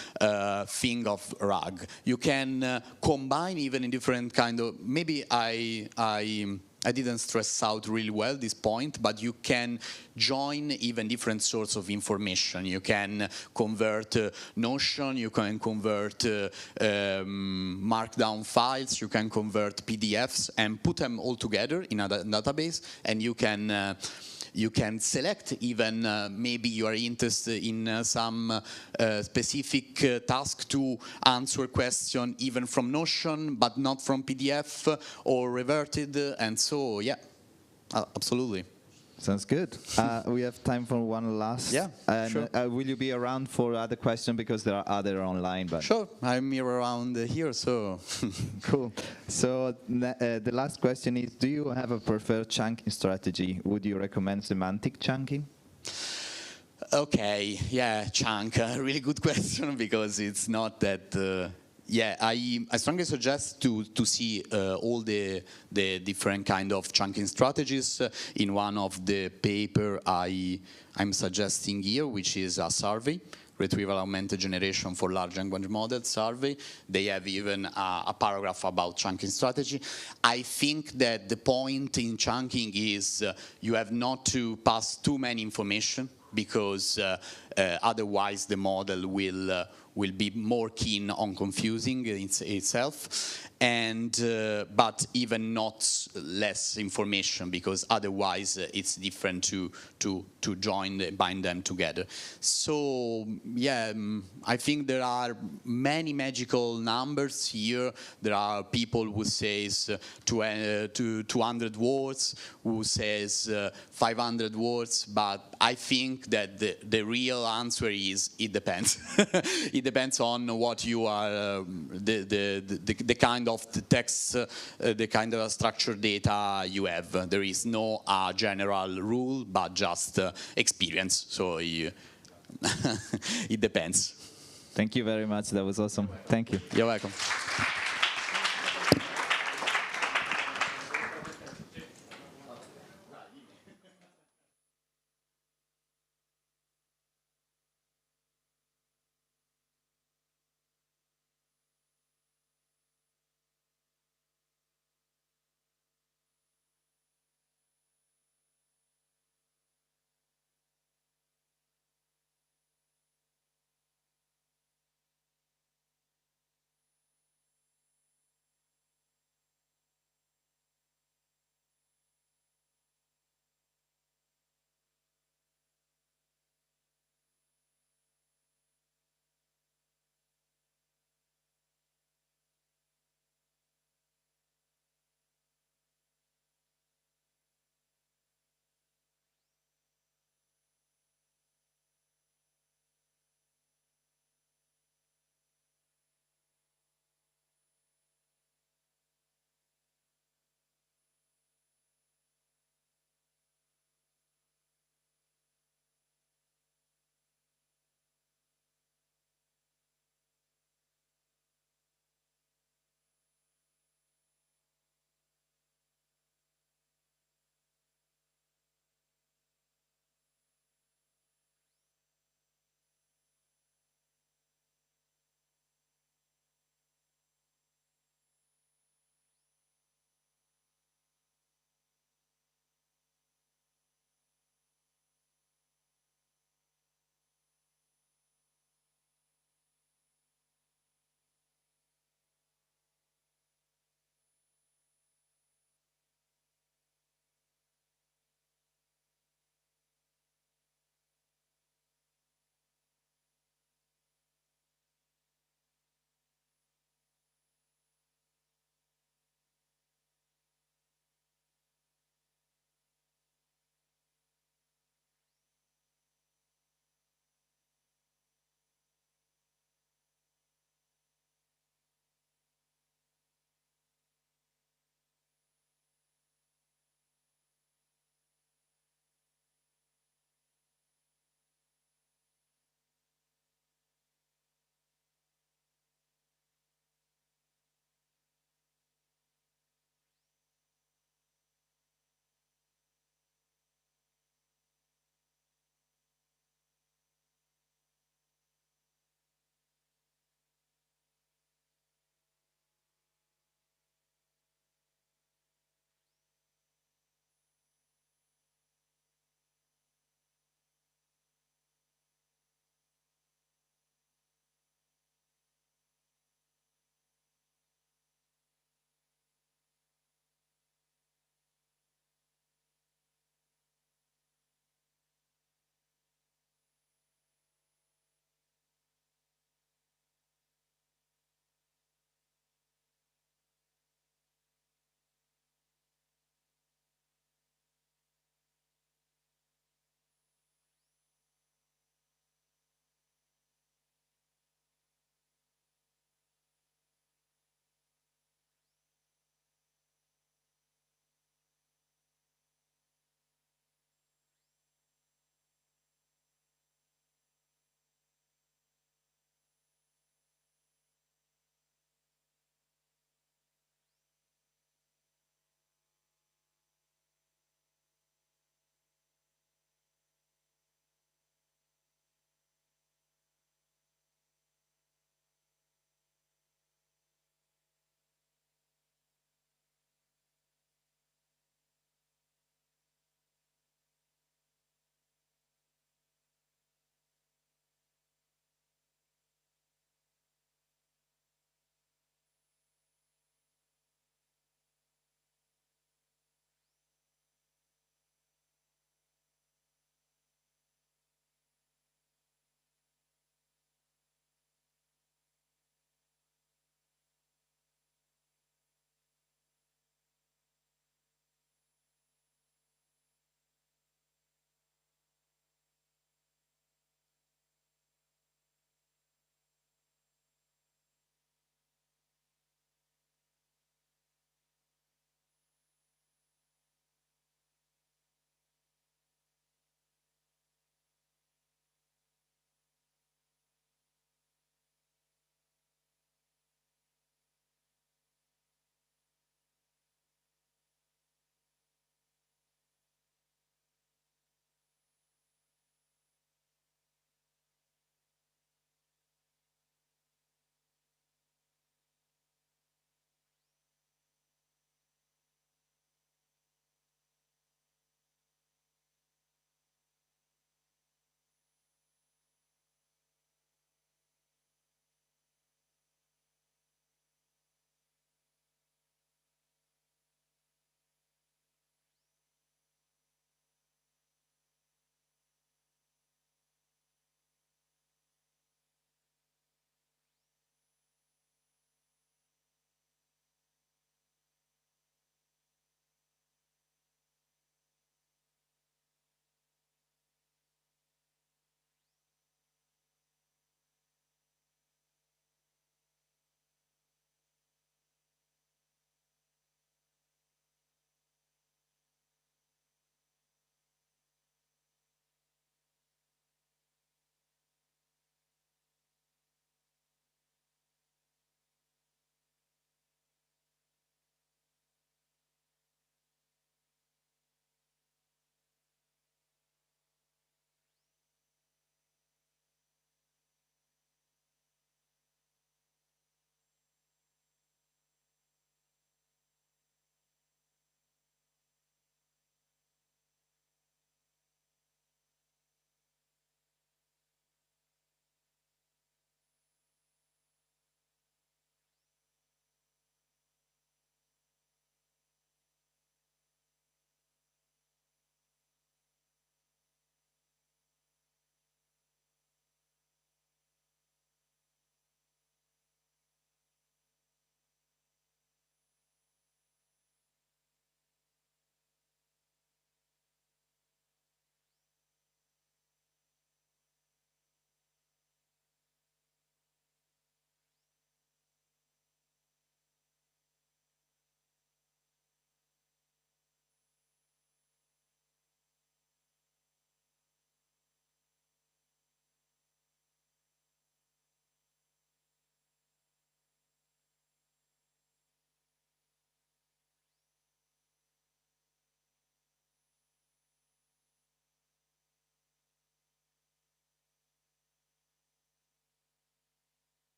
thing of RAG. You can combine even in different kind of. Maybe I I didn't stress out really well this point, but you can join even different sorts of information. You can convert Notion, you can convert Markdown files, you can convert PDFs and put them all together in a database, and you can select even maybe you are interested in some specific task to answer a question even from Notion but not from PDF or reverted, and so yeah, absolutely. Sounds good. We have time for one last. Yeah, and, sure. Will you be around for other questions, because there are other online? But Sure, I'm here around here, so. Cool. So the last question is, do you have a preferred chunking strategy? Would you recommend semantic chunking? Okay, yeah, chunk. Really good question, because it's not that. Yeah, I strongly suggest to see all the different kind of chunking strategies in one of the paper I'm suggesting here, which is a survey, Retrieval Augmented Generation for Large Language Model survey. They have even a paragraph about chunking strategy. I think that the point in chunking is you have not to pass too many information, because otherwise the model will be more keen on confusing itself, and but even not less information, because otherwise it's different to bind them together. So yeah, I think there are many magical numbers here. There are people who says 200 words, who says 500 words, but I think that the real answer is it depends. It depends on what you are, the kind of the text, the kind of structured data you have. There is no general rule, but just experience. So it depends. Thank you very much. That was awesome. Thank you. You're welcome.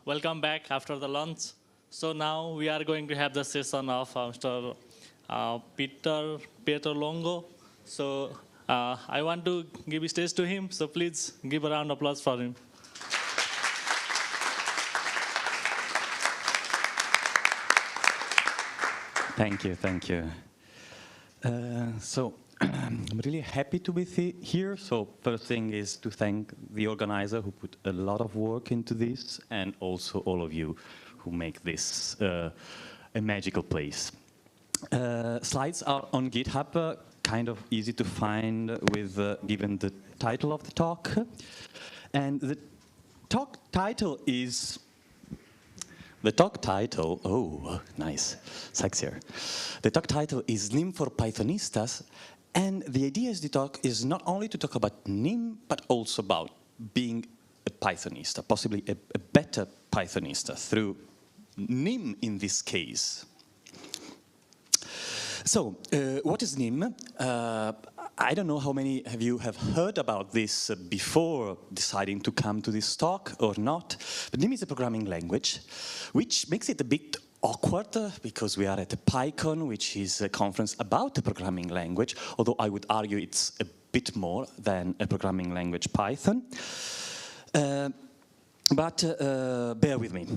Welcome back after the lunch. So now we are going to have the session of Mr. Peter Longo. So I want to give a stage to him. So please give a round of applause for him. Thank you, thank you. So I'm really happy to be here. So first thing is to thank the organizer who put a lot of work into this, and also all of you who make this a magical place. Slides are on GitHub, kind of easy to find with given the title of the talk. And the talk title is oh, nice, sexier. The talk title is NIM for Pythonistas, and the idea is the talk is not only to talk about NIM, but also about being a Pythonista, possibly a better Pythonista through NIM in this case. So, what is NIM? I don't know how many of you have heard about this before deciding to come to this talk or not, but NIM is a programming language, which makes it a bit awkward because we are at a PyCon, which is a conference about a programming language, although I would argue it's a bit more than a programming language Python. But bear with me.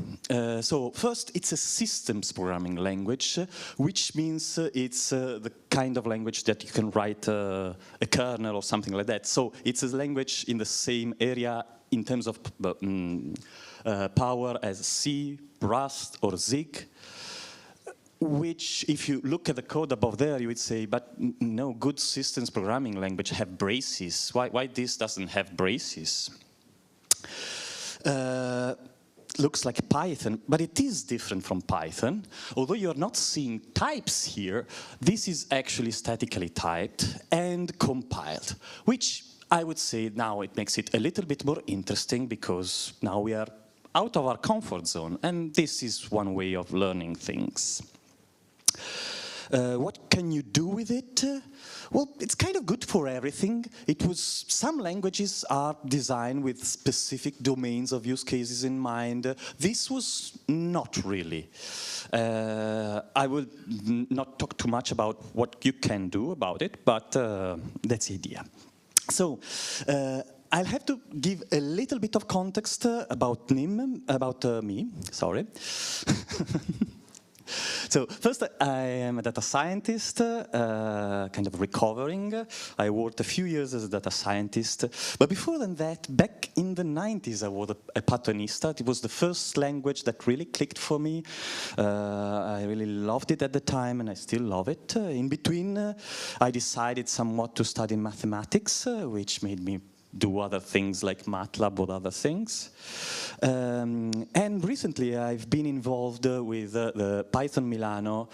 So first, it's a systems programming language, which means it's the kind of language that you can write a kernel or something like that. So it's a language in the same area in terms of power as C, Rust, or Zig, which, if you look at the code above there, you would say, but no, good systems programming language have braces. Why this doesn't have braces? Looks like Python, but it is different from Python. Although you're not seeing types here, this is actually statically typed and compiled, which I would say now it makes it a little bit more interesting because now we are out of our comfort zone, and this is one way of learning things. What can you do with it? Well, it's kind of good for everything. Some languages are designed with specific domains of use cases in mind. This was not really. I will not talk too much about what you can do about it, but that's the idea. So, I'll have to give a little bit of context about NIM, about me, sorry. So first, I am a data scientist, kind of recovering. I worked a few years as a data scientist. But before that, back in the 90s, I was a Pythonista. It was the first language that really clicked for me. I really loved it at the time, and I still love it. In between, I decided somewhat to study mathematics, which made me do other things like MATLAB or other things. And recently I've been involved with the Python Milano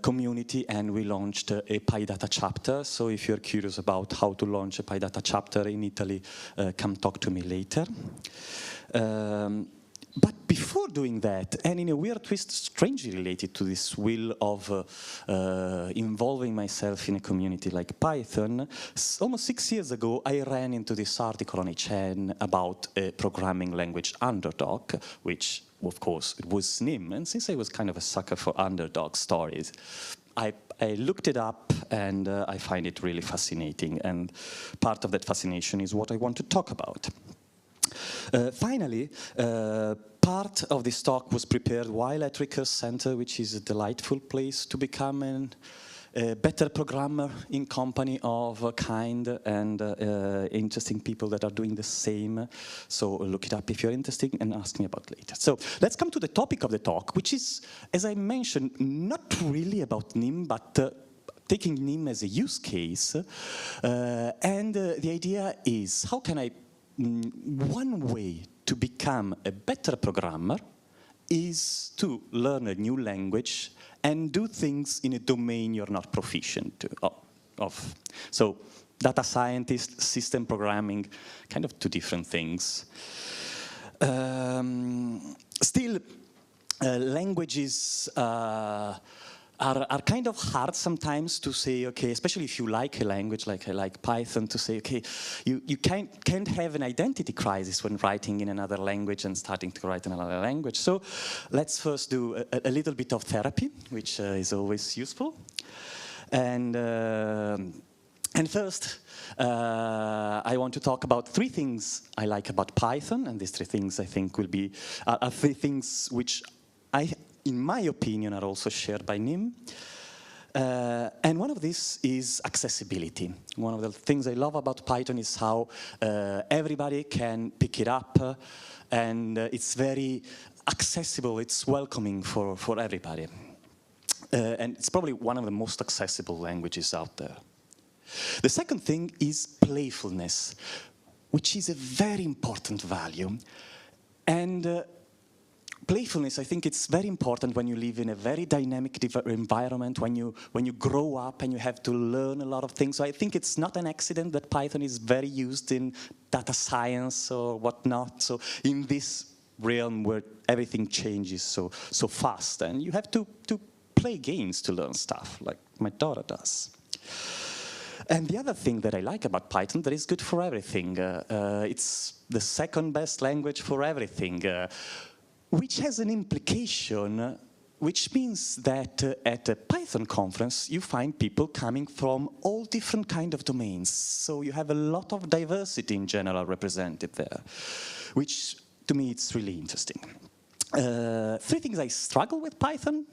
community, and we launched a PyData chapter. So if you're curious about how to launch a PyData chapter in Italy, come talk to me later. But before doing that, and in a weird twist strangely related to this will of involving myself in a community like Python, almost 6 years ago, I ran into this article on HN about a programming language underdog, which, of course, it was NIM. And since I was kind of a sucker for underdog stories, I looked it up, and I find it really fascinating. And part of that fascination is what I want to talk about. Finally, part of this talk was prepared while at Recurse Center, which is a delightful place to become a better programmer in company of kind and interesting people that are doing the same. So look it up if you're interested and ask me about later. So let's come to the topic of the talk, which is, as I mentioned, not really about NIM, but taking NIM as a use case. And the idea is, how can I one way to become a better programmer is to learn a new language and do things in a domain you're not proficient of. So data scientist, system programming, kind of two different things. Still, languages are kind of hard sometimes to say, okay, especially if you like a language, like I like Python, to say, okay, you can't have an identity crisis when writing in another language and starting to write in another language. So let's first do a little bit of therapy, which is always useful. And first, I want to talk about 3 things I like about Python, and these 3 things I think will be are 3 things which in my opinion, are also shared by NIM. And one of these is accessibility. One of the things I love about Python is how everybody can pick it up, and it's very accessible, it's welcoming for everybody. And it's probably one of the most accessible languages out there. The second thing is playfulness, which is a very important value. And playfulness, I think it's very important when you live in a very dynamic environment, when you grow up and you have to learn a lot of things. So I think it's not an accident that Python is very used in data science or whatnot. So in this realm where everything changes so fast, and you have to play games to learn stuff, like my daughter does. And the other thing that I like about Python, that is good for everything. It's the second best language for everything. Which has an implication, which means that at a Python conference, you find people coming from all different kind of domains. So you have a lot of diversity in general represented there, which to me it's really interesting. 3 things I struggle with Python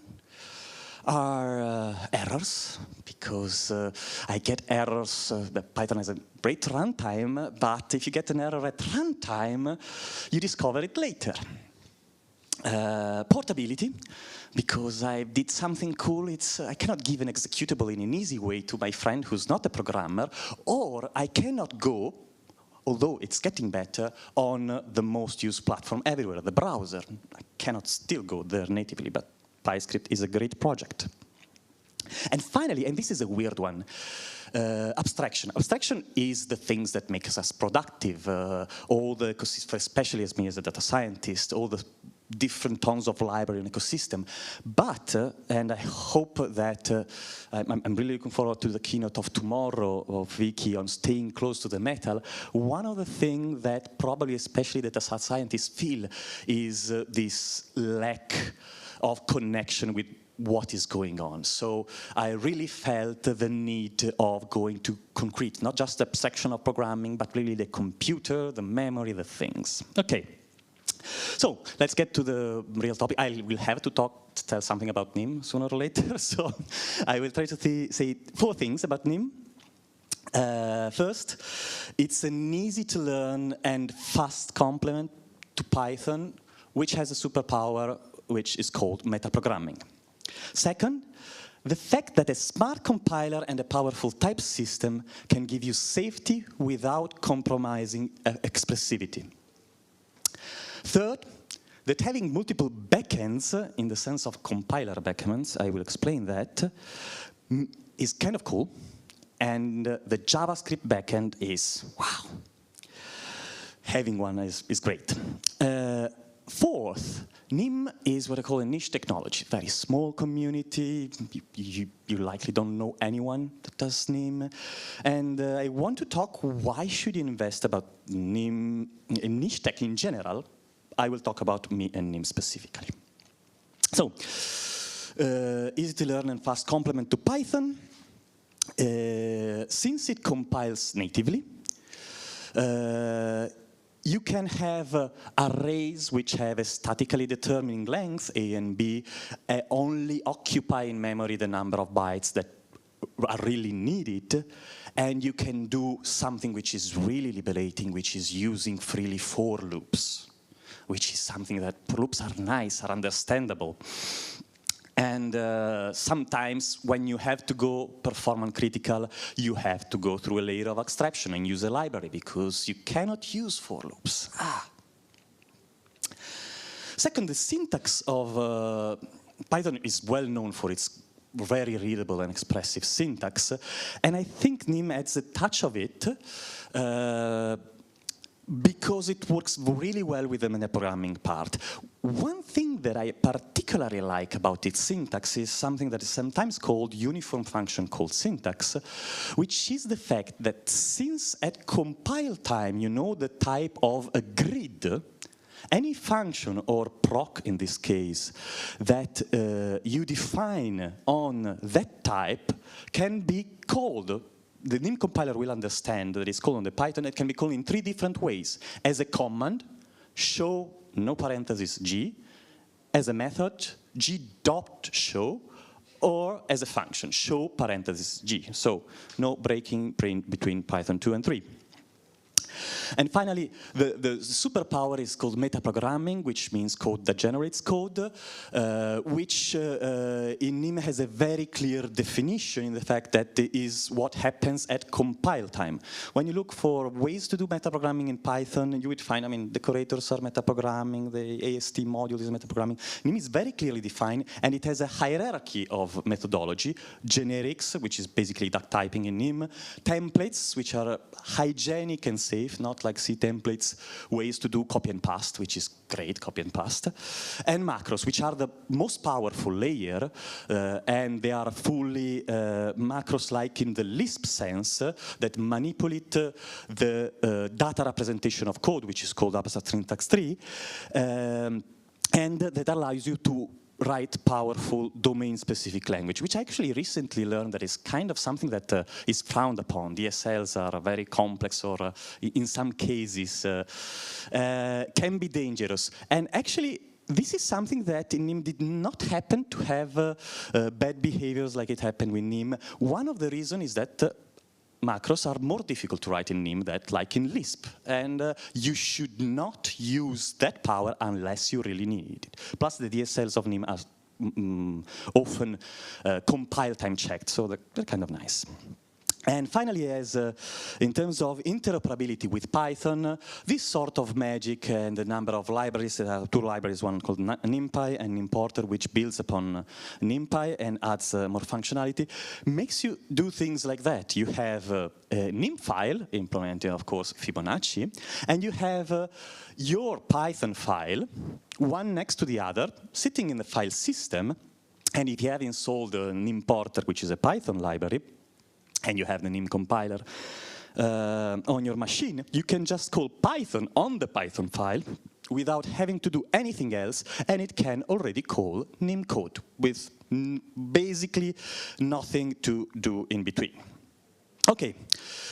are errors, because I get errors. Python has a great runtime, but if you get an error at runtime, you discover it later. Portability, because I did something cool, I cannot give an executable in an easy way to my friend who's not a programmer, or I cannot go, although it's getting better, on the most used platform everywhere, the browser. I cannot still go there natively, but PyScript is a great project. And finally, and this is a weird one, abstraction. Abstraction is the things that make us productive, especially as me as a data scientist, all the different tons of library and ecosystem. But, and I hope that, I'm really looking forward to the keynote of tomorrow of Vicky on staying close to the metal. One of the things that probably especially data scientists feel is this lack of connection with what is going on. So I really felt the need of going to concrete, not just the section of programming, but really the computer, the memory, the things. Okay. So let's get to the real topic. I will have to tell something about NIM sooner or later. So I will try to say 4 things about NIM. First, it's an easy to learn and fast complement to Python, which has a superpower which is called metaprogramming. Second, the fact that a smart compiler and a powerful type system can give you safety without compromising expressivity. Third, that having multiple backends, in the sense of compiler backends, I will explain that, is kind of cool. And the JavaScript backend is, wow. Having one is great. Fourth, NIM is what I call a niche technology. Very small community. You likely don't know anyone that does NIM. And I want to talk why should you invest about NIM, in niche tech in general. I will talk about me and NIM specifically. So, easy to learn and fast complement to Python. Since it compiles natively, you can have arrays which have a statically determining length, A and B, only occupy in memory the number of bytes that are really needed, and you can do something which is really liberating, which is using freely for loops, which is something that loops are nice, are understandable. And sometimes when you have to go performance critical, you have to go through a layer of abstraction and use a library because you cannot use for loops. Second, the syntax of Python is well known for its very readable and expressive syntax. And I think NIM adds a touch of it because it works really well with the metaprogramming part. One thing that I particularly like about its syntax is something that is sometimes called uniform function called syntax, which is the fact that since at compile time you know the type of a grid, any function or proc in this case that you define on that type can be called, the NIM compiler will understand that it's called on the Python, it can be called in 3 different ways. As a command, show no parenthesis g, as a method, g.show, or as a function, show parenthesis g. So no breaking between Python 2 and 3. And finally, the superpower is called metaprogramming, which means code that generates code, which in NIM has a very clear definition in the fact that it is what happens at compile time. When you look for ways to do metaprogramming in Python, you would find, I mean, decorators are metaprogramming, the AST module is metaprogramming. NIM is very clearly defined, and it has a hierarchy of methodology, generics, which is basically duck typing in NIM, templates, which are hygienic and safe, not like C templates, ways to do copy and paste, which is great, copy and paste, and macros, which are the most powerful layer, and they are fully macros-like in the Lisp sense, that manipulate the data representation of code, which is called abstract syntax tree, and that allows you to write powerful domain-specific language, which I actually recently learned that is kind of something that is frowned upon. DSLs are very complex, or in some cases can be dangerous. And actually, this is something that in NIM did not happen to have bad behaviors like it happened with NIM. One of the reasons is that macros are more difficult to write in NIM than like in Lisp, and you should not use that power unless you really need it. Plus the DSLs of NIM are often compile time checked, so they're kind of nice. And finally, in terms of interoperability with Python, this sort of magic and the number of libraries, there are 2 libraries, one called NumPy and NimPorter, which builds upon NumPy and adds more functionality, makes you do things like that. You have a NIM file, implementing, of course, Fibonacci, and you have your Python file, one next to the other, sitting in the file system, and if you have installed NimPorter, which is a Python library, and you have the NIM compiler on your machine, you can just call Python on the Python file without having to do anything else, and it can already call NIM code with basically nothing to do in between. Okay,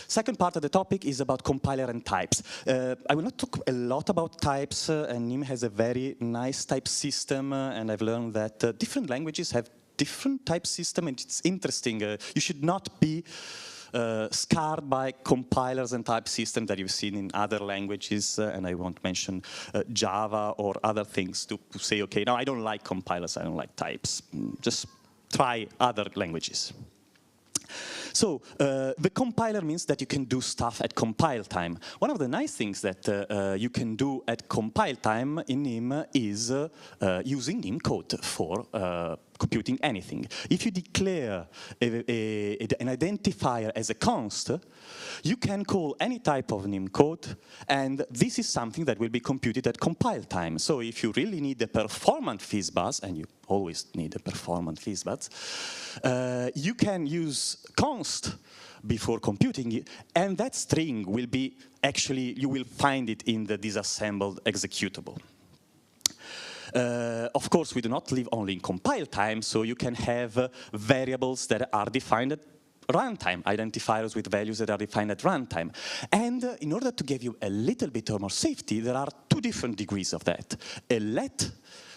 second part of the topic is about compiler and types. I will not talk a lot about types, and NIM has a very nice type system, and I've learned that different languages have different type system, and it's interesting. You should not be scarred by compilers and type systems that you've seen in other languages, and I won't mention Java or other things to say, okay, no, I don't like compilers, I don't like types. Just try other languages. So the compiler means that you can do stuff at compile time. One of the nice things that you can do at compile time in NIM is using NIM code for computing anything. If you declare an identifier as a const, you can call any type of NIM code, and this is something that will be computed at compile time. So if you really need a performant fizzbuzz, and you always need a performant fizzbuzz, you can use const before computing it, and that string will be actually, you will find it in the disassembled executable. Of course, we do not live only in compile time, so you can have variables that are defined at runtime, identifiers with values that are defined at runtime. And in order to give you a little bit more safety, there are 2 different degrees of that. A let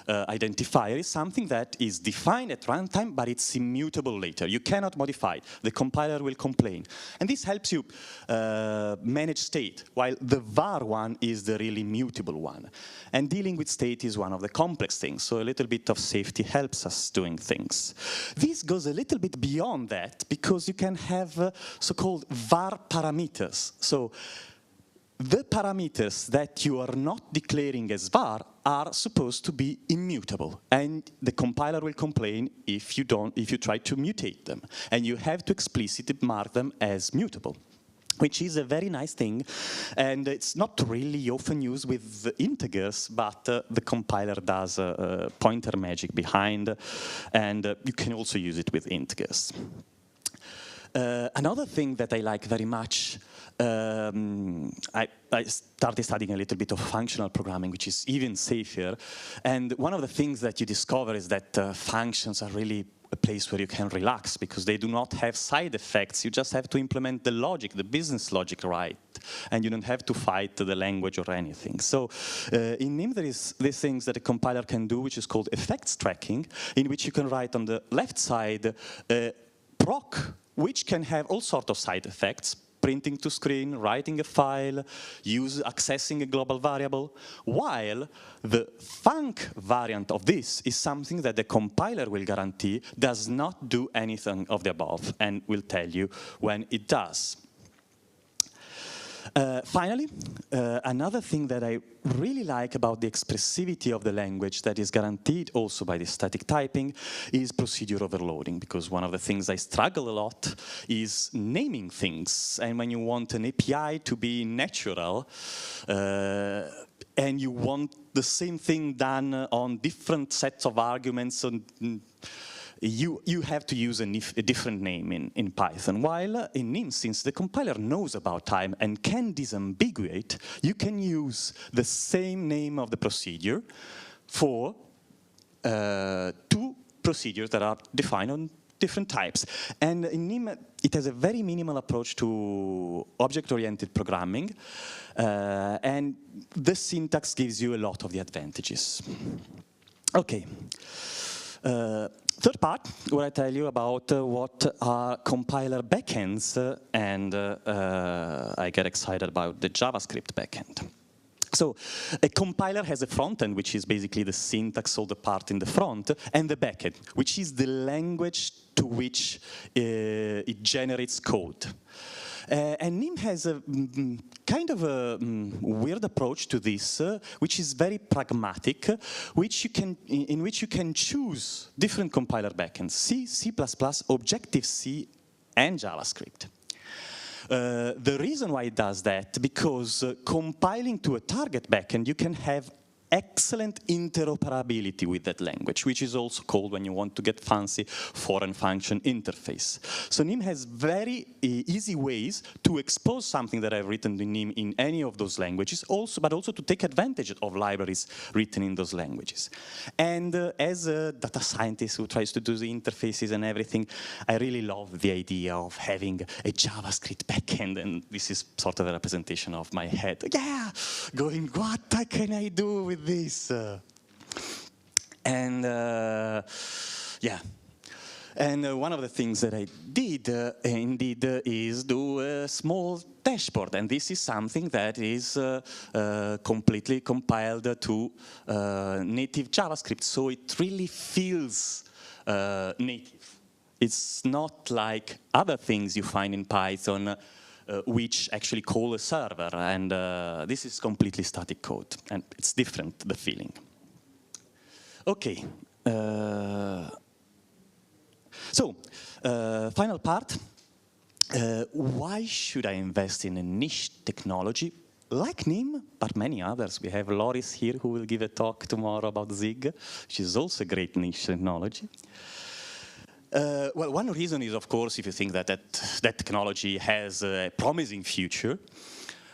identifier is something that is defined at runtime, but it's immutable later. You cannot modify it. The compiler will complain. And this helps you manage state, while the var one is the really mutable one. And dealing with state is one of the complex things, so a little bit of safety helps us doing things. This goes a little bit beyond that, because you can have so-called var parameters. So the parameters that you are not declaring as var are supposed to be immutable, and the compiler will complain if you try to mutate them, and you have to explicitly mark them as mutable. which is a very nice thing, and it's not really often used with the integers, but the compiler does pointer magic behind, and you can also use it with integers. Another thing that I like very much, I started studying a little bit of functional programming, which is even safer, and one of the things that you discover is that functions are really a place where you can relax because they do not have side effects. You just have to implement the logic, the business logic right, and you don't have to fight the language or anything. So in NIM there is these things that a compiler can do, which is called effects tracking, in which you can write on the left side proc, which can have all sorts of side effects, printing to screen, writing a file, accessing a global variable, while the func variant of this is something that the compiler will guarantee does not do anything of the above, and will tell you when it does. Finally, another thing that I really like about the expressivity of the language that is guaranteed also by the static typing is procedure overloading, because one of the things I struggle a lot is naming things. And when you want an API to be natural, and you want the same thing done on different sets of arguments, you have to use a different name in Python. While in NIM, since the compiler knows about time and can disambiguate, you can use the same name of the procedure for two procedures that are defined on different types. And in NIM, it has a very minimal approach to object-oriented programming, and the syntax gives you a lot of the advantages. Okay. Third part, where I tell you about what are compiler backends, and I get excited about the JavaScript backend. So a compiler has a front end, which is basically the syntax of the part in the front, and the backend, which is the language to which it generates code. And NIM has a kind of a weird approach to this, which is very pragmatic, in which you can choose different compiler backends: C, C++, Objective-C, and JavaScript. The reason why it does that, because compiling to a target backend, you can have excellent interoperability with that language, which is also called, when you want to get fancy, foreign function interface. So NIM has very easy ways to expose something that I've written in NIM in any of those languages, but also to take advantage of libraries written in those languages. And as a data scientist who tries to do the interfaces and everything, I really love the idea of having a JavaScript backend, and this is sort of a representation of my head. Yeah, going, what can I do with this? And yeah. And one of the things that I did, indeed, is do a small dashboard. And this is something that is completely compiled to native JavaScript. So it really feels native. It's not like other things you find in Python, which actually call a server. And this is completely static code. And it's different, the feeling. OK. So, final part. Why should I invest in a niche technology like NIM, but many others? We have Loris here who will give a talk tomorrow about Zig, which is also a great niche technology. Well, one reason is, of course, if you think that that technology has a promising future.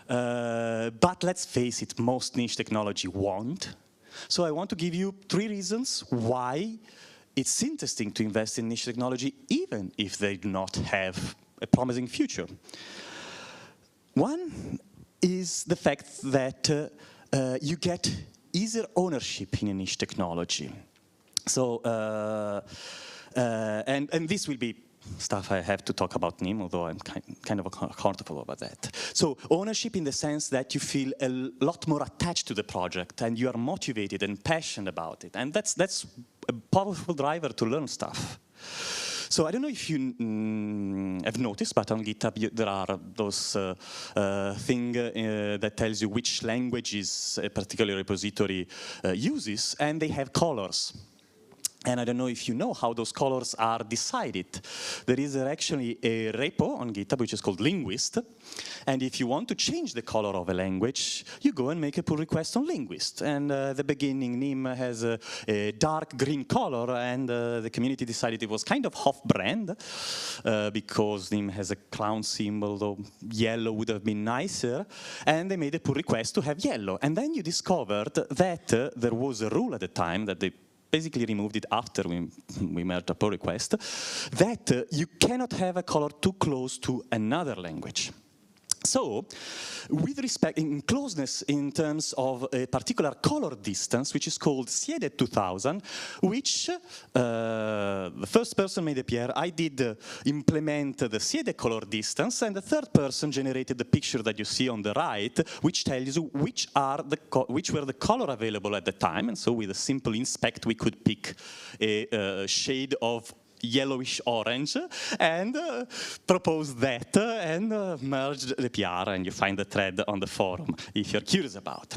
But let's face it, most niche technology won't. So I want to give you 3 reasons why it's interesting to invest in niche technology, even if they do not have a promising future. One is the fact that you get easier ownership in a niche technology. So, and this will be stuff I have to talk about NIM, although I'm kind of comfortable about that. So ownership in the sense that you feel a lot more attached to the project and you are motivated and passionate about it. And that's a powerful driver to learn stuff. So I don't know if you have noticed, but on GitHub there are those thing that tells you which languages a particular repository uses, and they have colors. And I don't know if you know how those colors are decided. There is actually a repo on GitHub which is called Linguist. And if you want to change the color of a language, you go and make a pull request on Linguist. And the beginning NIM has a dark green color, and the community decided it was kind of off-brand because NIM has a clown symbol, though yellow would have been nicer. And they made a pull request to have yellow. And then you discovered that there was a rule at the time that they basically removed it after we merged a pull request, that you cannot have a color too close to another language. So, with respect in closeness in terms of a particular color distance, which is called Siede 2000, which the first person made appear, I did implement the Siede color distance, and the third person generated the picture that you see on the right, which tells you which were the color available at the time. And so with a simple inspect, we could pick a shade of yellowish orange and propose that and merge the PR, and you find the thread on the forum if you're curious about.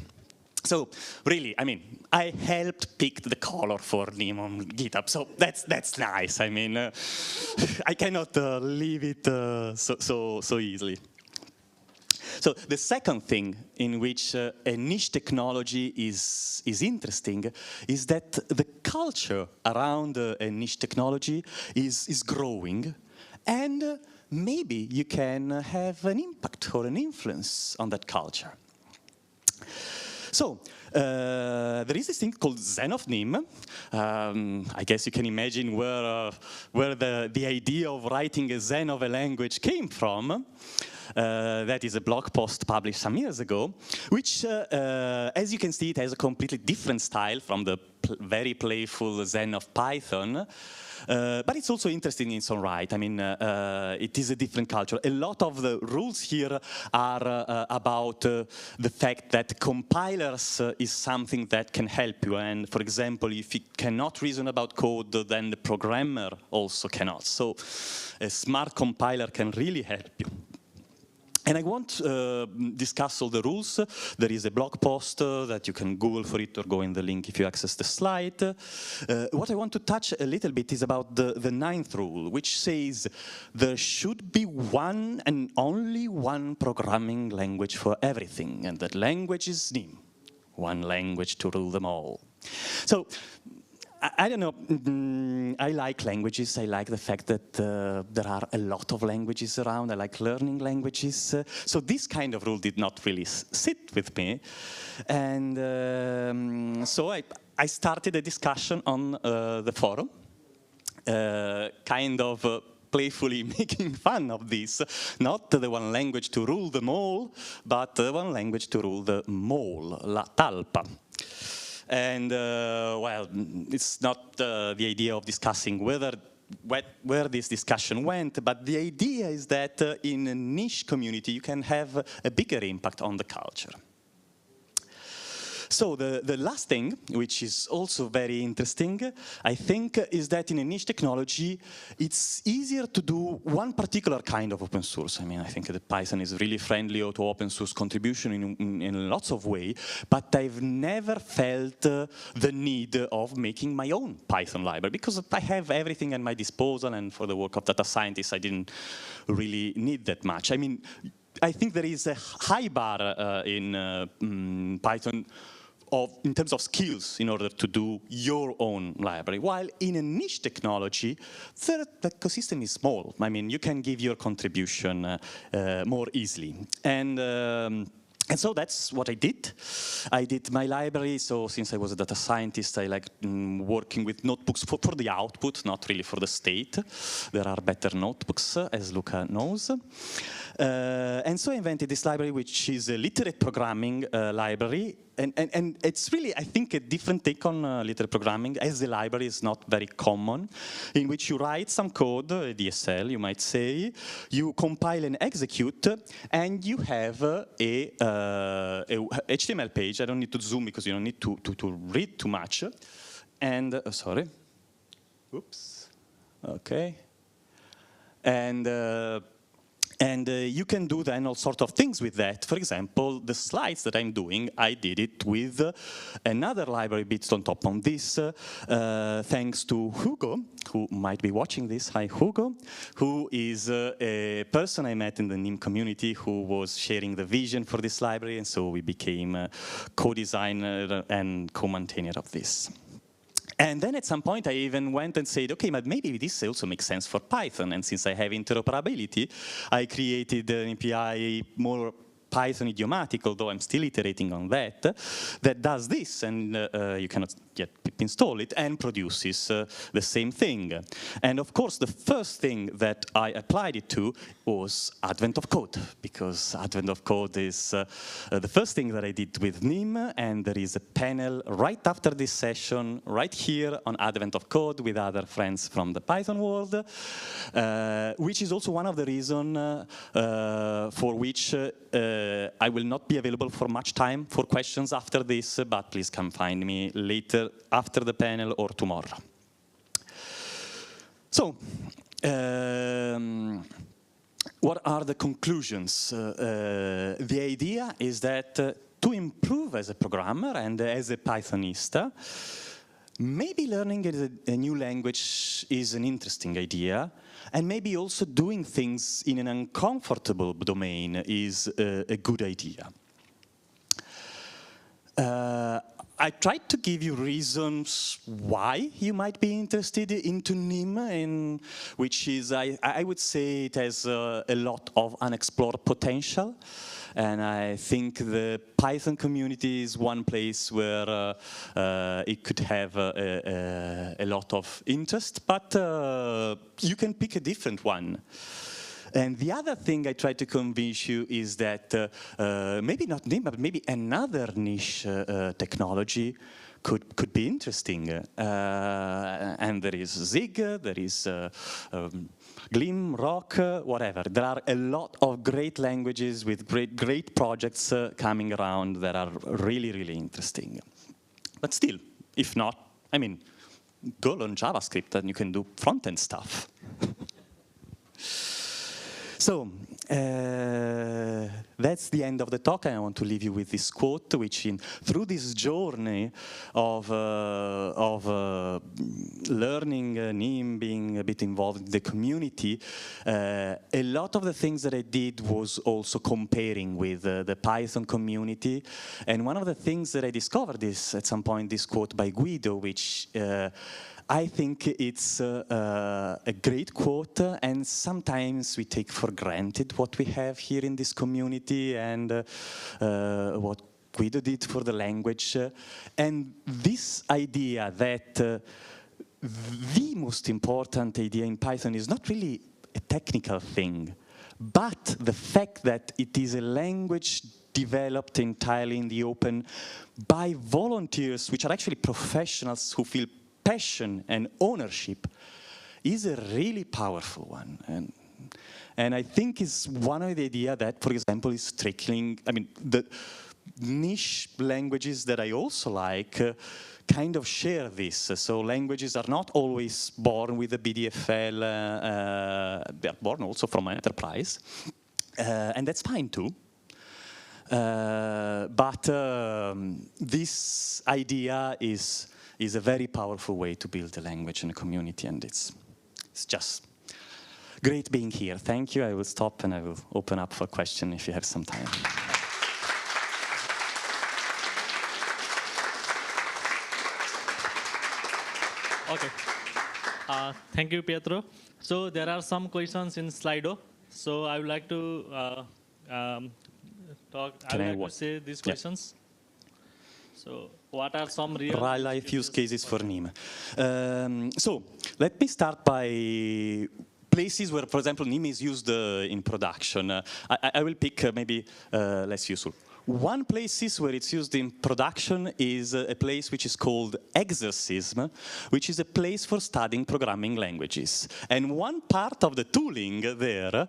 So really, I mean, I helped pick the color for NIM on GitHub, so that's nice. I mean, I cannot leave it so easily. So the second thing in which a niche technology is interesting is that the culture around a niche technology is growing, and maybe you can have an impact or an influence on that culture. So, there is this thing called Zen of NIM. I guess you can imagine where the idea of writing a Zen of a language came from. That is a blog post published some years ago, which, as you can see, it has a completely different style from the very playful Zen of Python. But it's also interesting in its own right. I mean, it is a different culture. A lot of the rules here are about the fact that compilers is something that can help you. And for example, if you cannot reason about code, then the programmer also cannot. So a smart compiler can really help you. And I won't discuss all the rules. There is a blog post that you can Google for it or go in the link if you access the slide. What I want to touch a little bit is about the ninth rule, which says there should be one and only one programming language for everything, and that language is NIM, one language to rule them all. So, I don't know, I like languages. I like the fact that there are a lot of languages around. I like learning languages. So this kind of rule did not really sit with me. And so I started a discussion on the forum, kind of playfully making fun of this. Not the one language to rule them all, but the one language to rule the mole, la talpa. And, well, it's not the idea of discussing where this discussion went, but the idea is that in a niche community you can have a bigger impact on the culture. So the last thing, which is also very interesting, I think, is that in a niche technology, it's easier to do one particular kind of open source. I mean, I think that Python is really friendly to open source contribution in lots of ways, but I've never felt the need of making my own Python library, because I have everything at my disposal, and for the work of data scientists, I didn't really need that much. I mean, I think there is a high bar in Python in terms of skills in order to do your own library, while in a niche technology, the ecosystem is small. I mean, you can give your contribution more easily. And so that's what I did. I did my library, so since I was a data scientist, I liked working with notebooks for the output, not really for the state. There are better notebooks, as Luca knows. And so I invented this library, which is a literate programming library. And it's really, I think, a different take on literate programming, as the library is not very common, in which you write some code, DSL, you might say, you compile and execute, and you have a HTML page. I don't need to zoom because you don't need to read too much. And, sorry. Oops. Okay. And And you can do then all sorts of things with that. For example, the slides that I'm doing, I did it with another library built on top of this, thanks to Hugo, who might be watching this. Hi, Hugo, who is a person I met in the NIM community who was sharing the vision for this library, and so we became co-designer and co-maintainer of this. And then at some point I even went and said, okay, but maybe this also makes sense for Python. And since I have interoperability, I created an API more Python idiomatic, although I'm still iterating on that, that does this, and you cannot yet install it, and produces the same thing. And of course, the first thing that I applied it to was Advent of Code, because Advent of Code is the first thing that I did with NIM, and there is a panel right after this session, right here on Advent of Code with other friends from the Python world, which is also one of the reasons for which I will not be available for much time for questions after this, but please come find me later after the panel or tomorrow. So, what are the conclusions? The idea is that to improve as a programmer and as a Pythonista, maybe learning a new language is an interesting idea, and maybe also doing things in an uncomfortable domain is a good idea. I tried to give you reasons why you might be interested into NIM, and which is, I would say it has a lot of unexplored potential. And I think the Python community is one place where it could have a lot of interest, but you can pick a different one. And the other thing I tried to convince you is that maybe not NIM, but maybe another niche technology could be interesting. And there is Zig, there is Glim, Rock, whatever. There are a lot of great languages with great projects coming around that are really, really interesting. But still, if not, I mean, go learn JavaScript and you can do front-end stuff. So, that's the end of the talk, and I want to leave you with this quote, which through this journey of learning NIM, being a bit involved in the community, a lot of the things that I did was also comparing with the Python community. And one of the things that I discovered is, at some point, this quote by Guido, which I think it's a great quote, and sometimes we take for granted what we have here in this community and what Guido did for the language. And this idea that the most important idea in Python is not really a technical thing, but the fact that it is a language developed entirely in the open by volunteers, which are actually professionals who feel passion and ownership, is a really powerful one. And I think it's one of the ideas that, for example, is trickling, I mean, the niche languages that I also like kind of share this. So languages are not always born with a BDFL, they're born also from an enterprise, and that's fine too. But this idea is a very powerful way to build a language and a community, and it's just great being here. Thank you. I will stop and I will open up for questions if you have some time. Okay. Thank you, Pietro. So there are some questions in Slido. So I would like to say these questions. So what are some real-life use cases for NIM? So let me start by places where, for example, NIM is used in production. I will pick maybe less useful. One place where it's used in production is a place which is called Exercism, which is a place for studying programming languages. And one part of the tooling there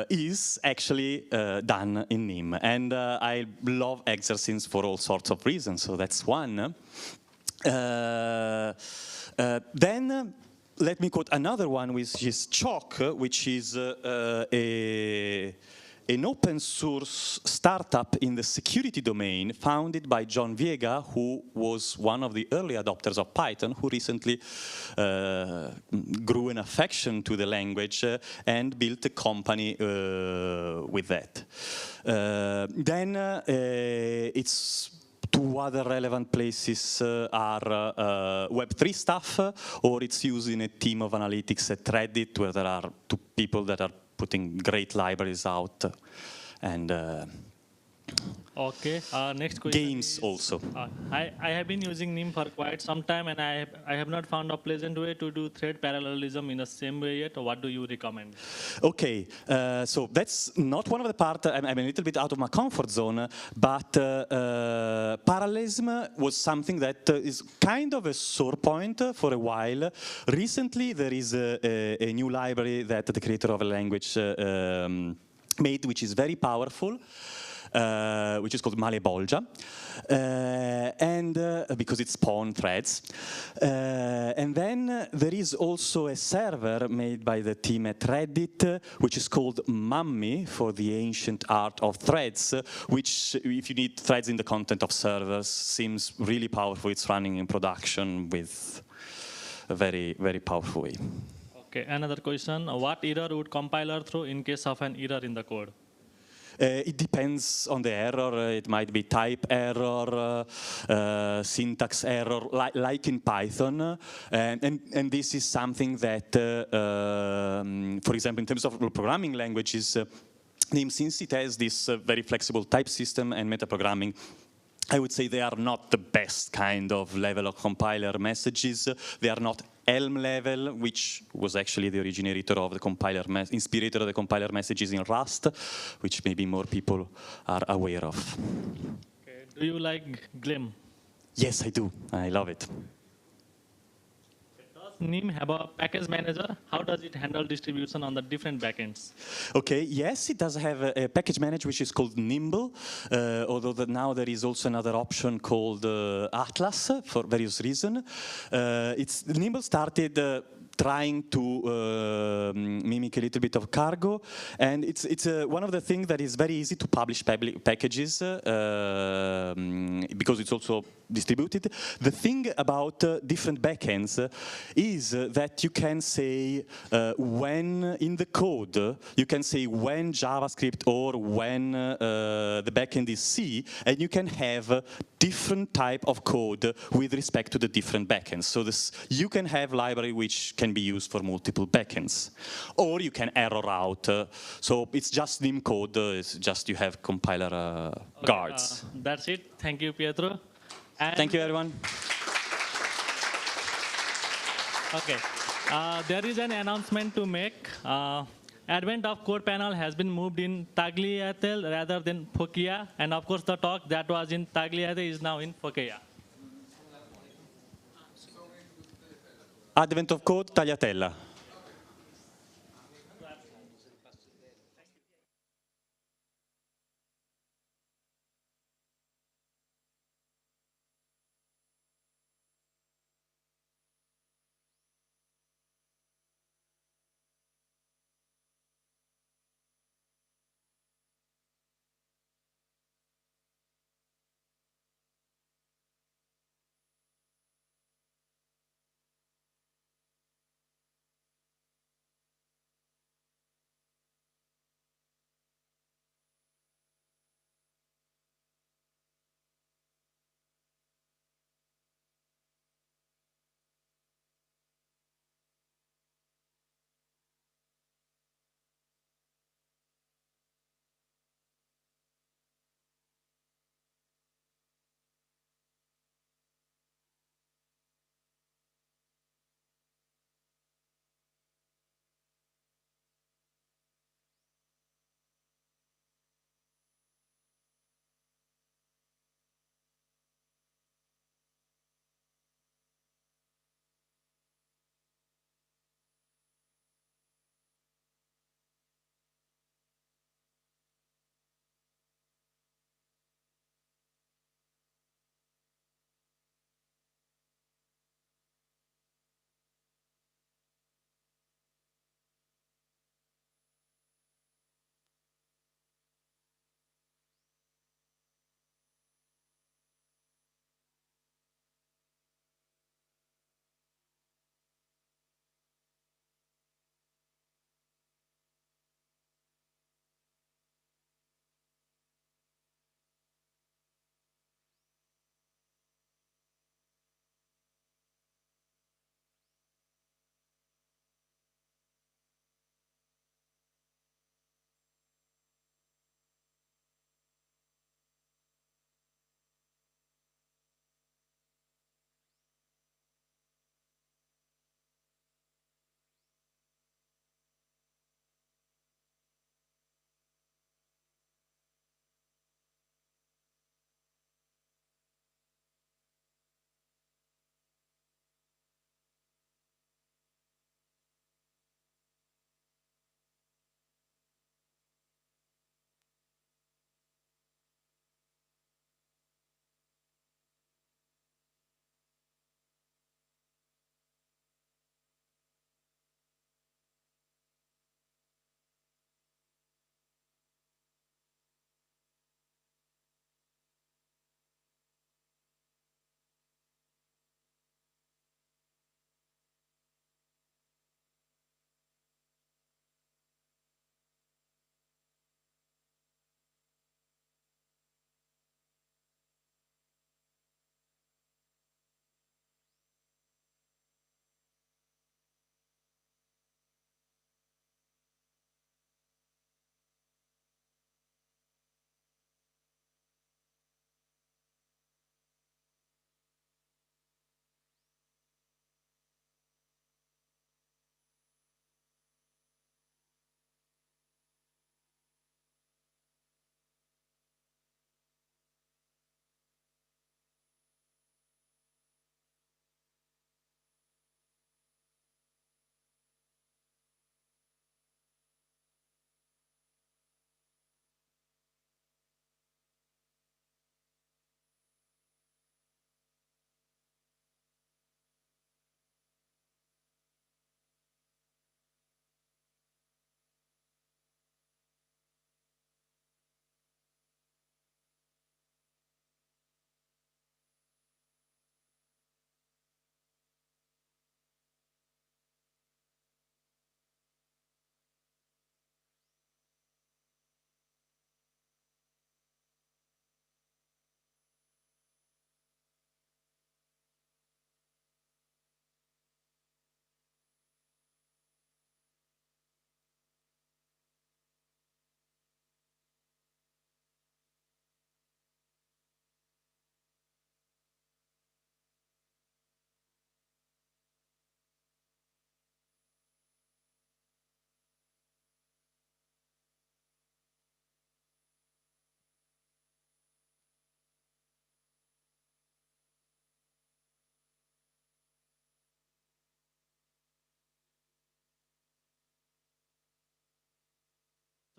is actually done in NIM. And I love Exercism for all sorts of reasons, so that's one. Then let me quote another one, which is Chalk, which is an open source startup in the security domain founded by John Viega, who was one of the early adopters of Python, who recently grew an affection to the language and built a company with that. Then it's two other relevant places are Web3 stuff, or it's used in a team of analytics at Reddit, where there are two people that are putting great libraries out, and Okay, next question. games also. I have been using NIM for quite some time, and I have not found a pleasant way to do thread parallelism in the same way yet. What do you recommend? Okay, so that's not one of the parts. I'm a little bit out of my comfort zone, but parallelism was something that is kind of a sore point for a while. Recently, there is a new library that the creator of a language made, which is very powerful. Which is called Malebolgia, and because it's spawn threads. And then there is also a server made by the team at Reddit, which is called Mummy, for the ancient art of threads, which, if you need threads in the content of servers, seems really powerful. It's running in production with a very, very powerful way. Okay, another question. What error would compiler throw in case of an error in the code? It depends on the error. It might be type error, syntax error, like in Python. And this is something that, for example, in terms of programming languages, NIM, since it has this very flexible type system and metaprogramming, I would say they are not the best kind of level of compiler messages. They are not Elm level, which was actually the originator of the compiler, inspirator of the compiler messages in Rust, which maybe more people are aware of. Okay. Do you like Glim? Yes, I do. I love it. Does NIM have a package manager? How does it handle distribution on the different backends? Okay, yes, it does have a package manager which is called Nimble, although now there is also another option called Atlas for various reasons. Nimble started trying to mimic a little bit of Cargo, and it's one of the things that is very easy to publish packages because it's also distributed. The thing about different backends is that you can say when in the code, you can say when JavaScript or when the backend is C, and you can have different type of code with respect to the different backends. So you can have library which can be used for multiple backends, or you can error out. So it's just NIM code. It's just you have compiler guards. That's it. Thank you, Pietro. And Thank you, everyone. Okay. There is an announcement to make. Advent of Code Panel has been moved in Tagliatelle rather than Foggia, and of course the talk that was in Tagliatelle is now in Foggia. Advent of Code, Tagliatella.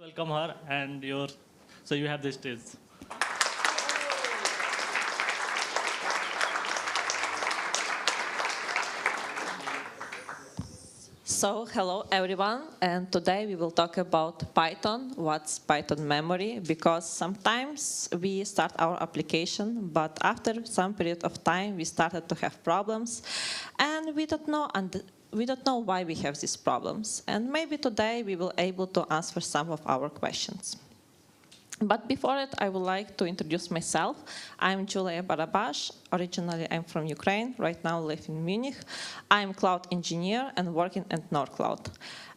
Welcome her and your, so you have the stage. So, hello everyone, and today we will talk about Python, what's Python memory, because sometimes we start our application, but after some period of time we started to have problems, and we don't know why we have these problems. And maybe today we will able to answer some of our questions. But before it, I would like to introduce myself. I'm Julia Barabash. Originally, I'm from Ukraine. Right now, I live in Munich. I'm cloud engineer and working at NordCloud.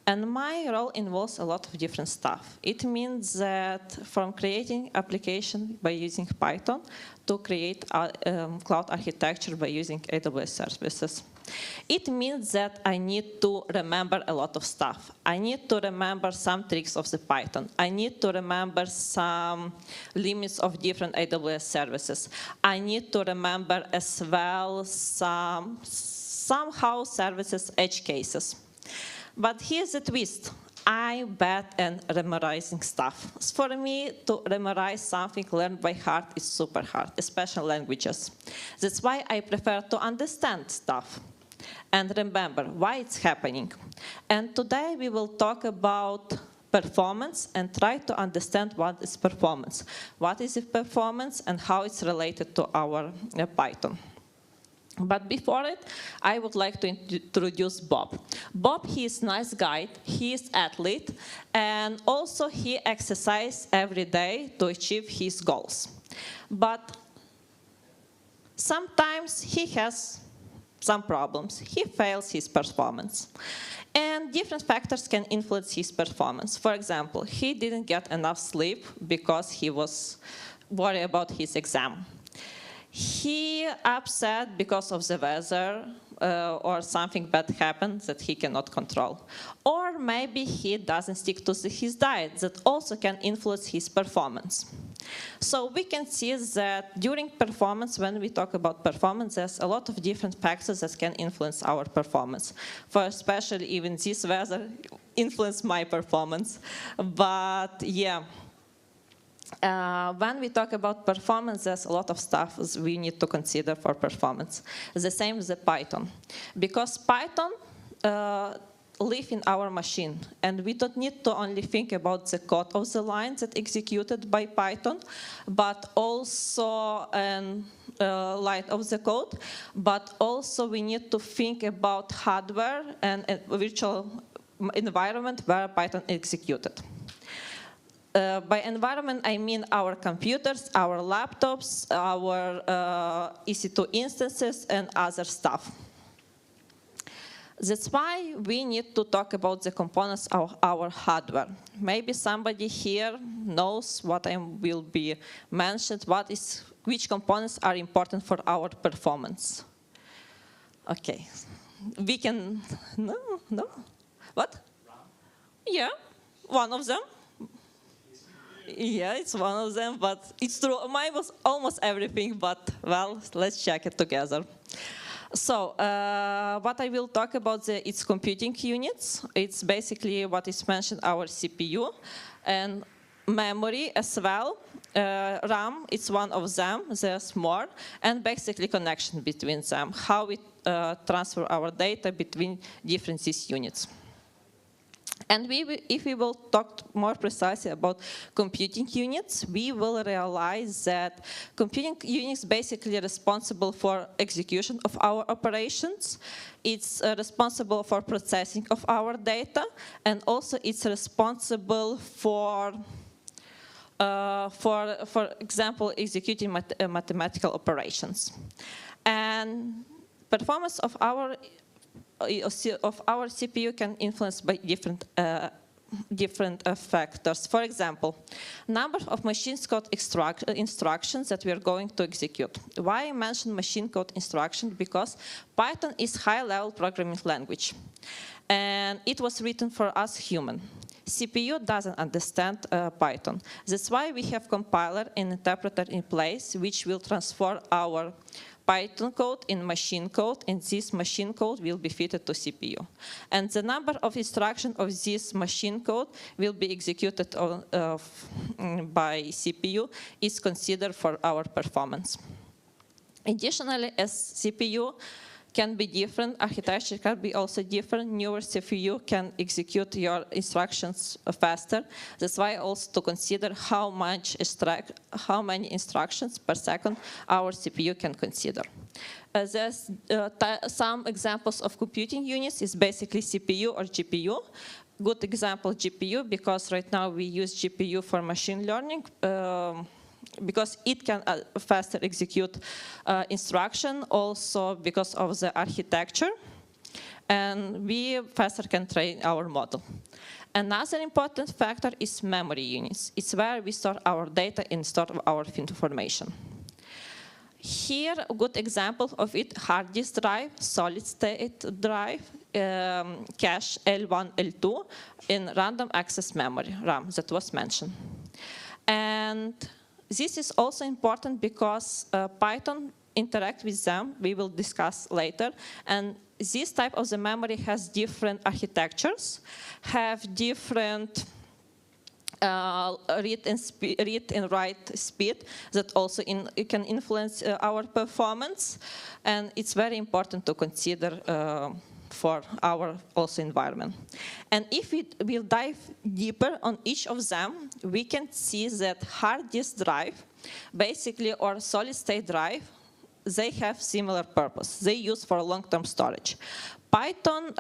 And my role involves a lot of different stuff. It means that from creating application by using Python to create cloud architecture by using AWS services. It means that I need to remember a lot of stuff. I need to remember some tricks of the Python. I need to remember some limits of different AWS services. I need to remember as well somehow services edge cases. But here's the twist. I'm bad at memorizing stuff. For me, to memorize something learned by heart is super hard, especially languages. That's why I prefer to understand stuff and remember why it's happening. And today we will talk about performance and try to understand what is performance. What is performance and how it's related to our Python. But before it, I would like to introduce Bob. Bob, he is a nice guy, he is athlete, and also he exercises every day to achieve his goals. But sometimes he has some problems. He fails his performance. And different factors can influence his performance. For example, he didn't get enough sleep because he was worried about his exam. He upset because of the weather or something bad happened that he cannot control. Or maybe he doesn't stick to his diet that also can influence his performance. So we can see that during performance, when we talk about performance, there's a lot of different factors that can influence our performance. For especially even this weather influenced my performance. But yeah. When we talk about performance, there's a lot of stuff we need to consider for performance. The same with the Python. Because Python lives in our machine, and we don't need to only think about the code of the line that executed by Python, but also line of the code, but also we need to think about hardware and a virtual environment where Python executed. By environment, I mean our computers, our laptops, our EC2 instances, and other stuff. That's why we need to talk about the components of our hardware. Maybe somebody here knows what I will be mentioned, which components are important for our performance. Okay, we can, no, what? Yeah, one of them. Yeah, it's one of them, but it's true. Mine was almost everything, but well, let's check it together. So what I will talk about its computing units. It's basically what is mentioned, our CPU, and memory as well. RAM, it's one of them, there's more, and basically connection between them, how we transfer our data between different these units. And if we will talk more precisely about computing units, we will realize that computing units basically responsible for execution of our operations. It's responsible for processing of our data, and also it's responsible for example, executing mathematical operations. And performance of our CPU can influence by different factors. For example, number of machine code instructions that we are going to execute. Why I mention machine code instruction? Because Python is high-level programming language, and it was written for us human. CPU doesn't understand Python. That's why we have compiler and interpreter in place, which will transfer our Python code in machine code, and this machine code will be fitted to CPU. And the number of instructions of this machine code will be executed by CPU is considered for our performance. Additionally, as CPU can be different, architecture can be also different. Newer CPU can execute your instructions faster. That's why also to consider how many instructions per second our CPU can consider. There's some examples of computing units is basically CPU or GPU. Good example GPU, because right now we use GPU for machine learning. Because it can faster execute instruction, also because of the architecture, and we faster can train our model. Another important factor is memory units. It's where we store our data and store our information. Here, a good example of it, hard disk drive, solid state drive, cache L1, L2, in random access memory, RAM, that was mentioned. And this is also important because Python interacts with them, we will discuss later, and this type of the memory has different architectures, have different read and write speed that also it can influence our performance, and it's very important to consider for our also environment. And if we will dive deeper on each of them, we can see that hard disk drive, basically, or solid state drive, they have similar purpose. They use for long-term storage. Python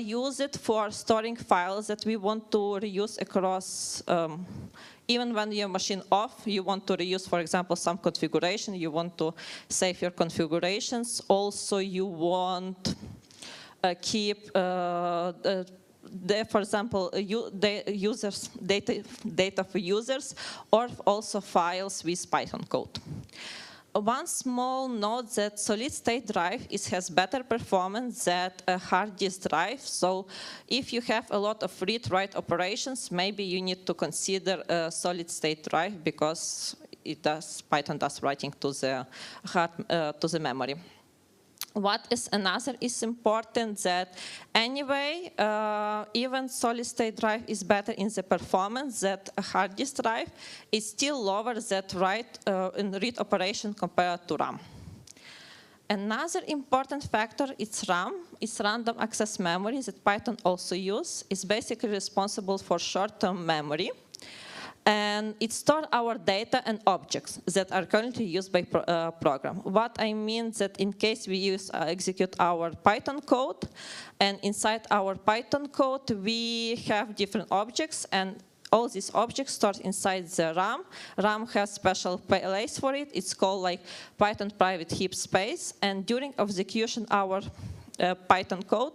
use it for storing files that we want to reuse across, even when your machine off, you want to reuse, for example, some configuration, you want to save your configurations. Also, you want keep, for example, data for users, or also files with Python code. One small note that solid-state drive has better performance than a hard disk drive. So if you have a lot of read-write operations, maybe you need to consider a solid-state drive because Python does writing to the memory. What is another is important that anyway, even solid-state drive is better in the performance that a hard disk drive is still lower that write and read operation compared to RAM. Another important factor is RAM, is random access memory that Python also uses. It's basically responsible for short-term memory. And it stores our data and objects that are currently used by program. What I mean that in case we execute our Python code, and inside our Python code we have different objects, and all these objects stored inside the RAM. RAM has special place for it. It's called like Python private heap space. And during execution our Python code,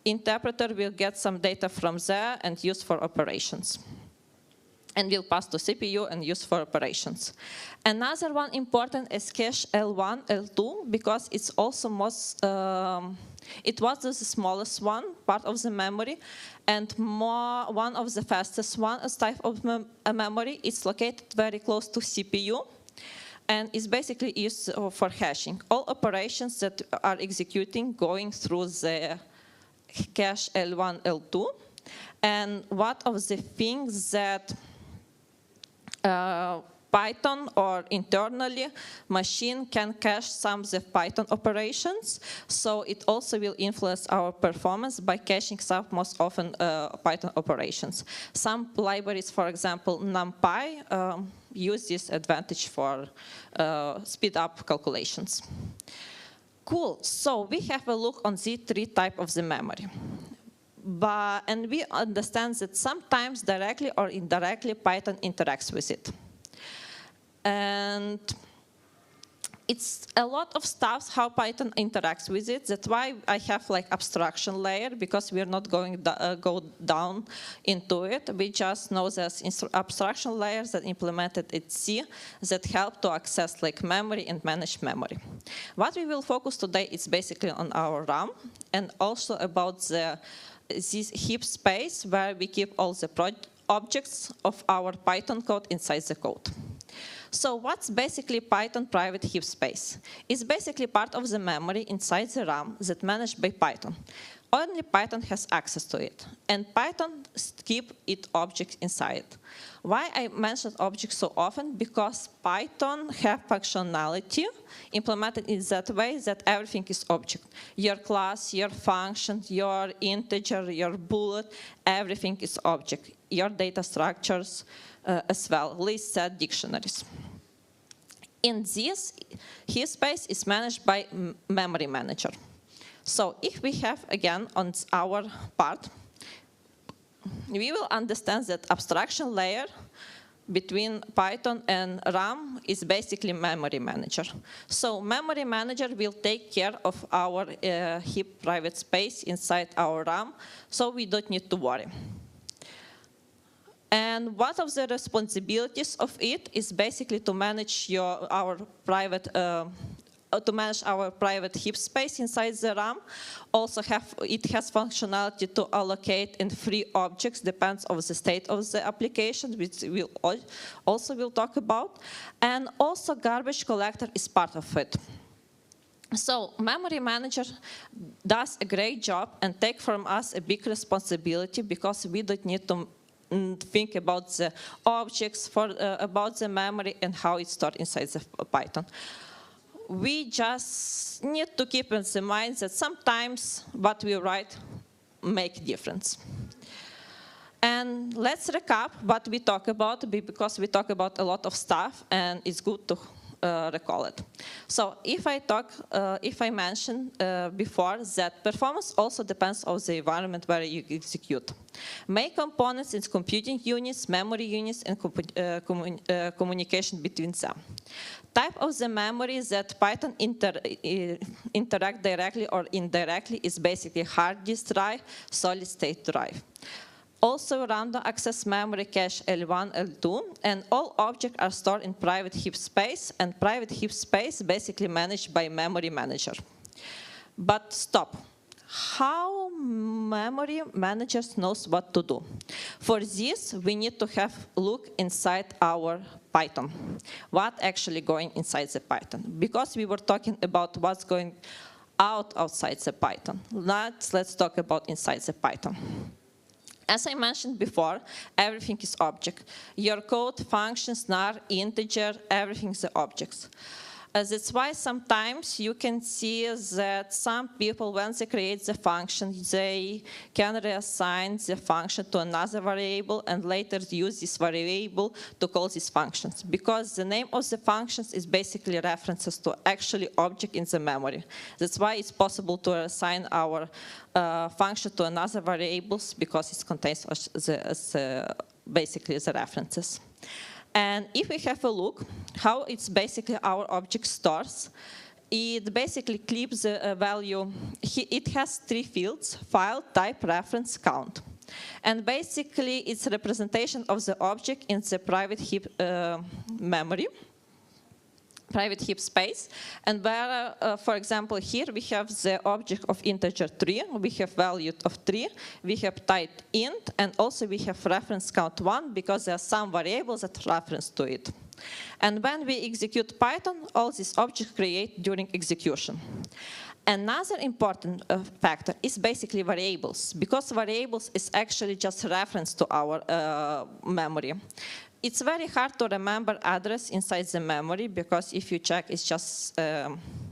interpreter will get some data from there and use for operations, and will pass to CPU and use for operations. Another one important is cache L1, L2, because it's also it was the smallest one, part of the memory, and one of the fastest one as type of memory. It's located very close to CPU, and is basically used for hashing. All operations that are executing going through the cache L1, L2, and one of the things that Python or internally machine can cache some of the Python operations, so it also will influence our performance by caching some most often Python operations. Some libraries, for example, NumPy, use this advantage for speed up calculations. Cool, so we have a look on the three types of the memory. And we understand that sometimes directly or indirectly Python interacts with it. And it's a lot of stuff how Python interacts with it. That's why I have like abstraction layer, because we're not going to go down into it. We just know there's abstraction layers that implemented in C that help to access like memory and manage memory. What we will focus today is basically on our RAM, and also about the this heap space where we keep all the objects of our Python code inside the code. So what's basically Python private heap space? It's basically part of the memory inside the RAM that's managed by Python. Only Python has access to it, and Python keeps its objects inside. Why I mentioned objects so often? Because Python have functionality implemented in that way that everything is object. Your class, your function, your integer, your bullet, everything is object. Your data structures as well, list, set, dictionaries. In this, heap space is managed by memory manager. So if we have, again, on our part, we will understand that abstraction layer between Python and RAM is basically memory manager. So memory manager will take care of our heap private space inside our RAM, so we don't need to worry. And one of the responsibilities of it is basically to manage our private heap space inside the RAM. Also it has functionality to allocate and free objects, depends on the state of the application, which we'll also talk about. And also garbage collector is part of it. So memory manager does a great job and take from us a big responsibility because we don't need to think about the objects, about the memory and how it's stored inside the Python. We just need to keep in the mind that sometimes what we write make difference. And let's recap what we talk about, because we talk about a lot of stuff, and it's good to recall it. So if I mentioned before that performance also depends on the environment where you execute. Main components is computing units, memory units, and communication between them. Type of the memory that Python interact directly or indirectly is basically hard disk drive, solid state drive. Also random access memory cache L1, L2, and all objects are stored in private heap space, and private heap space basically managed by memory manager. But stop. How memory managers knows what to do? For this, we need to have a look inside our Python. What actually going inside the Python? Because we were talking about what's going outside the Python. Let's talk about inside the Python. As I mentioned before, everything is object. Your code, functions, nar, integer, everything is the objects. That's why sometimes you can see that some people, when they create the function, they can reassign the function to another variable and later use this variable to call these functions. Because the name of the functions is basically references to actually object in the memory. That's why it's possible to assign our function to another variables because it contains basically the references. And if we have a look how it's basically our object stores, it basically keeps the value. It has three fields: file, type, reference, count. And basically it's a representation of the object in the private heap memory, private heap space. And where, for example, here we have the object of integer 3, we have value of 3, we have type int, and also we have reference count 1 because there are some variables that reference to it. And when we execute Python, all these objects create during execution. Another important factor is basically variables, because variables is actually just reference to our memory. It's very hard to remember address inside the memory because if you check, it's just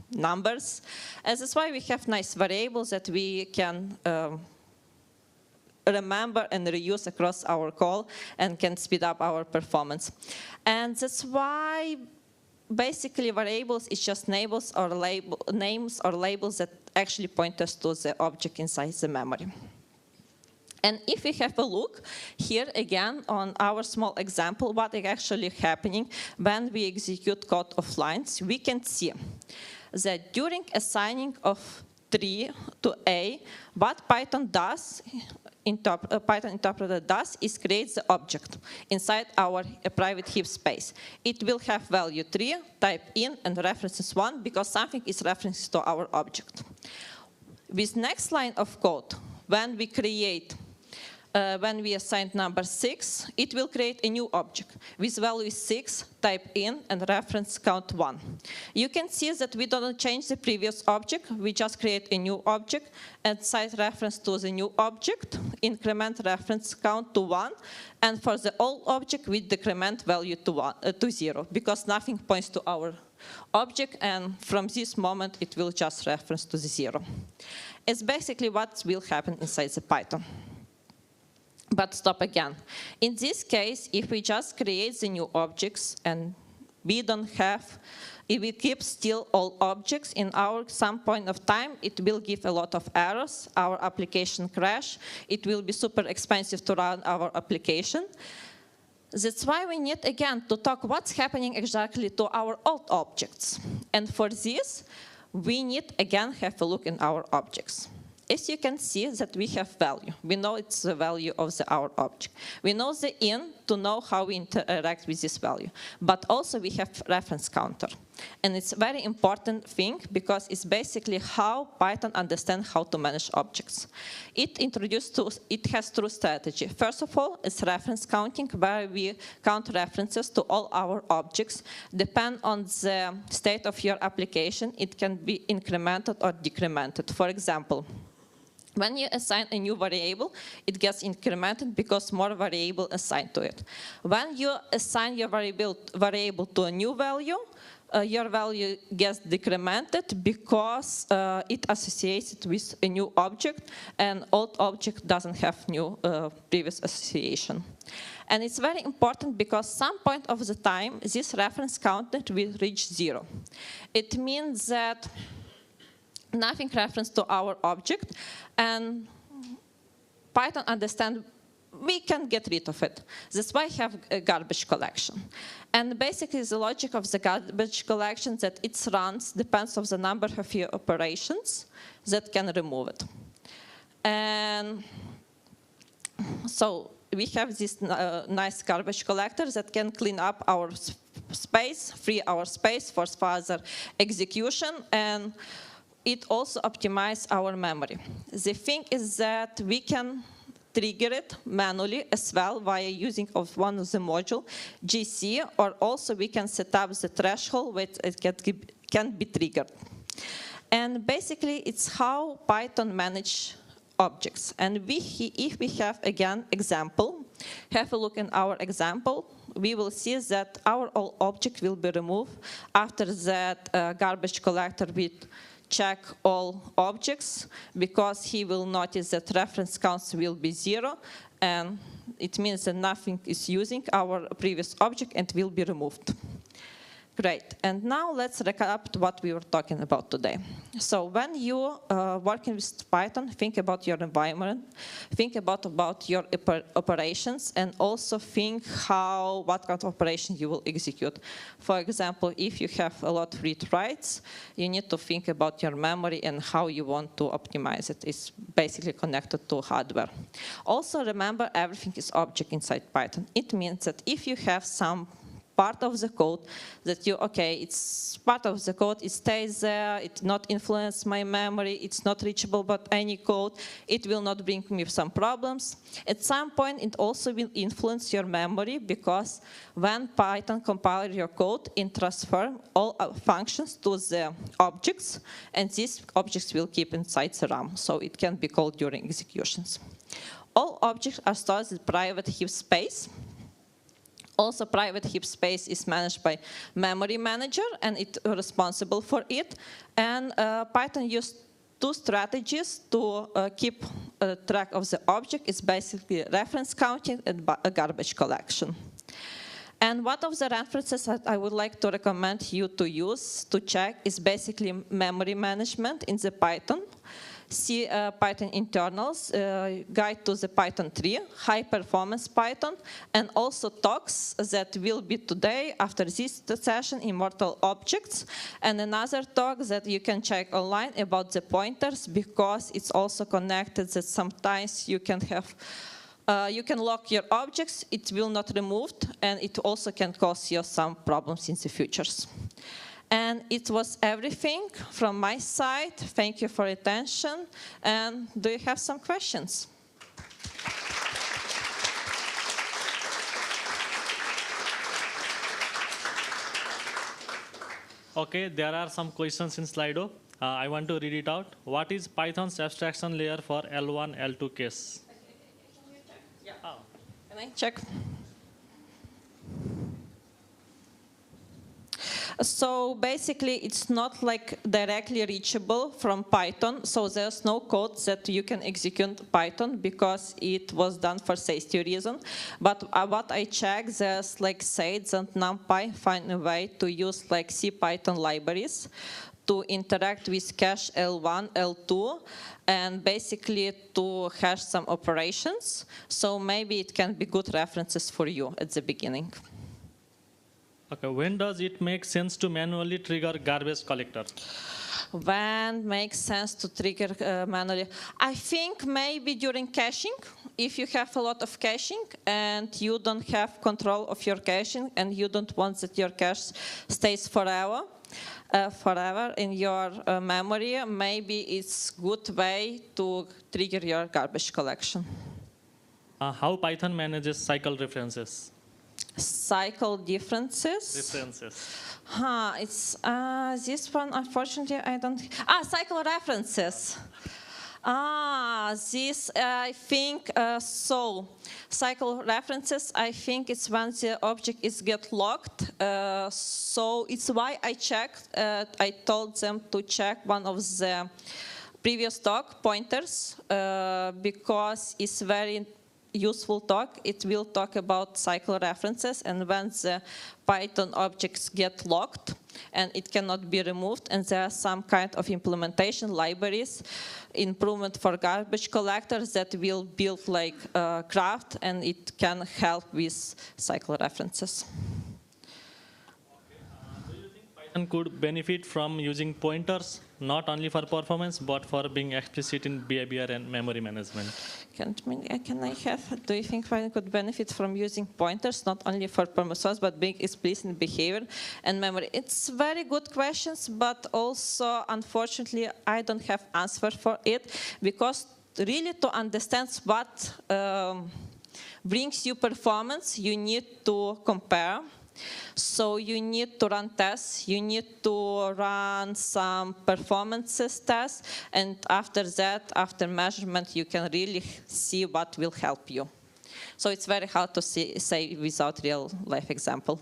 numbers. And that's why we have nice variables that we can remember and reuse across our call and can speed up our performance. And that's why basically variables is just names or labels that actually point us to the object inside the memory. And if we have a look here again on our small example, what is actually happening when we execute code of lines, we can see that during assigning of 3 to A, what Python does, Python interpreter does is creates the object inside our private heap space. It will have value 3, type in, and references 1 because something is referenced to our object. With next line of code, when we assign number 6, it will create a new object with value 6, type in, and reference count 1. You can see that we don't change the previous object, we just create a new object and cite reference to the new object, increment reference count to 1, and for the old object we decrement value to 0, because nothing points to our object, and from this moment it will just reference to the 0. It's basically what will happen inside the Python. But stop again. In this case, if we just create the new objects and we don't have, if we keep still all objects in some point of time, it will give a lot of errors, our application crash, it will be super expensive to run our application. That's why we need, again, to talk what's happening exactly to our old objects. And for this, we need, again, have a look in our objects. As you can see that we have value. We know it's the value of our object. We know the in to know how we interact with this value. But also we have reference counter. And it's a very important thing because it's basically how Python understands how to manage objects. It has two strategy. First of all, it's reference counting, where we count references to all our objects. Depend on the state of your application, it can be incremented or decremented. For example, when you assign a new variable, it gets incremented because more variable assigned to it. When you assign your variable to a new value, your value gets decremented because it associates it with a new object, and old object doesn't have new previous association. And it's very important because some point of the time, this reference counter will reach 0. It means that nothing reference to our object, and Python understands we can get rid of it. That's why I have a garbage collection. And basically the logic of the garbage collection that it runs depends on the number of your operations that can remove it. And so we have this nice garbage collector that can clean up our space, free our space for further execution, and it also optimizes our memory. The thing is that we can trigger it manually as well via using of one of the module, GC, or also we can set up the threshold which it can be triggered. And basically it's how Python manage objects. And if we have, again, example, have a look in our example, we will see that our all object will be removed. After that garbage collector will check all objects because he will notice that reference counts will be 0, and it means that nothing is using our previous object and will be removed. Great, and now let's recap what we were talking about today. So when you are working with Python, think about your environment, think about your operations, and also think what kind of operation you will execute. For example, if you have a lot of read writes, you need to think about your memory and how you want to optimize it. It's basically connected to hardware. Also remember, everything is object inside Python. It means that if you have some part of the code that it's part of the code, it stays there, it not influence my memory, it's not reachable by any code, it will not bring me some problems. At some point, it also will influence your memory because when Python compiles your code, it transfers all functions to the objects, and these objects will keep inside the RAM, so it can be called during executions. All objects are stored in private heap space. Also, private heap space is managed by memory manager, and it's responsible for it. And Python used two strategies to keep track of the object. It's basically reference counting and a garbage collection. And one of the references that I would like to recommend you to use to check is basically memory management in the Python. See Python internals, guide to the Python 3, high performance Python, and also talks that will be today after this session, immortal objects, and another talk that you can check online about the pointers because it's also connected that sometimes you can have you can lock your objects, it will not removed, and it also can cause you some problems in the futures. And it was everything from my side. Thank you for your attention. And do you have some questions? Okay, there are some questions in Slido. I want to read it out. What is Python's abstraction layer for L1, L2 case? Yeah. Oh. Can I check? So basically, it's not like directly reachable from Python. So there's no code that you can execute Python because it was done for safety reason. But what I checked, there's like Sage and NumPy find a way to use like CPython libraries to interact with cache L1, L2, and basically to hash some operations. So maybe it can be good references for you at the beginning. Okay, when does it make sense to manually trigger garbage collector? When makes sense to trigger manually? I think maybe during caching, if you have a lot of caching and you don't have control of your caching and you don't want that your cache stays forever in your memory, maybe it's good way to trigger your garbage collection. How Python manages cycle references? Cycle differences. It's this one. Unfortunately, I don't. Cycle references. This I think so. Cycle references. I think it's when the object is get locked. So it's why I checked. I told them to check one of the previous talk pointers because it's very useful talk. It will talk about cycle references and when the Python objects get locked and it cannot be removed, and there are some kind of implementation libraries, improvement for garbage collectors that will build like craft, and it can help with cycle references. Do you think Python could benefit from using pointers, not only for performance, but for being explicit in behavior and memory management? Do you think Python could benefit from using pointers, not only for performance, but being explicit in behavior and memory? It's very good questions, but also, unfortunately, I don't have answer for it, because really to understand what brings you performance, you need to compare. So you need to run tests, you need to run some performances tests, and after that, after measurement, you can really see what will help you. So it's very hard to say without real life example.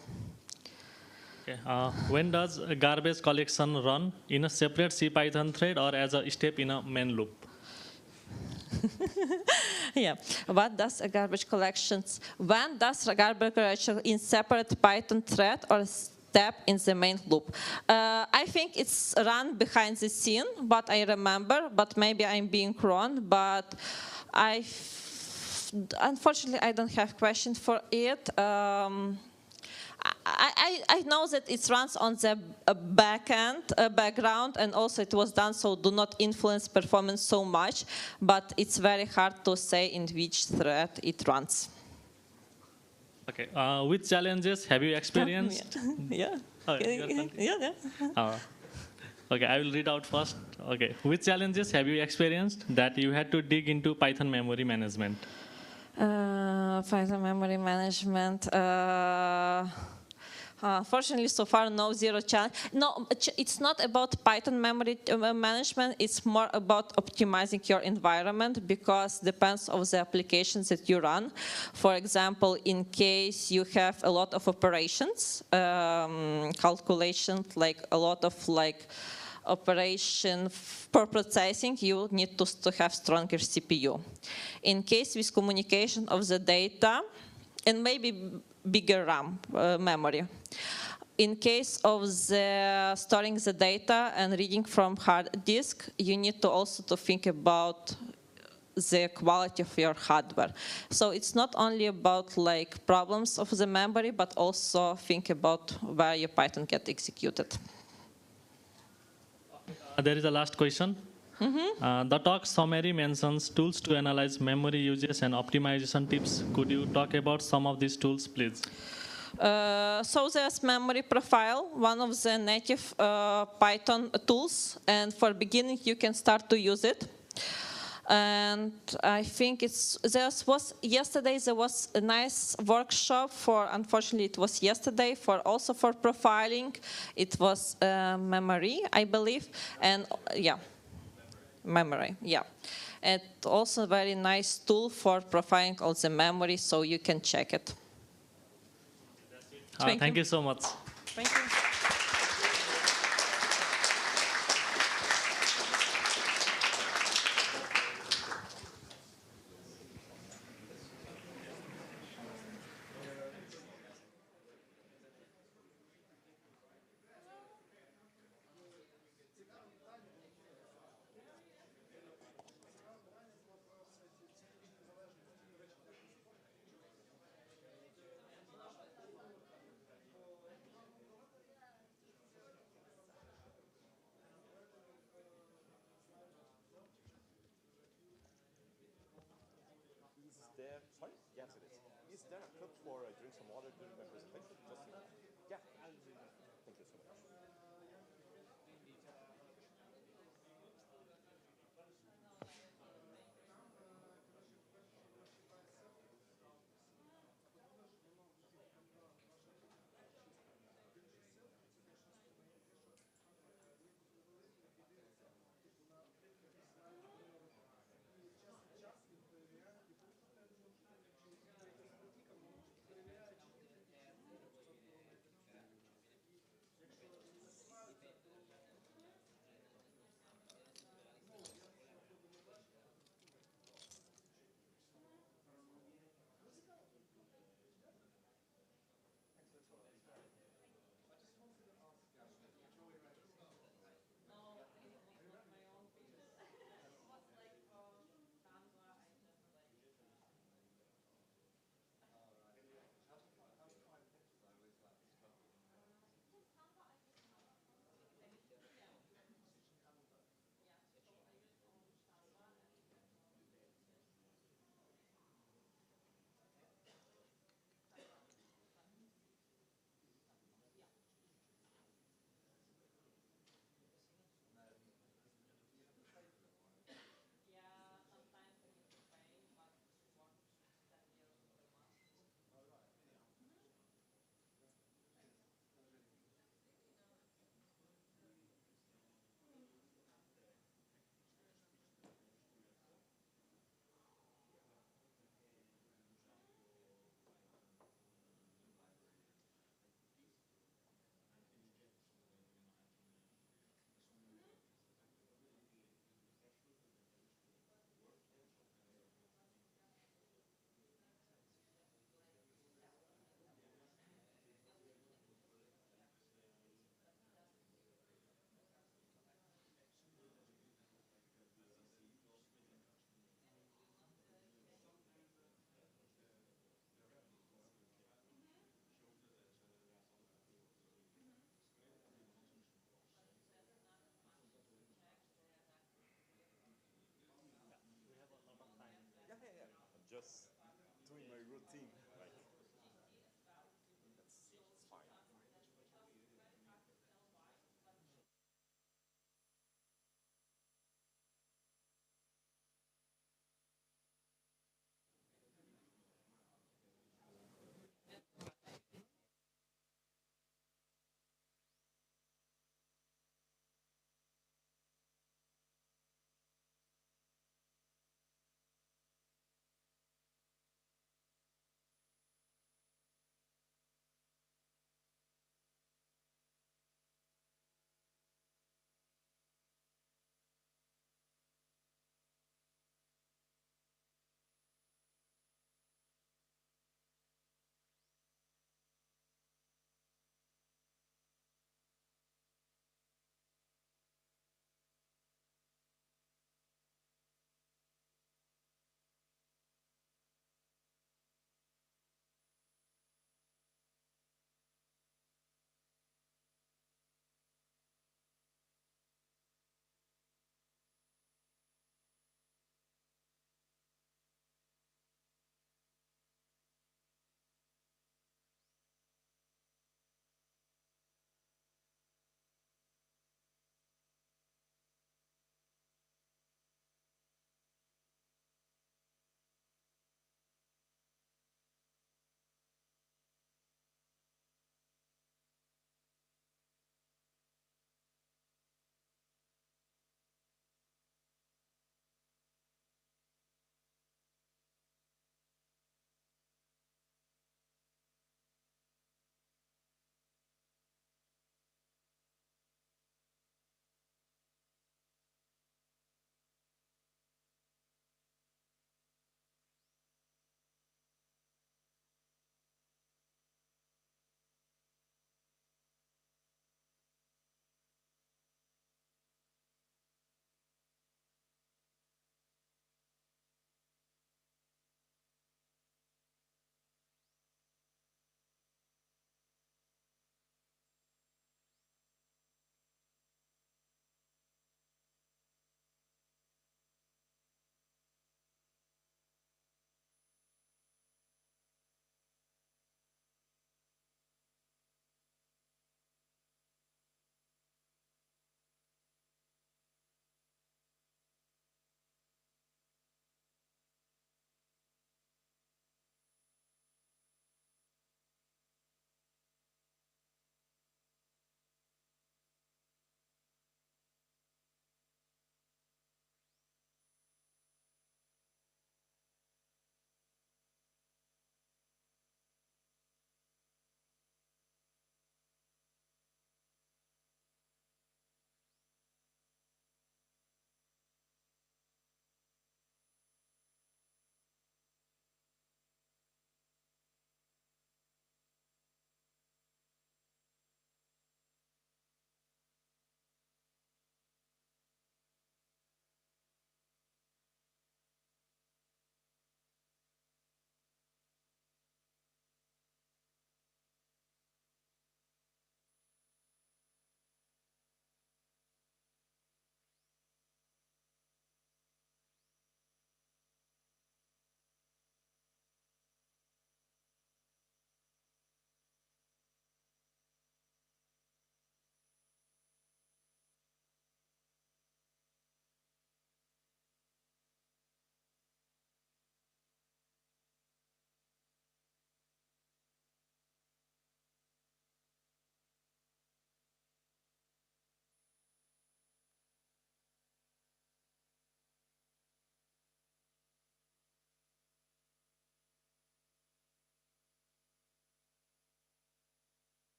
Okay. When does a garbage collection run? In a separate CPython thread or as a step in a main loop? Yeah. What does a garbage collections? When does a garbage collection in separate Python thread or step in the main loop? I think it's run behind the scene, but I remember, but maybe I'm being wrong, but unfortunately I don't have question for it. I know that it runs on the background, and also it was done so do not influence performance so much, but it's very hard to say in which thread it runs. Okay. Which challenges have you experienced? Yeah. Okay, I will read out first. Okay. Which challenges have you experienced that you had to dig into Python memory management? Python memory management. Fortunately, so far, zero challenge. No, it's not about Python memory management. It's more about optimizing your environment, because depends on the applications that you run. For example, in case you have a lot of operations, calculations, like a lot of operation for processing, you need to have stronger CPU. In case with communication of the data, and maybe bigger RAM memory. In case of the storing the data and reading from hard disk, you need to also think about the quality of your hardware. So it's not only about problems of the memory, but also think about where your Python get executed. There is a last question. The talk summary mentions tools to analyze memory uses and optimization tips. Could you talk about some of these tools, please? So there's memory profile, one of the native Python tools, and for beginning you can start to use it. And I think yesterday there was a nice workshop unfortunately it was yesterday, also for profiling. It was memory, I believe, and memory, And also a very nice tool for profiling all the memory, so you can check it. Thank you so much. Thank you. there, sorry? Yes, it is. Is there a cup for drink some water during my presentation? Just, yeah. Thank you so much. I'm just doing my routine. Like, it's fine.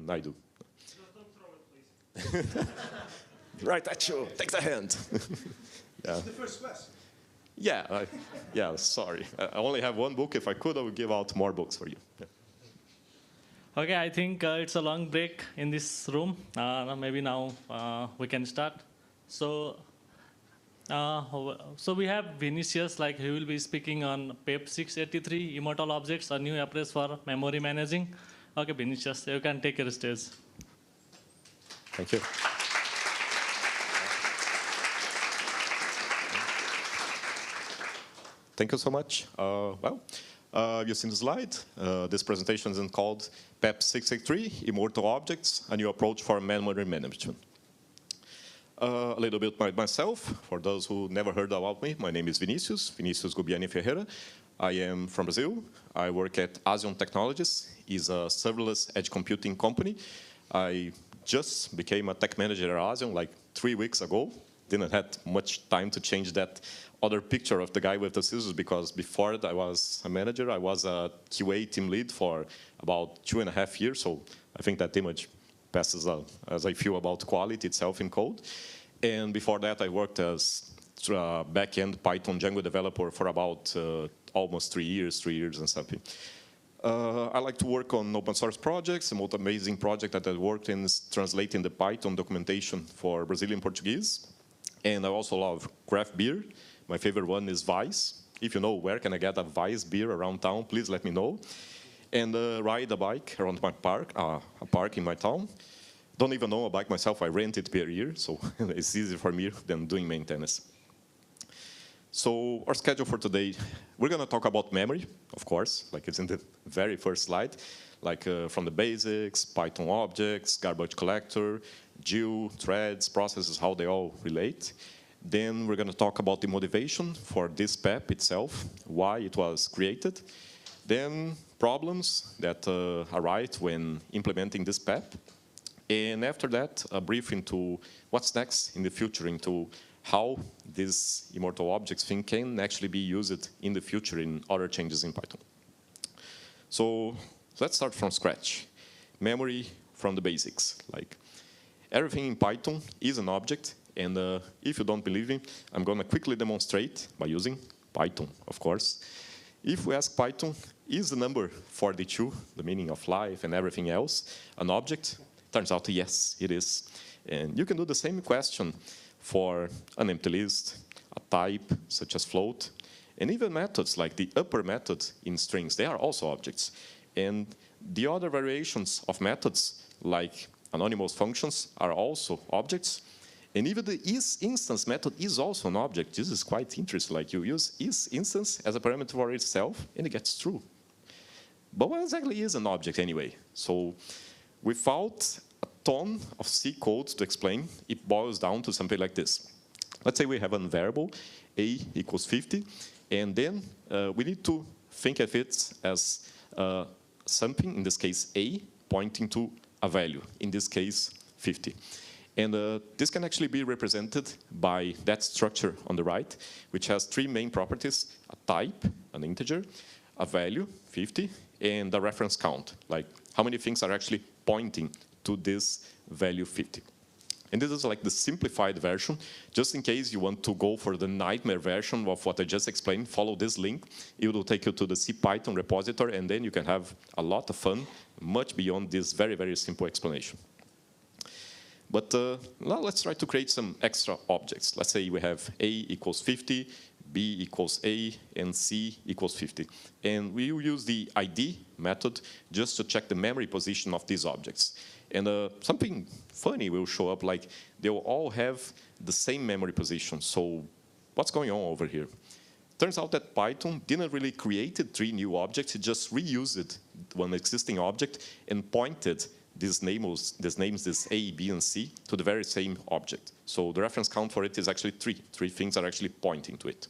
I do. Right at you. Take the hand. Yeah. It's the first question. Yeah, yeah, sorry. I only have one book. If I could, I would give out more books for you. Yeah. Okay, I think it's a long break in this room. Maybe now we can start. So we have Vinicius, like he will be speaking on PEP 683, Immortal Objects, a new approach for memory managing. Okay, Vinicius, you can take your stage. Thank you. Thank you so much. You've seen the slide. This presentation is called PEP 683, Immortal Objects, a new approach for memory management. A little bit about myself. For those who never heard about me, my name is Vinicius Gubiani Ferreira. I am from Brazil. I work at Asion Technologies. It's a serverless edge computing company. I just became a tech manager at Asion like 3 weeks ago. Didn't have much time to change that other picture of the guy with the scissors, because before I was a manager, I was a QA team lead for about 2.5 years. So I think that image passes as I feel about quality itself in code. And before that, I worked as a back-end Python Django developer for about almost 3 years and something. I like to work on open source projects. The most amazing project that I worked in is translating the Python documentation for Brazilian Portuguese. And I also love craft beer. My favorite one is Weiss. If you know where can I get a Weiss beer around town, please let me know. And ride a bike around my park, a park in my town. Don't even own a bike myself. I rent it per year, so it's easier for me than doing maintenance. So our schedule for today, we're going to talk about memory, of course, like it's in the very first slide, like from the basics, Python objects, garbage collector, GIL, threads, processes, how they all relate. Then we're going to talk about the motivation for this PEP itself, why it was created. Then problems that arise when implementing this PEP. And after that, a brief into what's next in the future, into how this immortal objects thing can actually be used in the future in other changes in Python. So let's start from scratch. Memory from the basics. Like everything in Python is an object. And if you don't believe me, I'm going to quickly demonstrate by using Python, of course. If we ask Python, is the number 42, the meaning of life and everything else, an object? Turns out, yes, it is. And you can do the same question for an empty list, a type, such as float, and even methods like the upper method in strings. They are also objects. And the other variations of methods, like anonymous functions, are also objects. And even the isInstance method is also an object. This is quite interesting. Like you use isInstance as a parameter for itself, and it gets true. But what exactly is an object anyway? So without a ton of C code to explain, it boils down to something like this. Let's say we have a variable, a equals 50, and then we need to think of it as something, in this case a, pointing to a value, in this case 50. And this can actually be represented by that structure on the right, which has 3 main properties: a type, an integer, a value, 50, and a reference count, like how many things are actually pointing to this value 50. And this is like the simplified version. Just in case you want to go for the nightmare version of what I just explained, follow this link. It will take you to the CPython repository, and then you can have a lot of fun, much beyond this very, very simple explanation. But now let's try to create some extra objects. Let's say we have a equals 50, b equals a, and c equals 50. And we will use the id method just to check the memory position of these objects. And something funny will show up, like they will all have the same memory position. So what's going on over here? Turns out that Python didn't really create 3 new objects. It just reused one existing object and pointed these names, this A, B, and C, to the very same object. So the reference count for it is actually 3. 3 things are actually pointing to it.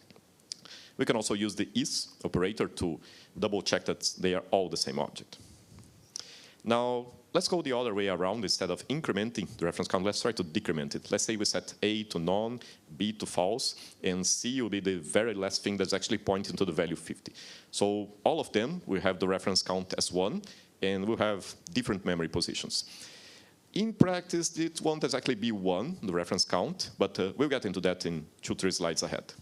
We can also use the is operator to double check that they are all the same object. Now, let's go the other way around. Instead of incrementing the reference count, let's try to decrement it. Let's say we set A to none, B to false, and C will be the very last thing that's actually pointing to the value 50. So all of them will have the reference count as 1, and we'll have different memory positions. In practice, it won't exactly be 1, the reference count, but we'll get into that in 2-3 slides ahead.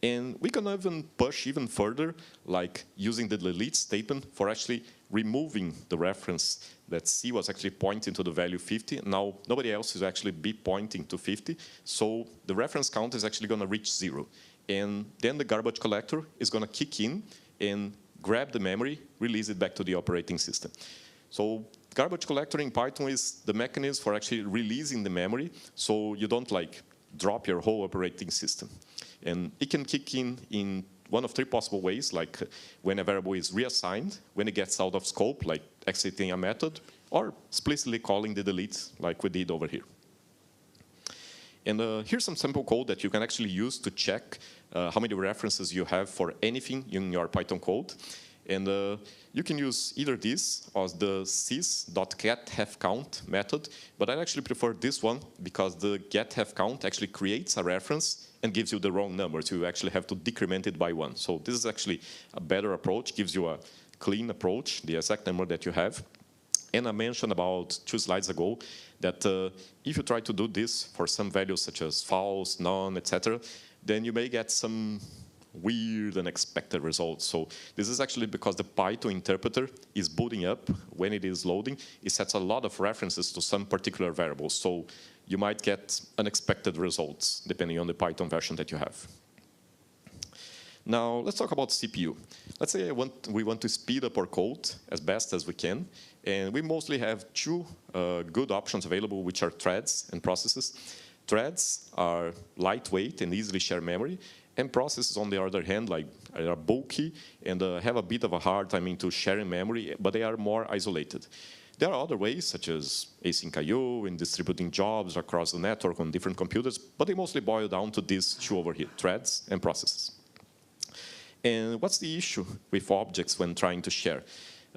And we can even push even further, like using the delete statement for actually removing the reference that C was actually pointing to the value 50. Now, nobody else is actually be pointing to 50, so the reference count is actually going to reach 0. And then the garbage collector is going to kick in and grab the memory, release it back to the operating system. So garbage collector in Python is the mechanism for actually releasing the memory, so you don't like drop your whole operating system. And it can kick in one of 3 possible ways, like when a variable is reassigned, when it gets out of scope, like exiting a method, or explicitly calling the delete, like we did over here. And here's some sample code that you can actually use to check how many references you have for anything in your Python code. And you can use either this or the sys.getHalfCount method, but I actually prefer this one because the getHalfCount actually creates a reference and gives you the wrong number, so you actually have to decrement it by 1. So this is actually a better approach, gives you a clean approach, the exact number that you have. And I mentioned about 2 slides ago that if you try to do this for some values such as false, none, etc., then you may get some weird, unexpected results. So this is actually because the Python interpreter is booting up when it is loading. It sets a lot of references to some particular variables. So you might get unexpected results depending on the Python version that you have. Now, let's talk about CPU. Let's say we want to speed up our code as best as we can. And we mostly have 2 good options available, which are threads and processes. Threads are lightweight and easily share memory. And processes, on the other hand, like are bulky and have a bit of a hard time into sharing memory, but they are more isolated. There are other ways, such as async I/O and distributing jobs across the network on different computers, but they mostly boil down to these 2 over here, threads and processes. And what's the issue with objects when trying to share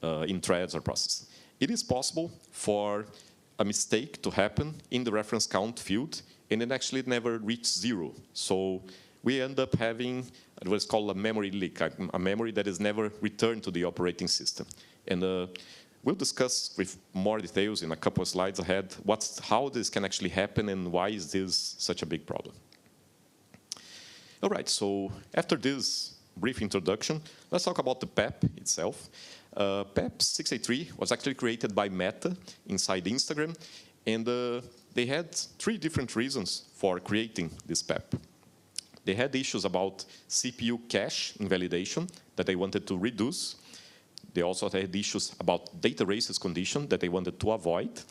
in threads or processes? It is possible for a mistake to happen in the reference count field, and it actually never reach 0. So we end up having what's called a memory leak, a memory that is never returned to the operating system. And we'll discuss with more details in a couple of slides ahead how this can actually happen and why is this such a big problem. All right, so after this brief introduction, let's talk about the PEP itself. PEP 683 was actually created by Meta inside Instagram, and they had 3 different reasons for creating this PEP. They had issues about CPU cache invalidation that they wanted to reduce. They also had issues about data races condition that they wanted to avoid.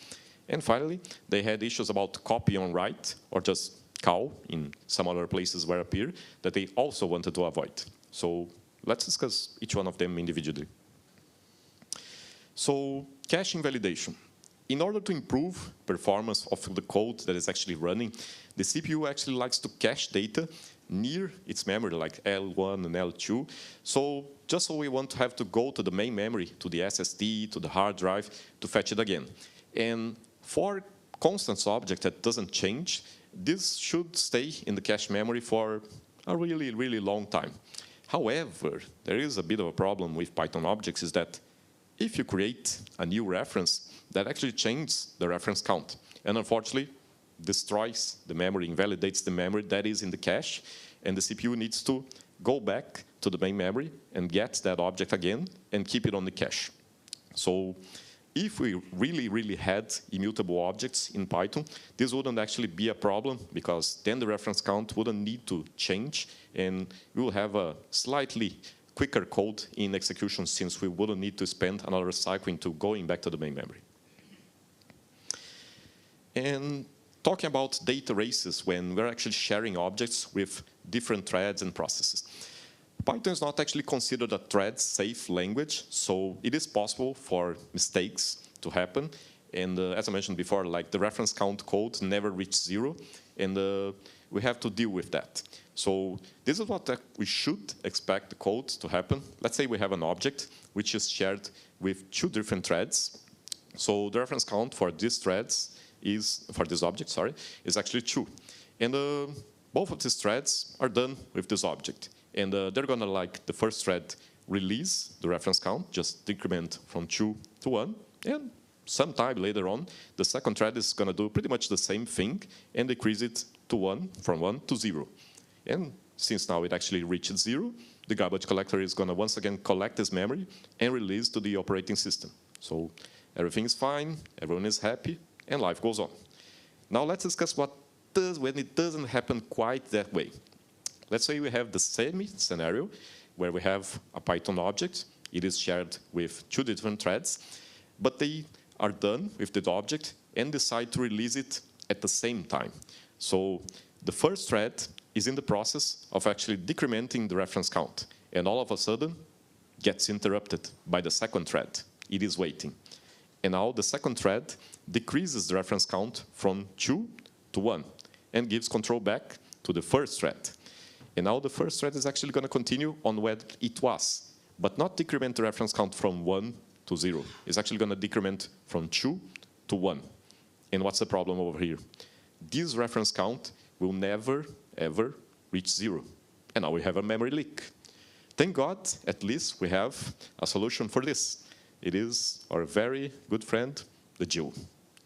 And finally, they had issues about copy on write, or just cow in some other places where appear, that they also wanted to avoid. So let's discuss each one of them individually. So cache invalidation. In order to improve performance of the code that is actually running, the CPU actually likes to cache data near its memory, like L1 and L2. So just so we want to have to go to the main memory, to the SSD, to the hard drive, to fetch it again. And for constant object that doesn't change, this should stay in the cache memory for a really, really long time. However, there is a bit of a problem with Python objects is that if you create a new reference, that actually changes the reference count. And unfortunately, destroys the memory, invalidates the memory that is in the cache, and the CPU needs to go back to the main memory and get that object again and keep it on the cache. So if we really, really had immutable objects in Python, this wouldn't actually be a problem because then the reference count wouldn't need to change, and we will have a slightly quicker code in execution since we wouldn't need to spend another cycle into going back to the main memory. And talking about data races when we're actually sharing objects with different threads and processes. Python is not actually considered a thread-safe language, so it is possible for mistakes to happen. And as I mentioned before, like the reference count code never reached 0, and we have to deal with that. So this is what we should expect the code to happen. Let's say we have an object which is shared with 2 different threads. So the reference count for these threads for this object, is actually 2. And both of these threads are done with this object. And they're gonna the first thread release the reference count, just decrement from 2 to 1, and sometime later on, the second thread is going to do pretty much the same thing and decrease it to 1, from 1 to 0. And since now it actually reached 0, the garbage collector is going to once again collect this memory and release to the operating system. So everything is fine, everyone is happy, and life goes on. Now let's discuss what does when it doesn't happen quite that way. Let's say we have the same scenario where we have a Python object. It is shared with 2 different threads, but they are done with the object and decide to release it at the same time. So the first thread is in the process of actually decrementing the reference count, and all of a sudden gets interrupted by the second thread. It is waiting. And now the second thread decreases the reference count from 2 to 1 and gives control back to the first thread. And now the first thread is actually going to continue on where it was, but not decrement the reference count from 1 to 0. It's actually going to decrement from 2 to 1. And what's the problem over here? This reference count will never, ever reach 0. And now we have a memory leak. Thank God, at least we have a solution for this. It is our very good friend, the Jill.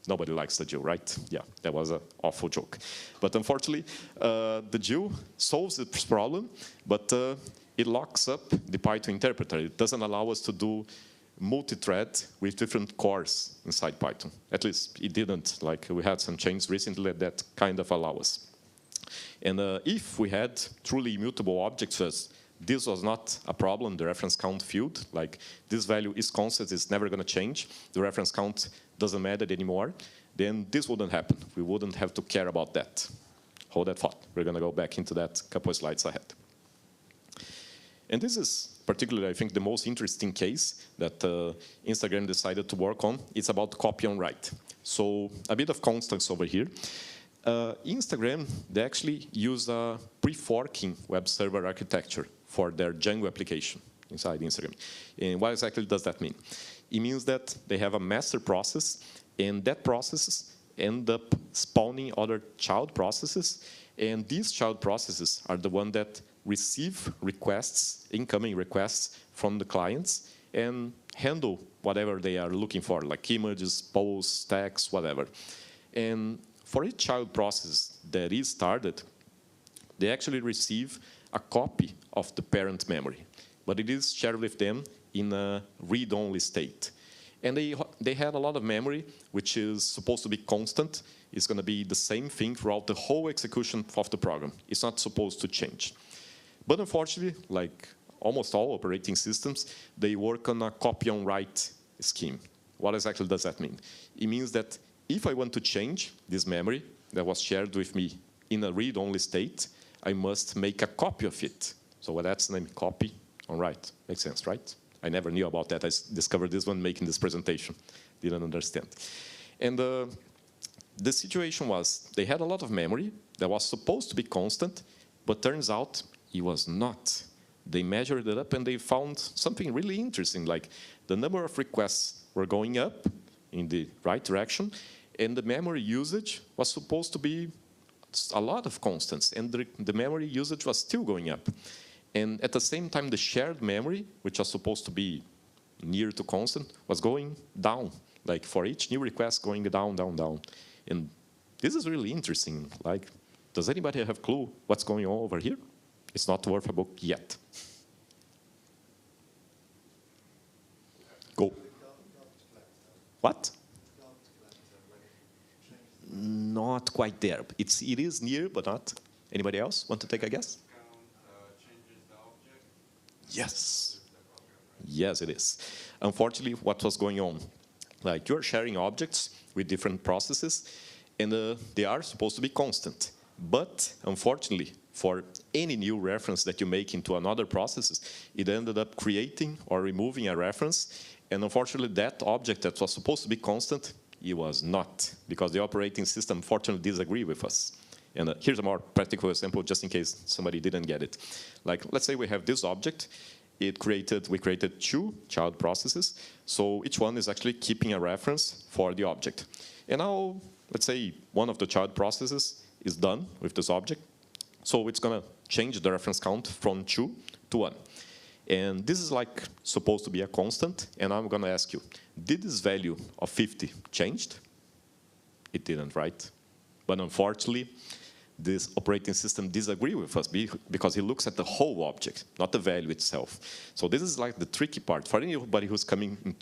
Nobody likes the Jill, right? Yeah, that was an awful joke. But unfortunately, the Jill solves this problem, but it locks up the Python interpreter. It doesn't allow us to do multi-thread with different cores inside Python. At least it didn't. Like, we had some changes recently that kind of allow us. And if we had truly immutable objects, this was not a problem, the reference count field. Like, this value is constant, it's never going to change. The reference count doesn't matter anymore. Then this wouldn't happen. We wouldn't have to care about that. Hold that thought. We're going to go back into that a couple of slides ahead. And this is particularly, I think, the most interesting case that Instagram decided to work on. It's about copy on write. So a bit of context over here. Instagram, they actually use a pre-forking web server architecture for their Django application inside Instagram. And what exactly does that mean? It means that they have a master process, and that processes end up spawning other child processes, and these child processes are the ones that receive requests, incoming requests from the clients, and handle whatever they are looking for, like images, posts, text, whatever. And for each child process that is started, they actually receive a copy of the parent memory, but it is shared with them in a read-only state. And they had a lot of memory, which is supposed to be constant. It's going to be the same thing throughout the whole execution of the program. It's not supposed to change. But unfortunately, like almost all operating systems, they work on a copy-on-write scheme. What exactly does that mean? It means that if I want to change this memory that was shared with me in a read-only state, I must make a copy of it. So that's the name, copy on write. Makes sense, right? I never knew about that. I discovered this when making this presentation. Didn't understand. And the situation was, they had a lot of memory that was supposed to be constant, but turns out it was not. They measured it up and they found something really interesting, like the number of requests were going up in the right direction, and the memory usage was supposed to be a lot of constants, and the memory usage was still going up. And at the same time, the shared memory, which was supposed to be near to constant, was going down. Like for each new request, going down, down, down. And this is really interesting. Like, does anybody have a clue what's going on over here? It's not worth a book yet. Go. What? Not quite there. It is near, but not. Anybody else want to take a guess? Yes. Yes, it is. Unfortunately, what was going on? Like, you're sharing objects with different processes, and they are supposed to be constant. But unfortunately, for any new reference that you make into another process, it ended up creating or removing a reference. And unfortunately, that object that was supposed to be constant, it was not, because the operating system unfortunately disagreed with us. And here's a more practical example, just in case somebody didn't get it. Like, let's say we have this object. We created 2 child processes. So each one is actually keeping a reference for the object. And now, let's say one of the child processes is done with this object. So it's going to change the reference count from 2 to 1. And this is like supposed to be a constant, and I'm gonna ask you, did this value of 50 changed? It didn't, right? But unfortunately, this operating system disagrees with us because he looks at the whole object, not the value itself. So this is like the tricky part for anybody who's coming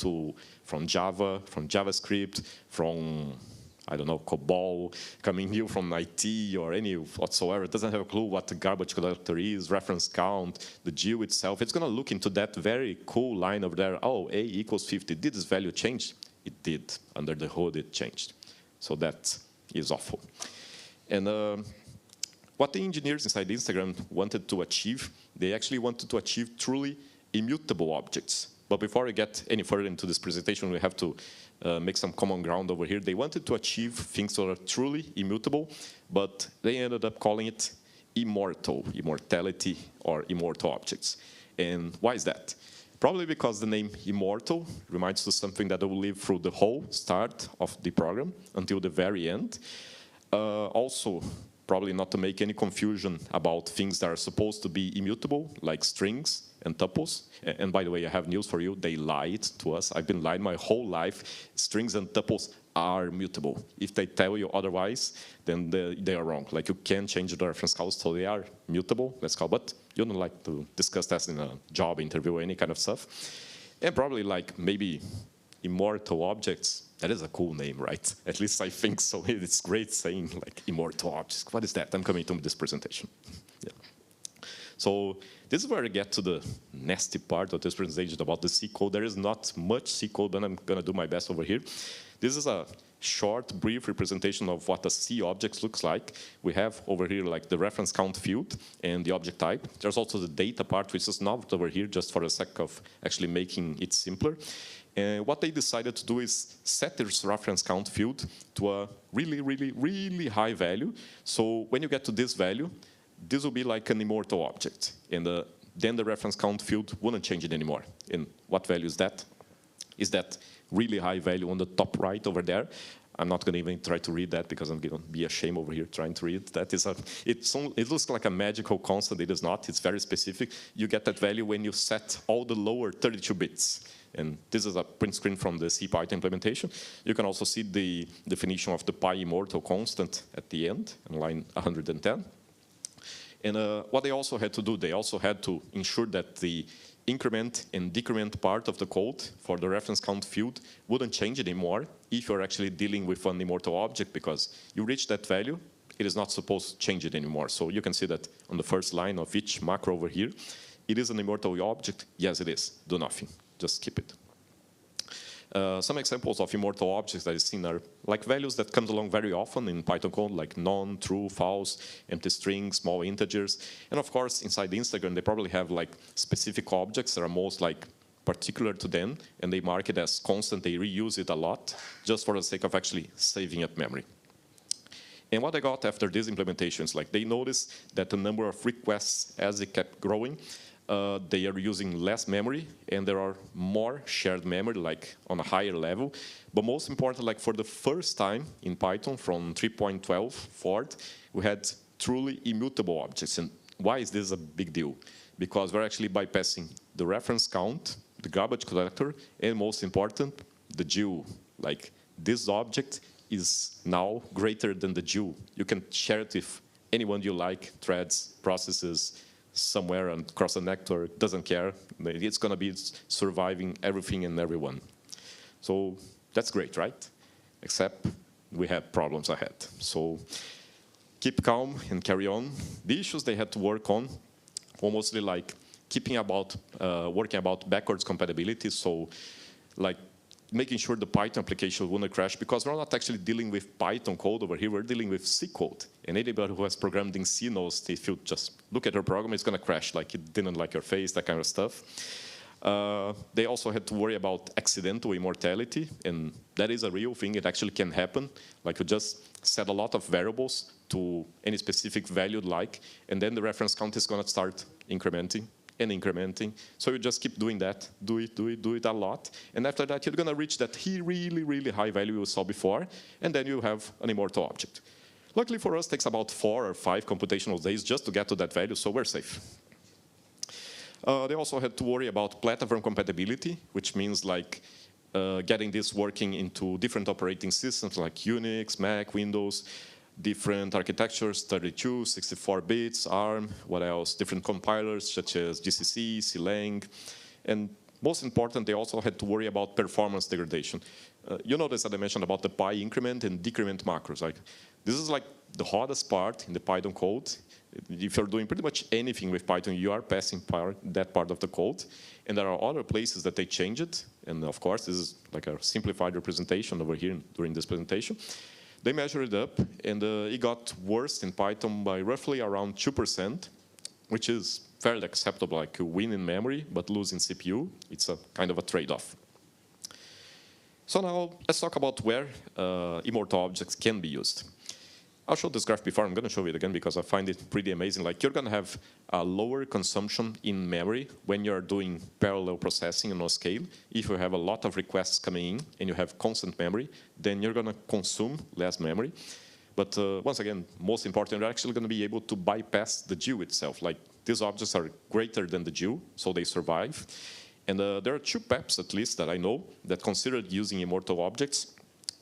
from Java, from JavaScript, from, I don't know, COBOL, coming new from IT or any whatsoever, doesn't have a clue what the garbage collector is, reference count, the GEO itself. It's going to look into that very cool line over there. Oh, A equals 50. Did this value change? It did. Under the hood, it changed. So that is awful. And what the engineers inside Instagram wanted to achieve, they actually wanted to achieve truly immutable objects. But before we get any further into this presentation, we have to make some common ground over here. They wanted to achieve things that are truly immutable, but they ended up calling it immortality, or immortal objects. And why is that? Probably because the name immortal reminds us of something that will live through the whole start of the program until the very end. Also, probably not to make any confusion about things that are supposed to be immutable, like strings and tuples. And by the way, I have news for you. They lied to us. I've been lying my whole life. Strings and tuples are mutable. If they tell you otherwise, then they are wrong. Like, you can change the reference counts, so they are mutable, let's call, but you don't like to discuss that in a job interview or any kind of stuff. And probably like maybe immortal objects, that is a cool name, right? At least I think so. It's great saying like immortal objects. What is that? I'm coming to this presentation. Yeah. So this is where I get to the nasty part of this presentation about the C code. There is not much C code, but I'm going to do my best over here. This is a short, brief representation of what a C object looks like. We have over here like the reference count field and the object type. There's also the data part, which is not over here just for the sake of actually making it simpler. And what they decided to do is set this reference count field to a really, really, really high value. So when you get to this value, this will be like an immortal object. And then the reference count field wouldn't change it anymore. And what value is that? Is that really high value on the top right over there? I'm not going to even try to read that because I'm going to be ashamed over here trying to read. That is it looks like a magical constant. It is not. It's very specific. You get that value when you set all the lower 32 bits. And this is a print screen from the CPython implementation. You can also see the definition of the PyImmortal constant at the end, in line 110. And what they also had to do, they also had to ensure that the increment and decrement part of the code for the reference count field wouldn't change anymore if you're actually dealing with an immortal object, because you reach that value, it is not supposed to change it anymore. So you can see that on the first line of each macro over here, it is an immortal object. Yes, it is. Do nothing. Just keep it. Some examples of immortal objects that I've seen are like values that comes along very often in Python code, like none, true, false, empty strings, small integers. And of course, inside the Instagram, they probably have like specific objects that are most like particular to them, and they mark it as constant. They reuse it a lot just for the sake of actually saving up memory. And what I got after these implementations, like they noticed that the number of requests as it kept growing, they are using less memory, and there are more shared memory, like on a higher level. But most important, like for the first time in Python from 3.12 forward, we had truly immutable objects. And why is this a big deal? Because we're actually bypassing the reference count, the garbage collector, and most important, the GEO. Like this object is now greater than the GEO. You can share it with anyone you like, threads, processes, somewhere and across the network, doesn't care. It's going to be surviving everything and everyone. So that's great, right? Except we have problems ahead. So keep calm and carry on. The issues they had to work on were mostly like working about backwards compatibility. So like making sure the Python application wouldn't crash, because we're not actually dealing with Python code over here, we're dealing with C code. And anybody who has programmed in C knows if you just look at your program, it's going to crash, like it didn't like your face, that kind of stuff. They also had to worry about accidental immortality, and that is a real thing. It actually can happen. Like you just set a lot of variables to any specific value you'd like, and then the reference count is going to start incrementing and incrementing. So you just keep doing that, do it a lot. And after that, you're going to reach that really, really high value you saw before, and then you have an immortal object. Luckily for us, it takes about 4 or 5 computational days just to get to that value, so we're safe. They also had to worry about platform compatibility, which means like getting this working into different operating systems like Unix, Mac, Windows, different architectures, 32, 64 bits, ARM, what else? Different compilers such as GCC, CLang, and most important, they also had to worry about performance degradation. You notice that I mentioned about the Py increment and decrement macros. Like, this is like the hardest part in the Python code. If you're doing pretty much anything with Python, you are passing that part of the code. And there are other places that they change it. And of course, this is like a simplified representation over here during this presentation. They measured it up, and it got worse in Python by roughly around 2%, which is fairly acceptable, like a win in memory, but lose in CPU. It's a kind of a trade-off. So now let's talk about where immortal objects can be used. I'll show this graph before. I'm going to show it again because I find it pretty amazing. Like, you're going to have a lower consumption in memory when you're doing parallel processing on a scale. If you have a lot of requests coming in and you have constant memory, then you're going to consume less memory. But once again, most important, you're actually going to be able to bypass the GUI itself. Like, these objects are greater than the GUI, so they survive. And there are two PEPs, at least, that I know that considered using immortal objects.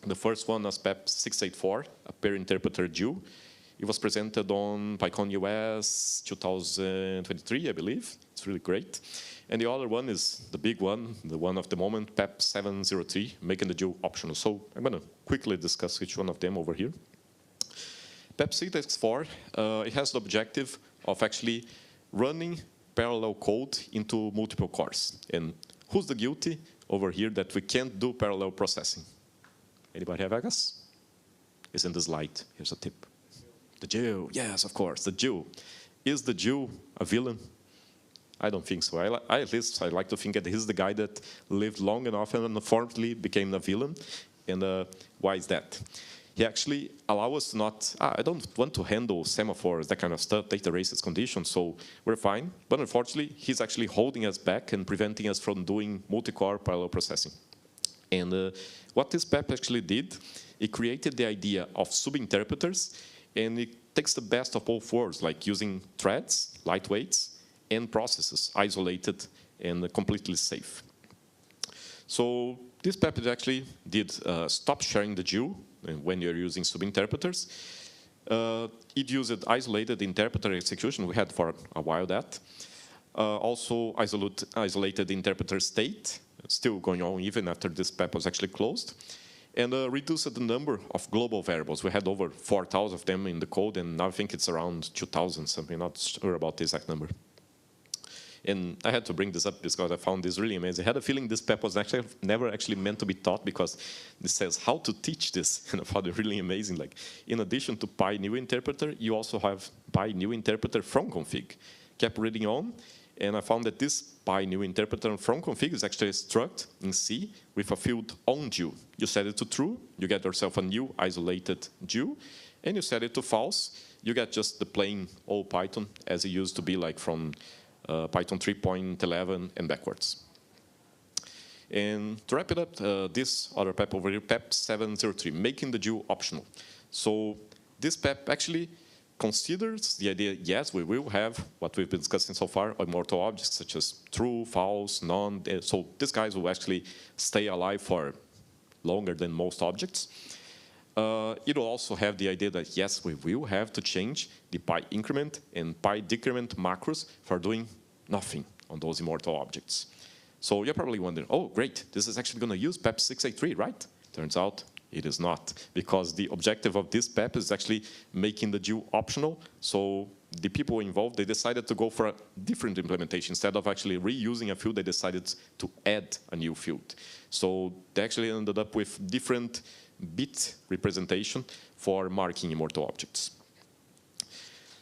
The first one was PEP 684, a pair interpreter GUI. It was presented on PyCon US 2023, I believe. It's really great. And the other one is the big one, the one of the moment, PEP 703, making the GUI optional. So I'm going to quickly discuss each one of them over here. PEP 684, it has the objective of actually running parallel code into multiple cores. And who's the guilty over here that we can't do parallel processing? Anybody have a guess? It's in the slide. Here's a tip. The Jew. Yes, of course, the Jew. Is the Jew a villain? I don't think so. At least I like to think that he's the guy that lived long enough and unfortunately became a villain. And why is that? He actually allows us to not, I don't want to handle semaphores, that kind of stuff, take the racist conditions, so we're fine. But unfortunately, he's actually holding us back and preventing us from doing multi-core parallel processing. And what this PEP actually did, it created the idea of subinterpreters, and it takes the best of both worlds, like using threads, lightweights, and processes, isolated and completely safe. So this PEP actually did stop sharing the GUI when you're using subinterpreters. It used isolated interpreter execution. We had for a while that. Also isolated interpreter state, still going on even after this PEP was actually closed. And reduced the number of global variables. We had over 4,000 of them in the code, and now I think it's around 2,000 something, not sure about the exact number. And I had to bring this up because I found this really amazing. I had a feeling this PEP was actually never actually meant to be taught because this says how to teach this, and I found it really amazing. Like, in addition to Py new interpreter, you also have Py new interpreter from config. Kept reading on, and I found that this Py new interpreter from config is actually a struct in C with a field on GUI. You set it to true, you get yourself a new isolated GUI, and you set it to false, you get just the plain old Python as it used to be, like from Python 3.11 and backwards. And to wrap it up, this other PEP over here, PEP 703, making the GUI optional. So this PEP actually considers the idea, yes, we will have what we've been discussing so far, immortal objects such as true, false, none. So these guys will actually stay alive for longer than most objects. It will also have the idea that, yes, we will have to change the Py increment and Py decrement macros for doing nothing on those immortal objects. So you're probably wondering, oh, great, this is actually going to use PEP 683, right? Turns out it is not, because the objective of this PEP is actually making the GUI optional. So the people involved, they decided to go for a different implementation. Instead of actually reusing a field, they decided to add a new field. So they actually ended up with different bit representation for marking immortal objects.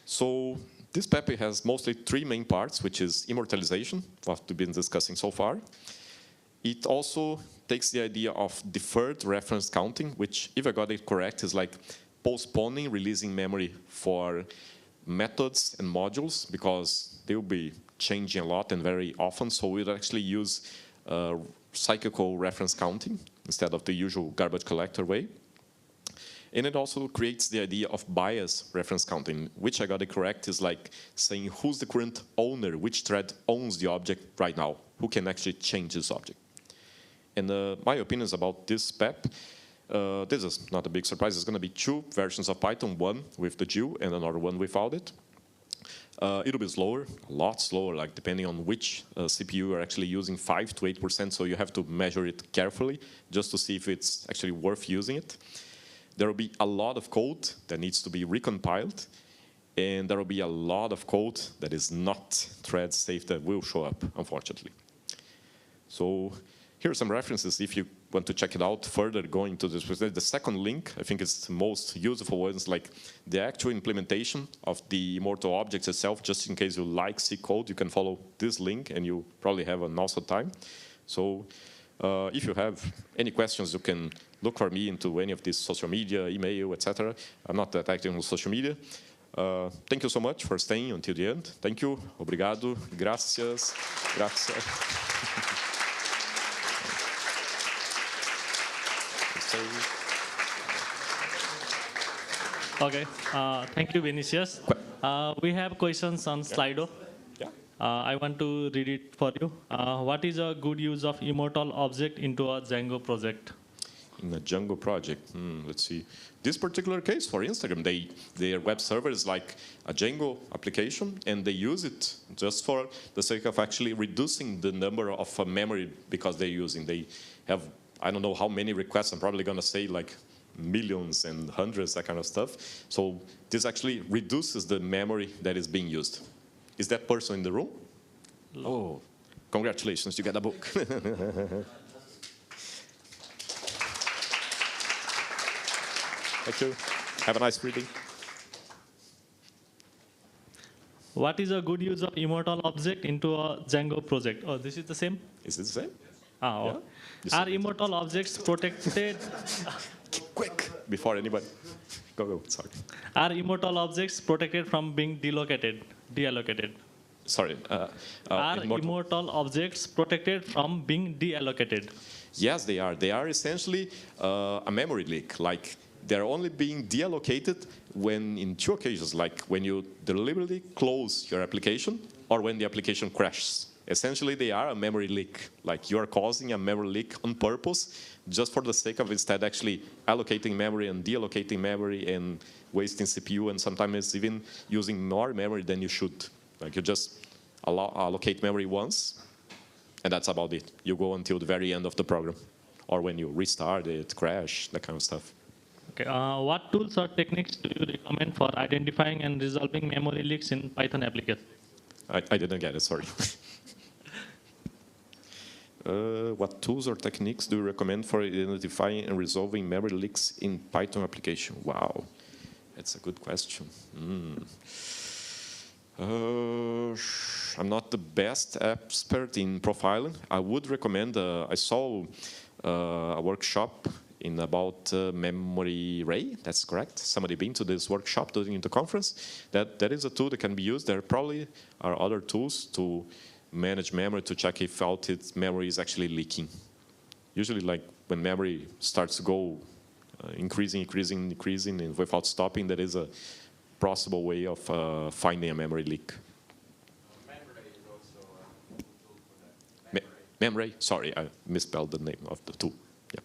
So this PEP has mostly three main parts, which is immortalization, what we've been discussing so far. It also takes the idea of deferred reference counting, which, if I got it correct, is like postponing releasing memory for methods and modules, because they will be changing a lot and very often. So we'll actually use cyclical reference counting instead of the usual garbage collector way. And it also creates the idea of bias reference counting, which I got it correct, is like saying who's the current owner, which thread owns the object right now, who can actually change this object. And my opinions about this PEP, this is not a big surprise. There's going to be 2 versions of Python, one with the GIL and another one without it. It'll be slower, a lot slower, like depending on which CPU you're actually using, 5 to 8%, so you have to measure it carefully just to see if it's actually worth using it. There will be a lot of code that needs to be recompiled, and there will be a lot of code that is not thread safe that will show up, unfortunately. So here are some references if you want to check it out further, going to this. The second link, I think it's the most useful one, is like the actual implementation of the Immortal objects itself. Just in case you like C code, you can follow this link and you probably have an awesome time. So if you have any questions, you can look for me into any of these social media, email, etc. I'm not that active on social media. Thank you so much for staying until the end. Thank you. Obrigado. Gracias. Gracias. Okay, thank you, Vinicius. We have questions on Slido. Yeah. I want to read it for you. What is a good use of Immortal object into a Django project? In a Django project, let's see. This particular case for Instagram, their web server is like a Django application, and they use it just for the sake of actually reducing the number of memory because they're using. They have, I don't know how many requests. I'm probably going to say like millions and hundreds, that kind of stuff. So this actually reduces the memory that is being used. Is that person in the room? Oh, congratulations, you get a book. Thank you. Have a nice reading. What is a good use of Immortal object into a Django project? Oh, this is the same? Is it the same? Yeah. Are Immortal objects protected? Quick, before anybody. Go, sorry. Are Immortal objects protected from being deallocated? Sorry. Are Immortal objects protected from being deallocated? Yes, they are. They are essentially a memory leak. Like, they're only being deallocated when, in 2 occasions, like when you deliberately close your application or when the application crashes. Essentially, they are a memory leak. Like, you are causing a memory leak on purpose just for the sake of instead actually allocating memory and deallocating memory and wasting CPU and sometimes even using more memory than you should. Like, you just allocate memory once, and that's about it. You go until the very end of the program, or when you restart it, crash, that kind of stuff. Okay. What tools or techniques do you recommend for identifying and resolving memory leaks in Python applications? I didn't get it, sorry. What tools or techniques do you recommend for identifying and resolving memory leaks in Python application? Wow, that's a good question. I'm not the best expert in profiling. I would recommend, I saw a workshop about memory ray, that's correct. Somebody been to this workshop during the conference. That is a tool that can be used. There probably are other tools to manage memory to check if its memory is actually leaking. Usually, like when memory starts to go increasing, and without stopping, there is a possible way of finding a memory leak. Memory, sorry, I misspelled the name of the tool. Yeah.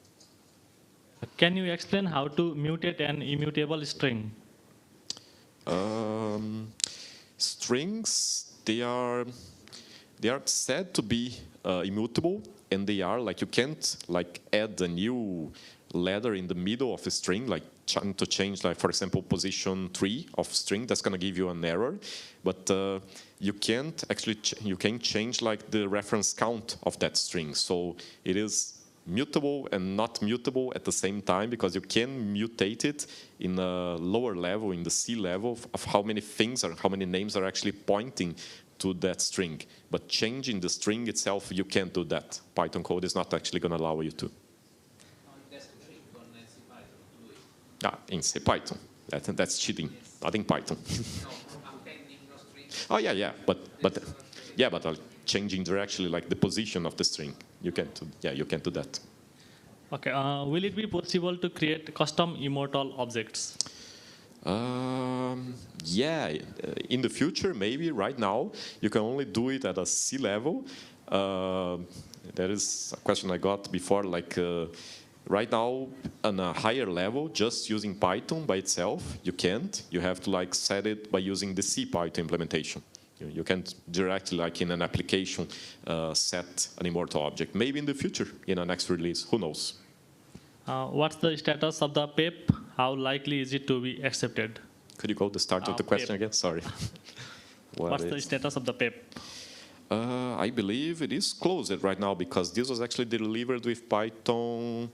Can you explain how to mutate an immutable string? Strings, they are said to be immutable, and they are like you can't like add a new letter in the middle of a string, like trying to change, like for example, position 3 of string. That's gonna give you an error, but you can't actually you can change like the reference count of that string. So it is mutable and not mutable at the same time, because you can mutate it in a lower level, in the C level, of how many things or how many names are actually pointing to that string. But changing the string itself, you can't do that. Python code is not actually going to allow you to. In C Python. That's cheating, not in Python. Oh yeah, but changing directly like the position of the string. You can't do that. Okay, will it be possible to create custom immortal objects? Yeah, in the future, maybe. Right now, you can only do it at a C level. There is a question I got before, like right now, on a higher level, just using Python by itself, you can't. You have to like set it by using the C Python implementation. You can't directly, like in an application, set an immortal object. Maybe in the future, in a next release, who knows? What's the status of the PEP? How likely is it to be accepted? Could you go to the start of the question again? Sorry. What's the status of the PEP? I believe it is closed right now because this was actually delivered with Python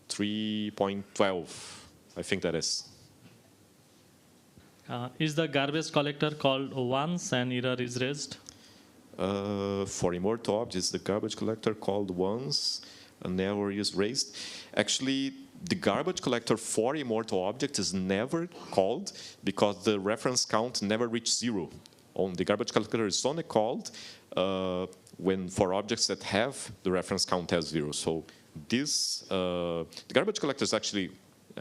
3.12. I think that is. Is the garbage collector called once an error is raised? For immortal objects, the garbage collector called once an error is raised. Actually, the garbage collector for immortal object is never called because the reference count never reached 0. The garbage collector is only called when for objects that have the reference count as 0. So this the garbage collector is actually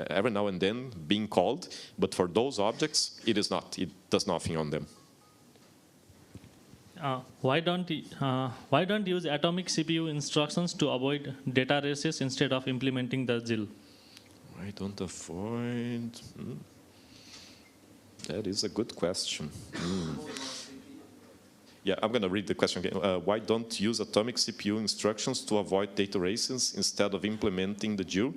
every now and then being called, but for those objects it is not. It does nothing on them. Why don't use atomic CPU instructions to avoid data races instead of implementing the GIL? Why don't avoid? That is a good question. Yeah, I'm going to read the question again. Why don't use atomic CPU instructions to avoid data races instead of implementing the GIL?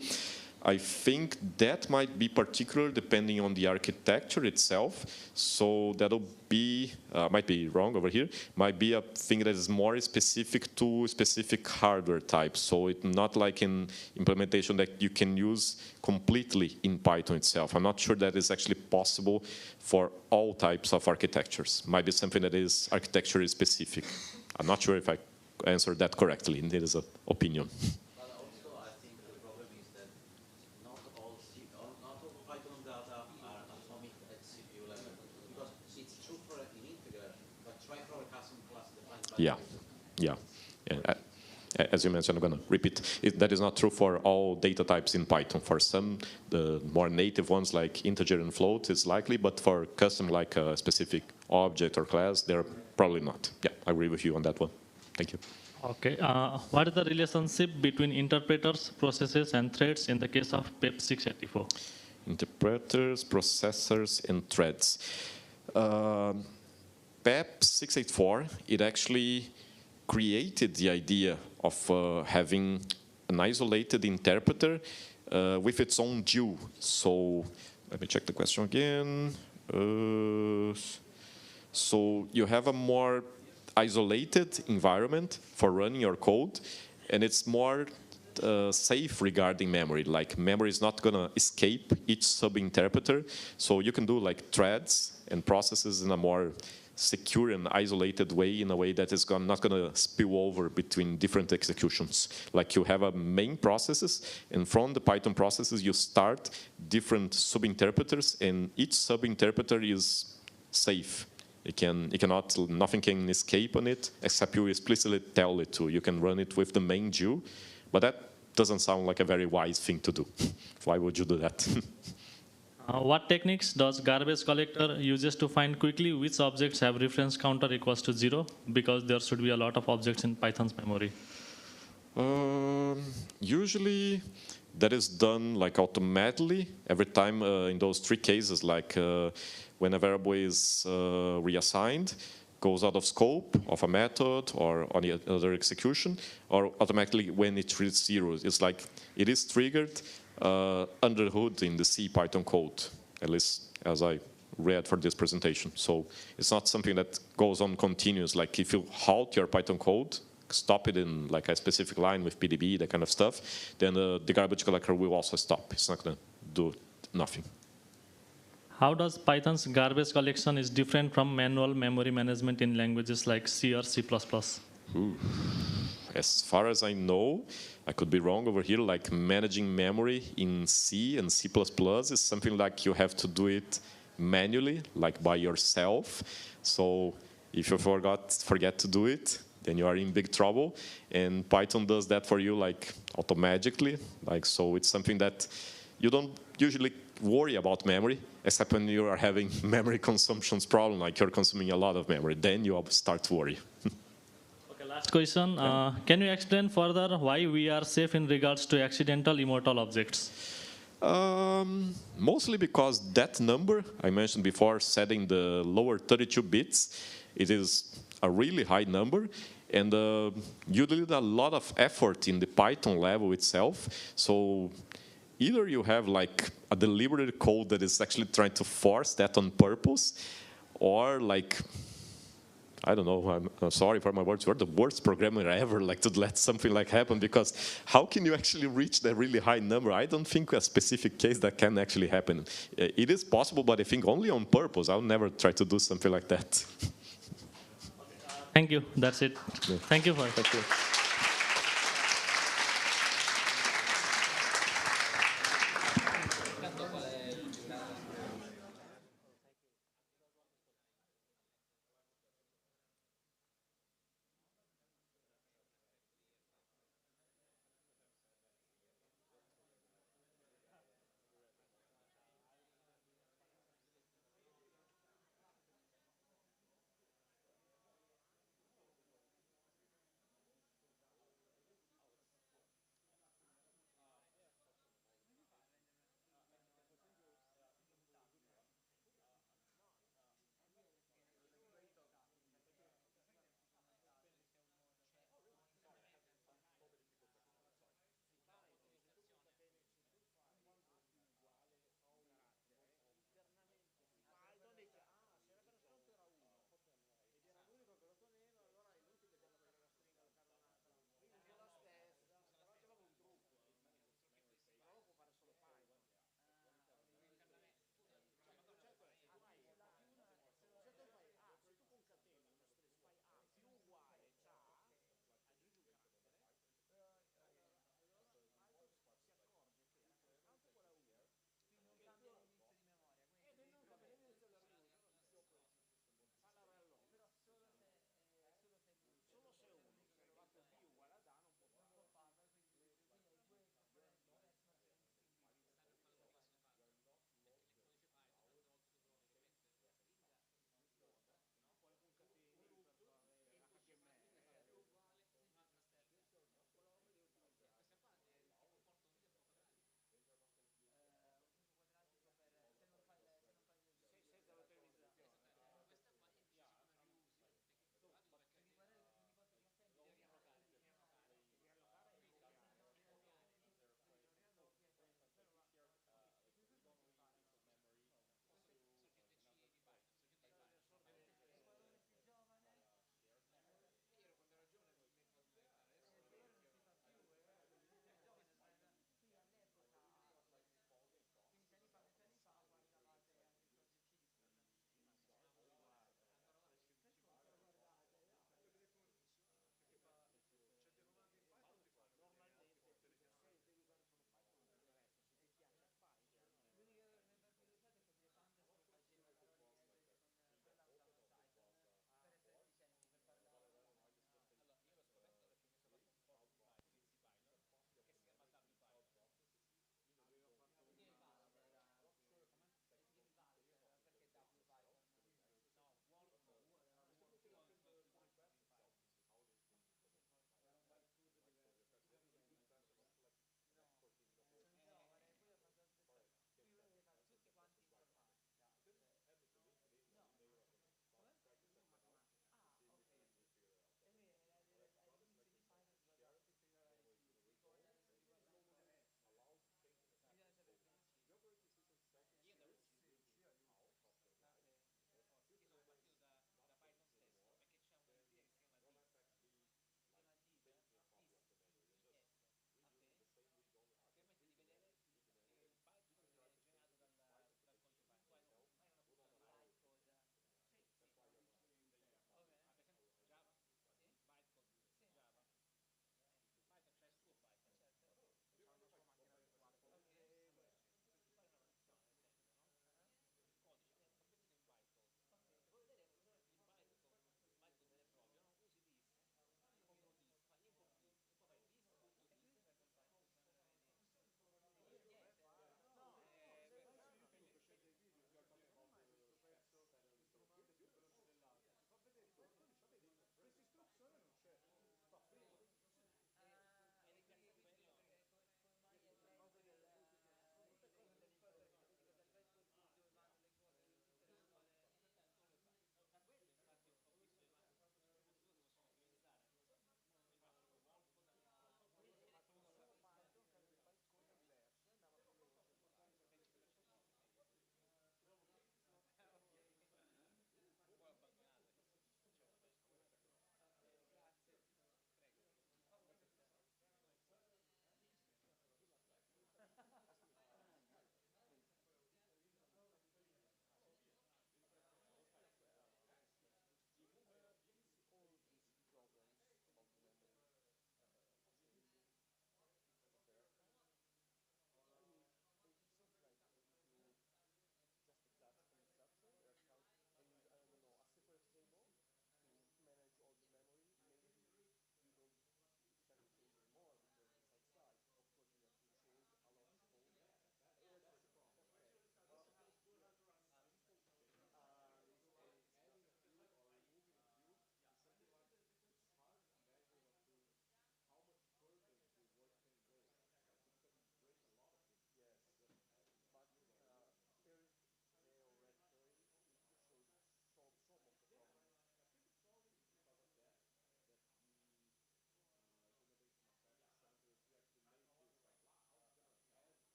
I think that might be particular depending on the architecture itself. So that'll be, might be wrong over here, might be a thing that is more specific to specific hardware types. So it's not like an implementation that you can use completely in Python itself. I'm not sure that is actually possible for all types of architectures. Might be something that is architecture specific. I'm not sure if I answered that correctly. It is an opinion. Yeah. As you mentioned, I'm going to repeat. That is not true for all data types in Python. For some, the more native ones like integer and float is likely, but for custom like a specific object or class, they're probably not. Yeah, I agree with you on that one. Thank you. Okay. What is the relationship between interpreters, processes, and threads in the case of PEP 684? Interpreters, processors, and threads. PEP 684, it actually created the idea of having an isolated interpreter with its own GIL. So let me check the question again. So you have a more isolated environment for running your code, and it's more safe regarding memory. Like memory is not going to escape each sub-interpreter. So you can do like threads and processes in a more secure and isolated way, in a way that is not going to spill over between different executions. Like you have a main processes, and from the Python processes you start different sub-interpreters, and each sub-interpreter is safe. Nothing can escape on it, except you explicitly tell it to. You can run it with the main GIL, but that doesn't sound like a very wise thing to do. Why would you do that? What techniques does garbage collector uses to find quickly which objects have reference counter equals to 0? Because there should be a lot of objects in Python's memory. Usually that is done like automatically every time in those 3 cases, like when a variable is reassigned, goes out of scope of a method or any other execution, or automatically when it reaches 0. It's like it is triggered under the hood in the C Python code, at least as I read for this presentation. So it's not something that goes on continuous. Like if you halt your Python code, stop it in like a specific line with PDB, that kind of stuff, then the garbage collector will also stop. It's not going to do nothing. How does Python's garbage collection is different from manual memory management in languages like C or C++? As far as I know, I could be wrong over here, like managing memory in C and C++ is something like you have to do it manually, like by yourself. So if you forget to do it, then you are in big trouble. And Python does that for you like automatically. Like, so it's something that you don't usually worry about memory, except when you are having memory consumptions problem, like you're consuming a lot of memory, then you start to worry. Okay, last question. Can you explain further why we are safe in regards to accidental immortal objects? Mostly because that number I mentioned before, setting the lower 32 bits, it is a really high number, and you need a lot of effort in the Python level itself. So either you have like a deliberate code that is actually trying to force that on purpose, or like, I don't know, I'm sorry for my words, you're the worst programmer ever, like to let something like happen, because how can you actually reach that really high number? I don't think a specific case that can actually happen. It is possible, but I think only on purpose. I'll never try to do something like that. Thank you, that's it. Yeah. Thank you for Thank you.